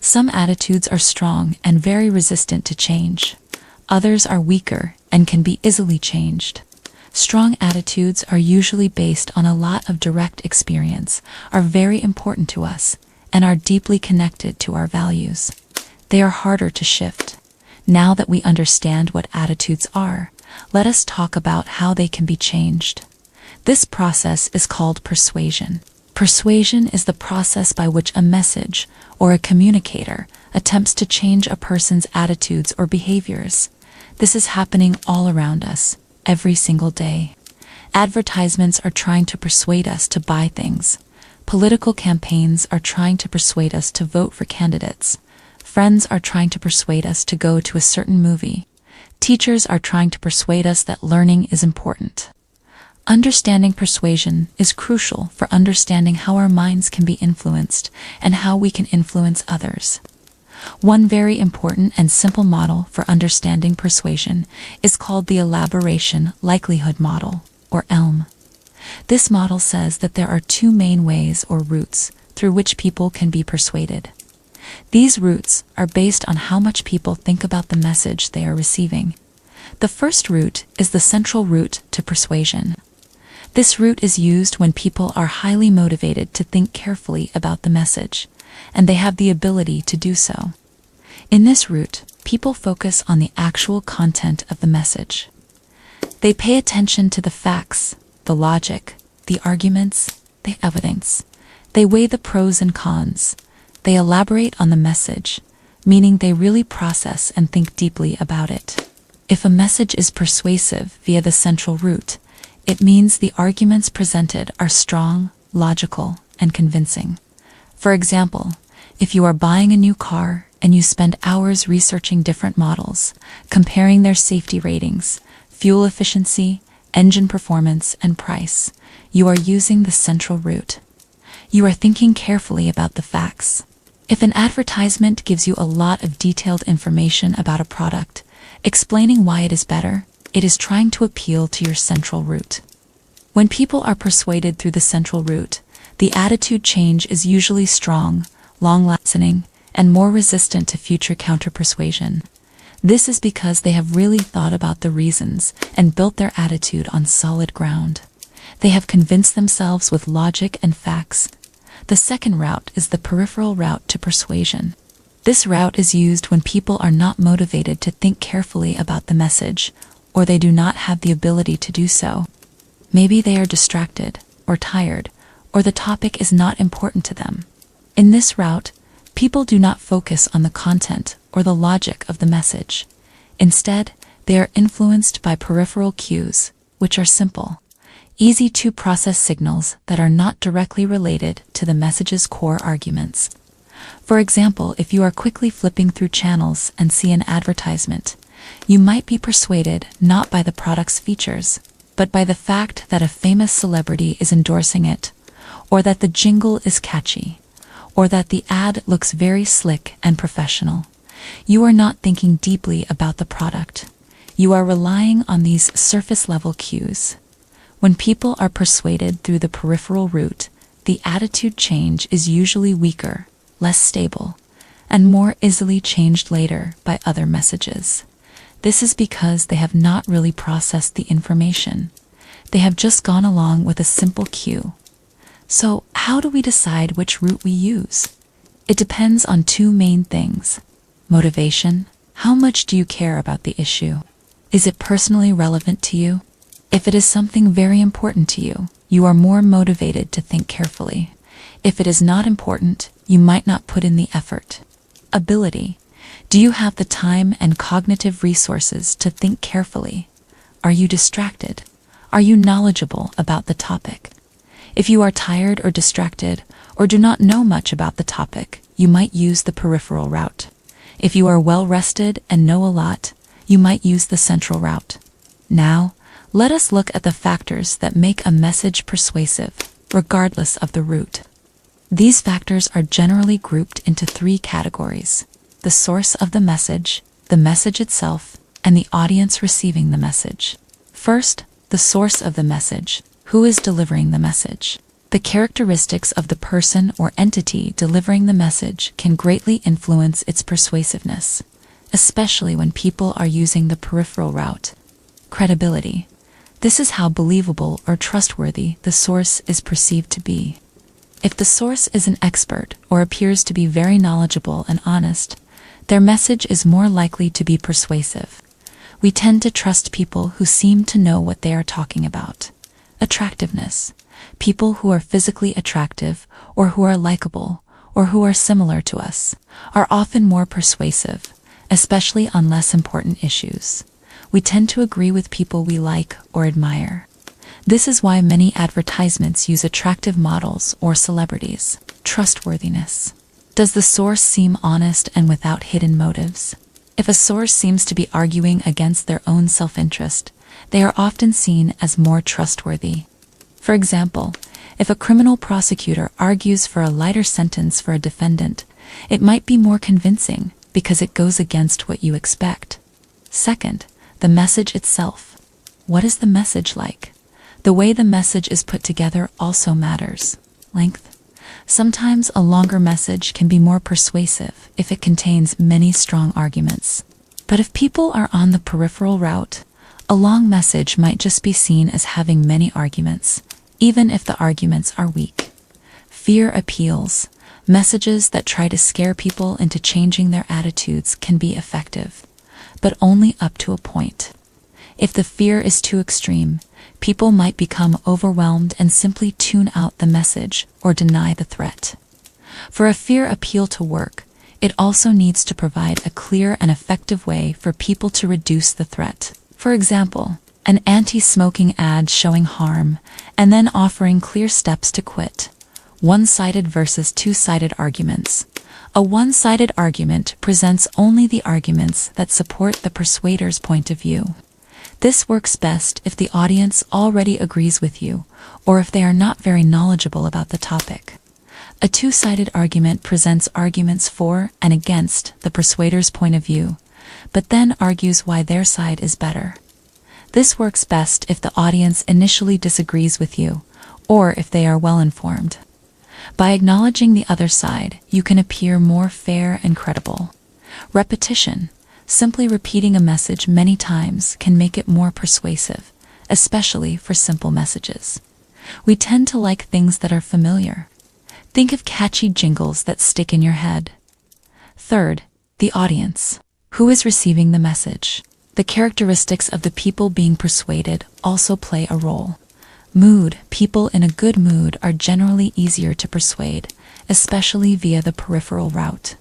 Some attitudes are strong and very resistant to change. Others are weaker and can be easily changed. Strong attitudes are usually based on a lot of direct experience, are very important to us, and are deeply connected to our values. They are harder to shift. Now that we understand what attitudes are, let us talk about how they can be changed. This process is called persuasion. Persuasion is the process by which a message or a communicator attempts to change a person's attitudes or behaviors. This is happening all around us, every single day. Advertisements are trying to persuade us to buy things. Political campaigns are trying to persuade us to vote for candidates. Friends are trying to persuade us to go to a certain movie. Teachers are trying to persuade us that learning is important. Understanding persuasion is crucial for understanding how our minds can be influenced and how we can influence others. One very important and simple model for understanding persuasion is called the elaboration likelihood model, or ELM. This model says that there are two main ways or routes through which people can be persuaded. These routes are based on how much people think about the message they are receiving. The first route is the central route to persuasion. This route is used when people are highly motivated to think carefully about the message, and they have the ability to do so. In this route, people focus on the actual content of the message. They pay attention to the facts, the logic, the arguments, the evidence. They weigh the pros and cons. They elaborate on the message, meaning they really process and think deeply about it. If a message is persuasive via the central route, it means the arguments presented are strong, logical, and convincing. For example, if you are buying a new car and you spend hours researching different models, comparing their safety ratings, fuel efficiency, engine performance, and price, you are using the central route. You are thinking carefully about the facts. If an advertisement gives you a lot of detailed information about a product, explaining why it is better, it is trying to appeal to your central route. When people are persuaded through the central route, the attitude change is usually strong, long-lasting, and more resistant to future counter-persuasion. This is because they have really thought about the reasons and built their attitude on solid ground. They have convinced themselves with logic and facts. The second route is the peripheral route to persuasion. This route is used when people are not motivated to think carefully about the message, or they do not have the ability to do so. Maybe they are distracted, or tired, or the topic is not important to them. In this route, people do not focus on the content or the logic of the message. Instead, they are influenced by peripheral cues, which are simple, easy to process signals that are not directly related to the message's core arguments. For example, if you are quickly flipping through channels and see an advertisement, you might be persuaded not by the product's features, but by the fact that a famous celebrity is endorsing it, or that the jingle is catchy, or that the ad looks very slick and professional. You are not thinking deeply about the product. You are relying on these surface-level cues. When people are persuaded through the peripheral route, the attitude change is usually weaker, less stable, and more easily changed later by other messages. This is because they have not really processed the information. They have just gone along with a simple cue. So, how do we decide which route we use? It depends on two main things. Motivation. How much do you care about the issue? Is it personally relevant to you? If it is something very important to you, you are more motivated to think carefully. If it is not important, you might not put in the effort. Ability. Do you have the time and cognitive resources to think carefully? Are you distracted? Are you knowledgeable about the topic? If you are tired or distracted, or do not know much about the topic, you might use the peripheral route. If you are well rested and know a lot, you might use the central route. Now, let us look at the factors that make a message persuasive, regardless of the route. These factors are generally grouped into three categories: the source of the message itself, and the audience receiving the message. First, the source of the message. Who is delivering the message? The characteristics of the person or entity delivering the message can greatly influence its persuasiveness, especially when people are using the peripheral route. Credibility. This is how believable or trustworthy the source is perceived to be. If the source is an expert or appears to be very knowledgeable and honest, their message is more likely to be persuasive. We tend to trust people who seem to know what they are talking about. Attractiveness. People who are physically attractive, or who are likable, or who are similar to us, are often more persuasive, especially on less important issues. We tend to agree with people we like or admire. This is why many advertisements use attractive models or celebrities. Trustworthiness. Does the source seem honest and without hidden motives? If a source seems to be arguing against their own self-interest, they are often seen as more trustworthy. For example, if a criminal prosecutor argues for a lighter sentence for a defendant, it might be more convincing because it goes against what you expect. Second, the message itself. What is the message like? The way the message is put together also matters. Length. Sometimes a longer message can be more persuasive if it contains many strong arguments. But if people are on the peripheral route, a long message might just be seen as having many arguments, even if the arguments are weak. Fear appeals. Messages that try to scare people into changing their attitudes can be effective, but only up to a point. If the fear is too extreme, people might become overwhelmed and simply tune out the message or deny the threat. For a fear appeal to work, it also needs to provide a clear and effective way for people to reduce the threat. For example, an anti-smoking ad showing harm and then offering clear steps to quit. One-sided versus two-sided arguments. A one-sided argument presents only the arguments that support the persuader's point of view. This works best if the audience already agrees with you, or if they are not very knowledgeable about the topic. A two-sided argument presents arguments for and against the persuader's point of view, but then argues why their side is better. This works best if the audience initially disagrees with you, or if they are well informed. By acknowledging the other side, you can appear more fair and credible. Repetition. Simply repeating a message many times can make it more persuasive, especially for simple messages. We tend to like things that are familiar. Think of catchy jingles that stick in your head. Third, the audience. Who is receiving the message? The characteristics of the people being persuaded also play a role. Mood. People in a good mood are generally easier to persuade, especially via the peripheral route.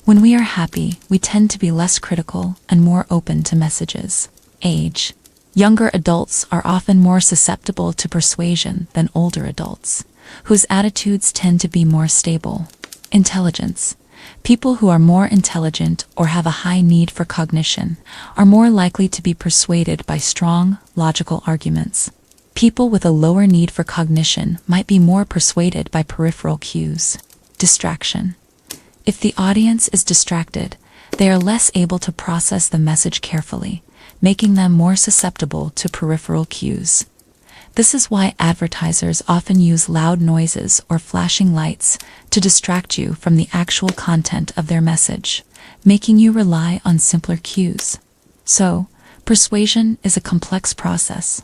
When we are happy, we tend to be less critical and more open to messages. Age. Younger adults are often more susceptible to persuasion than older adults, whose attitudes tend to be more stable. Intelligence. People who are more intelligent or have a high need for cognition are more likely to be persuaded by strong, logical arguments. People with a lower need for cognition might be more persuaded by peripheral cues. Distraction. If the audience is distracted, they are less able to process the message carefully, making them more susceptible to peripheral cues. This is why advertisers often use loud noises or flashing lights to distract you from the actual content of their message, making you rely on simpler cues. So, persuasion is a complex process,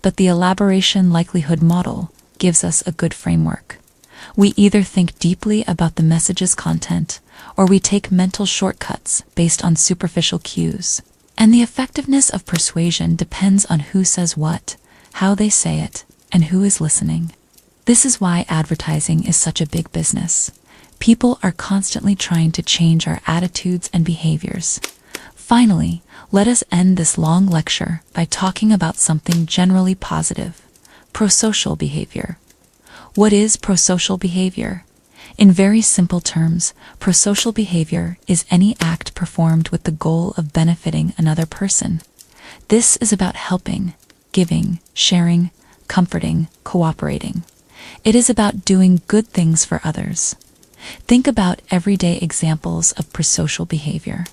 but the elaboration likelihood model gives us a good framework. We either think deeply about the message's content, or we take mental shortcuts based on superficial cues. And the effectiveness of persuasion depends on who says what, how they say it, and who is listening. This is why advertising is such a big business. People are constantly trying to change our attitudes and behaviors. Finally, let us end this long lecture by talking about something generally positive: prosocial behavior. What is prosocial behavior? In very simple terms, prosocial behavior is any act performed with the goal of benefiting another person. This is about helping, giving, sharing, comforting, cooperating. It is about doing good things for others. Think about everyday examples of prosocial behavior.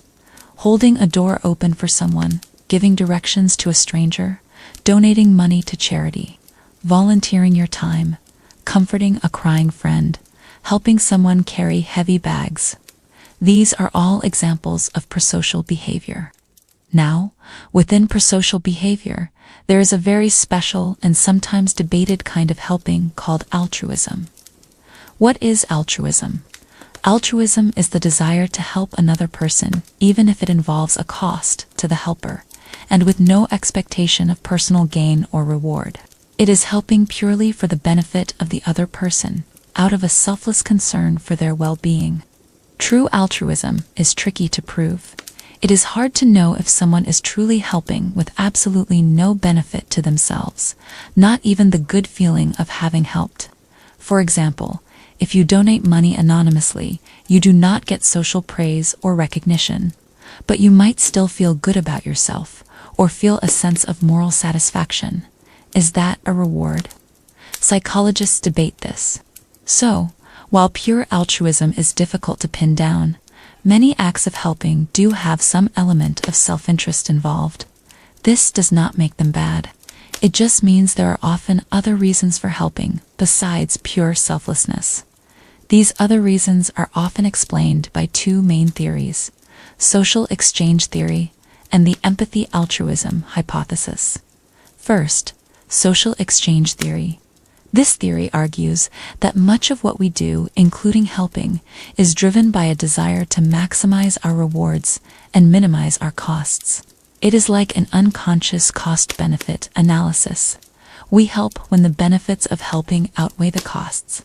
Holding a door open for someone, giving directions to a stranger, donating money to charity, volunteering your time, comforting a crying friend, helping someone carry heavy bags. These are all examples of prosocial behavior. Now, within prosocial behavior, there is a very special and sometimes debated kind of helping called altruism. What is altruism? Altruism is the desire to help another person, even if it involves a cost to the helper, and with no expectation of personal gain or reward. It is helping purely for the benefit of the other person, out of a selfless concern for their well-being. True altruism is tricky to prove. It is hard to know if someone is truly helping with absolutely no benefit to themselves, not even the good feeling of having helped. For example, if you donate money anonymously, you do not get social praise or recognition, but you might still feel good about yourself, or feel a sense of moral satisfaction. Is that a reward? Psychologists debate this. So, while pure altruism is difficult to pin down, many acts of helping do have some element of self-interest involved. This does not make them bad. It just means there are often other reasons for helping besides pure selflessness. These other reasons are often explained by two main theories: social exchange theory and the empathy-altruism hypothesis. First, social exchange theory. This theory argues that much of what we do, including helping, is driven by a desire to maximize our rewards and minimize our costs. It is like an unconscious cost-benefit analysis. We help when the benefits of helping outweigh the costs.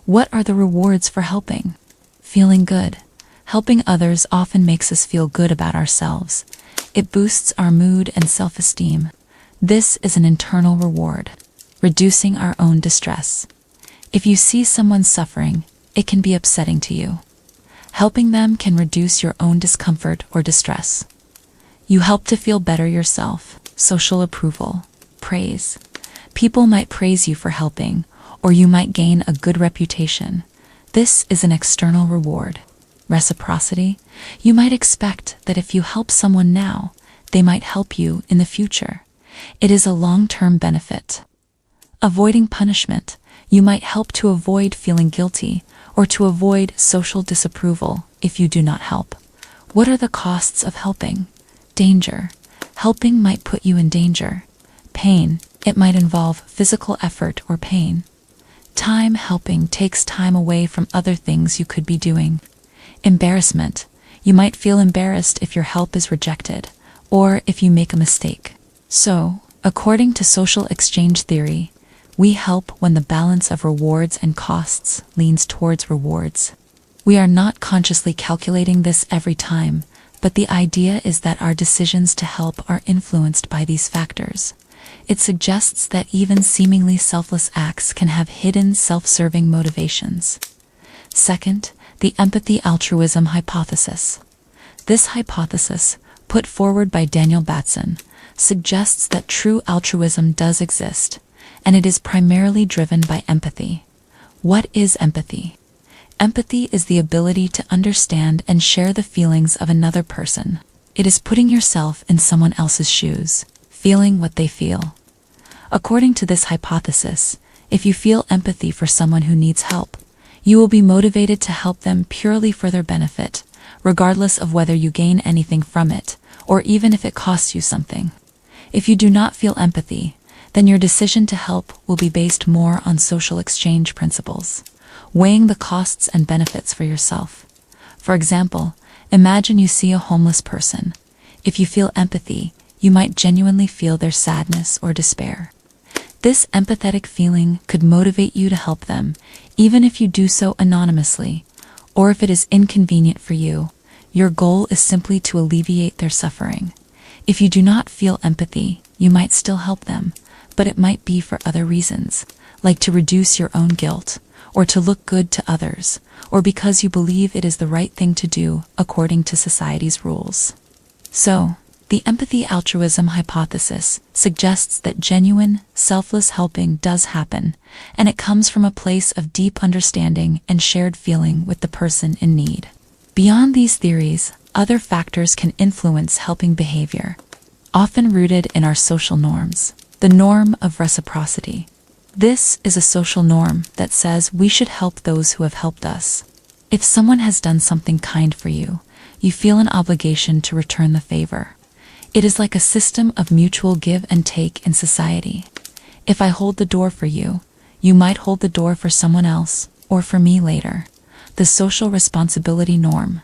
What are the rewards for helping? Feeling good. Helping others often makes us feel good about ourselves. It boosts our mood and self-esteem. This is an internal reward. Reducing our own distress. If you see someone suffering, it can be upsetting to you. Helping them can reduce your own discomfort or distress. You help to feel better yourself. Social approval. Praise. People might praise you for helping, or you might gain a good reputation. This is an external reward. Reciprocity. You might expect that if you help someone now, they might help you in the future. It is a long-term benefit. Avoiding punishment. You might help to avoid feeling guilty or to avoid social disapproval if you do not help. What are the costs of helping? Danger. Helping might put you in danger. Pain. It might involve physical effort or pain. Time. Helping takes time away from other things you could be doing. Embarrassment. You might feel embarrassed if your help is rejected or if you make a mistake. So, according to social exchange theory, we help when the balance of rewards and costs leans towards rewards. We are not consciously calculating this every time, but the idea is that our decisions to help are influenced by these factors. It suggests that even seemingly selfless acts can have hidden self-serving motivations. Second, the empathy-altruism hypothesis. This hypothesis, put forward by Daniel Batson, suggests that true altruism does exist, and it is primarily driven by empathy. What is empathy? Empathy is the ability to understand and share the feelings of another person. It is putting yourself in someone else's shoes, feeling what they feel. According to this hypothesis, if you feel empathy for someone who needs help, you will be motivated to help them purely for their benefit, regardless of whether you gain anything from it, or even if it costs you something. If you do not feel empathy, then your decision to help will be based more on social exchange principles, weighing the costs and benefits for yourself. For example, imagine you see a homeless person. If you feel empathy, you might genuinely feel their sadness or despair. This empathetic feeling could motivate you to help them, even if you do so anonymously, or if it is inconvenient for you. Your goal is simply to alleviate their suffering. If you do not feel empathy, you might still help them, but it might be for other reasons, like to reduce your own guilt, or to look good to others, or because you believe it is the right thing to do according to society's rules. So, the empathy-altruism hypothesis suggests that genuine, selfless helping does happen, and it comes from a place of deep understanding and shared feeling with the person in need. Beyond these theories, other factors can influence helping behavior, often rooted in our social norms. The norm of reciprocity. This is a social norm that says we should help those who have helped us. If someone has done something kind for you, you feel an obligation to return the favor. It is like a system of mutual give and take in society. If I hold the door for you, you might hold the door for someone else, or for me later. The social responsibility norm.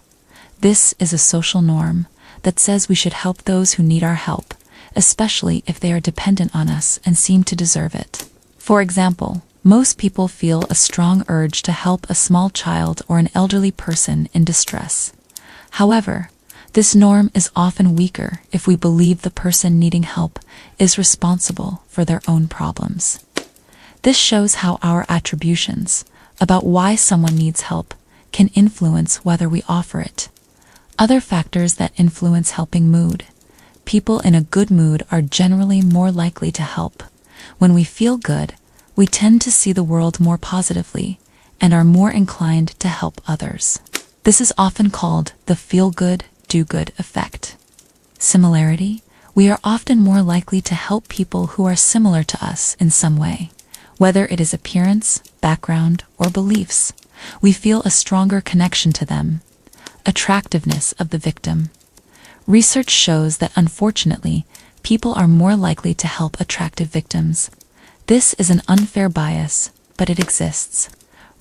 This is a social norm that says we should help those who need our help, especially if they are dependent on us and seem to deserve it. For example, most people feel a strong urge to help a small child or an elderly person in distress. However, this norm is often weaker if we believe the person needing help is responsible for their own problems. This shows how our attributions about why someone needs help can influence whether we offer it. Other factors that influence helping mood. people in a good mood are generally more likely to help. When we feel good, we tend to see the world more positively and are more inclined to help others. This is often called the feel-good, do-good effect. Similarity: we are often more likely to help people who are similar to us in some way. Whether it is appearance, background, or beliefs, we feel a stronger connection to them. Attractiveness of the victim. Research shows that unfortunately, people are more likely to help attractive victims. This is an unfair bias, but it exists.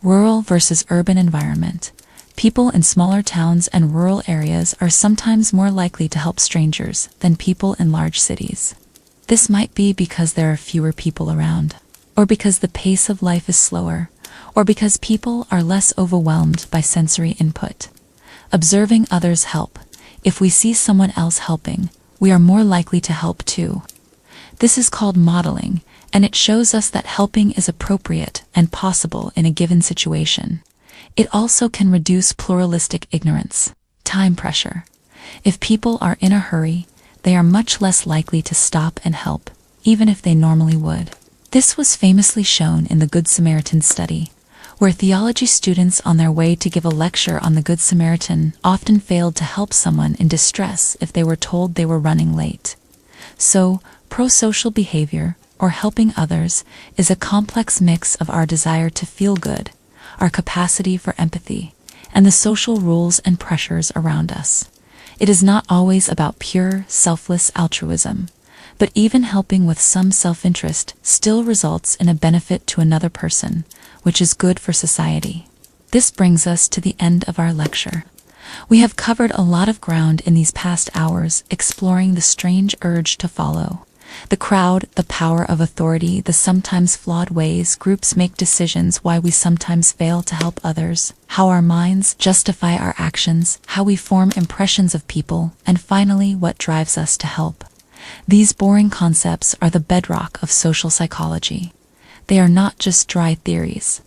Rural versus urban environment. People in smaller towns and rural areas are sometimes more likely to help strangers than people in large cities. This might be because there are fewer people around, or because the pace of life is slower, or because people are less overwhelmed by sensory input. Observing others help. If we see someone else helping, we are more likely to help too. This is called modeling, and it shows us that helping is appropriate and possible in a given situation. It also can reduce pluralistic ignorance. Time pressure. If people are in a hurry, they are much less likely to stop and help, even if they normally would. This was famously shown in the Good Samaritan study, where theology students on their way to give a lecture on the Good Samaritan often failed to help someone in distress if they were told they were running late. So, pro-social behavior, or helping others, is a complex mix of our desire to feel good, our capacity for empathy, and the social rules and pressures around us. It is not always about pure, selfless altruism, but even helping with some self-interest still results in a benefit to another person, which is good for society. This brings us to the end of our lecture. We have covered a lot of ground in these past hours, exploring the strange urge to follow. The crowd, the power of authority, the sometimes flawed ways groups make decisions, why we sometimes fail to help others, how our minds justify our actions, how we form impressions of people, and finally, what drives us to help. These boring concepts are the bedrock of social psychology. They are not just dry theories.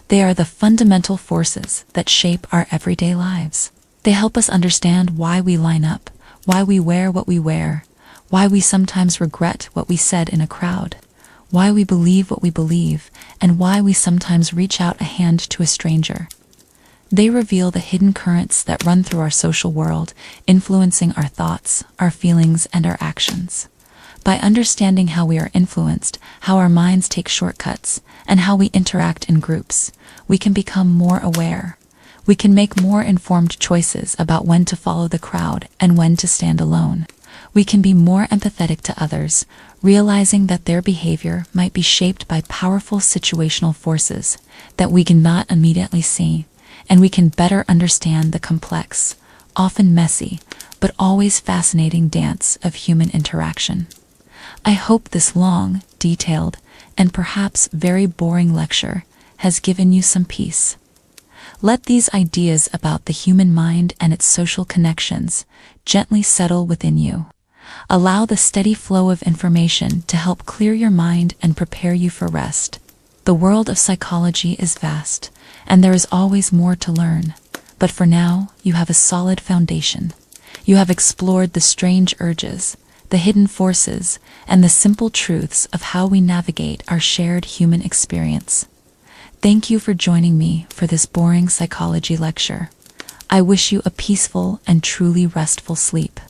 They are the fundamental forces that shape our everyday lives. They help us understand why we line up, why we wear what we wear, why we sometimes regret what we said in a crowd, why we believe what we believe, and why we sometimes reach out a hand to a stranger. They reveal the hidden currents that run through our social world, influencing our thoughts, our feelings, and our actions. By understanding how we are influenced, how our minds take shortcuts, and how we interact in groups, we can become more aware. We can make more informed choices about when to follow the crowd and when to stand alone. We can be more empathetic to others, realizing that their behavior might be shaped by powerful situational forces that we cannot immediately see, and we can better understand the complex, often messy, but always fascinating dance of human interaction. I hope this long, detailed, and perhaps very boring lecture has given you some peace. Let these ideas about the human mind and its social connections gently settle within you. Allow the steady flow of information to help clear your mind and prepare you for rest. The world of psychology is vast, and there is always more to learn. But for now, you have a solid foundation. You have explored the strange urges, the hidden forces, and the simple truths of how we navigate our shared human experience. Thank you for joining me for this boring psychology lecture. I wish you a peaceful and truly restful sleep.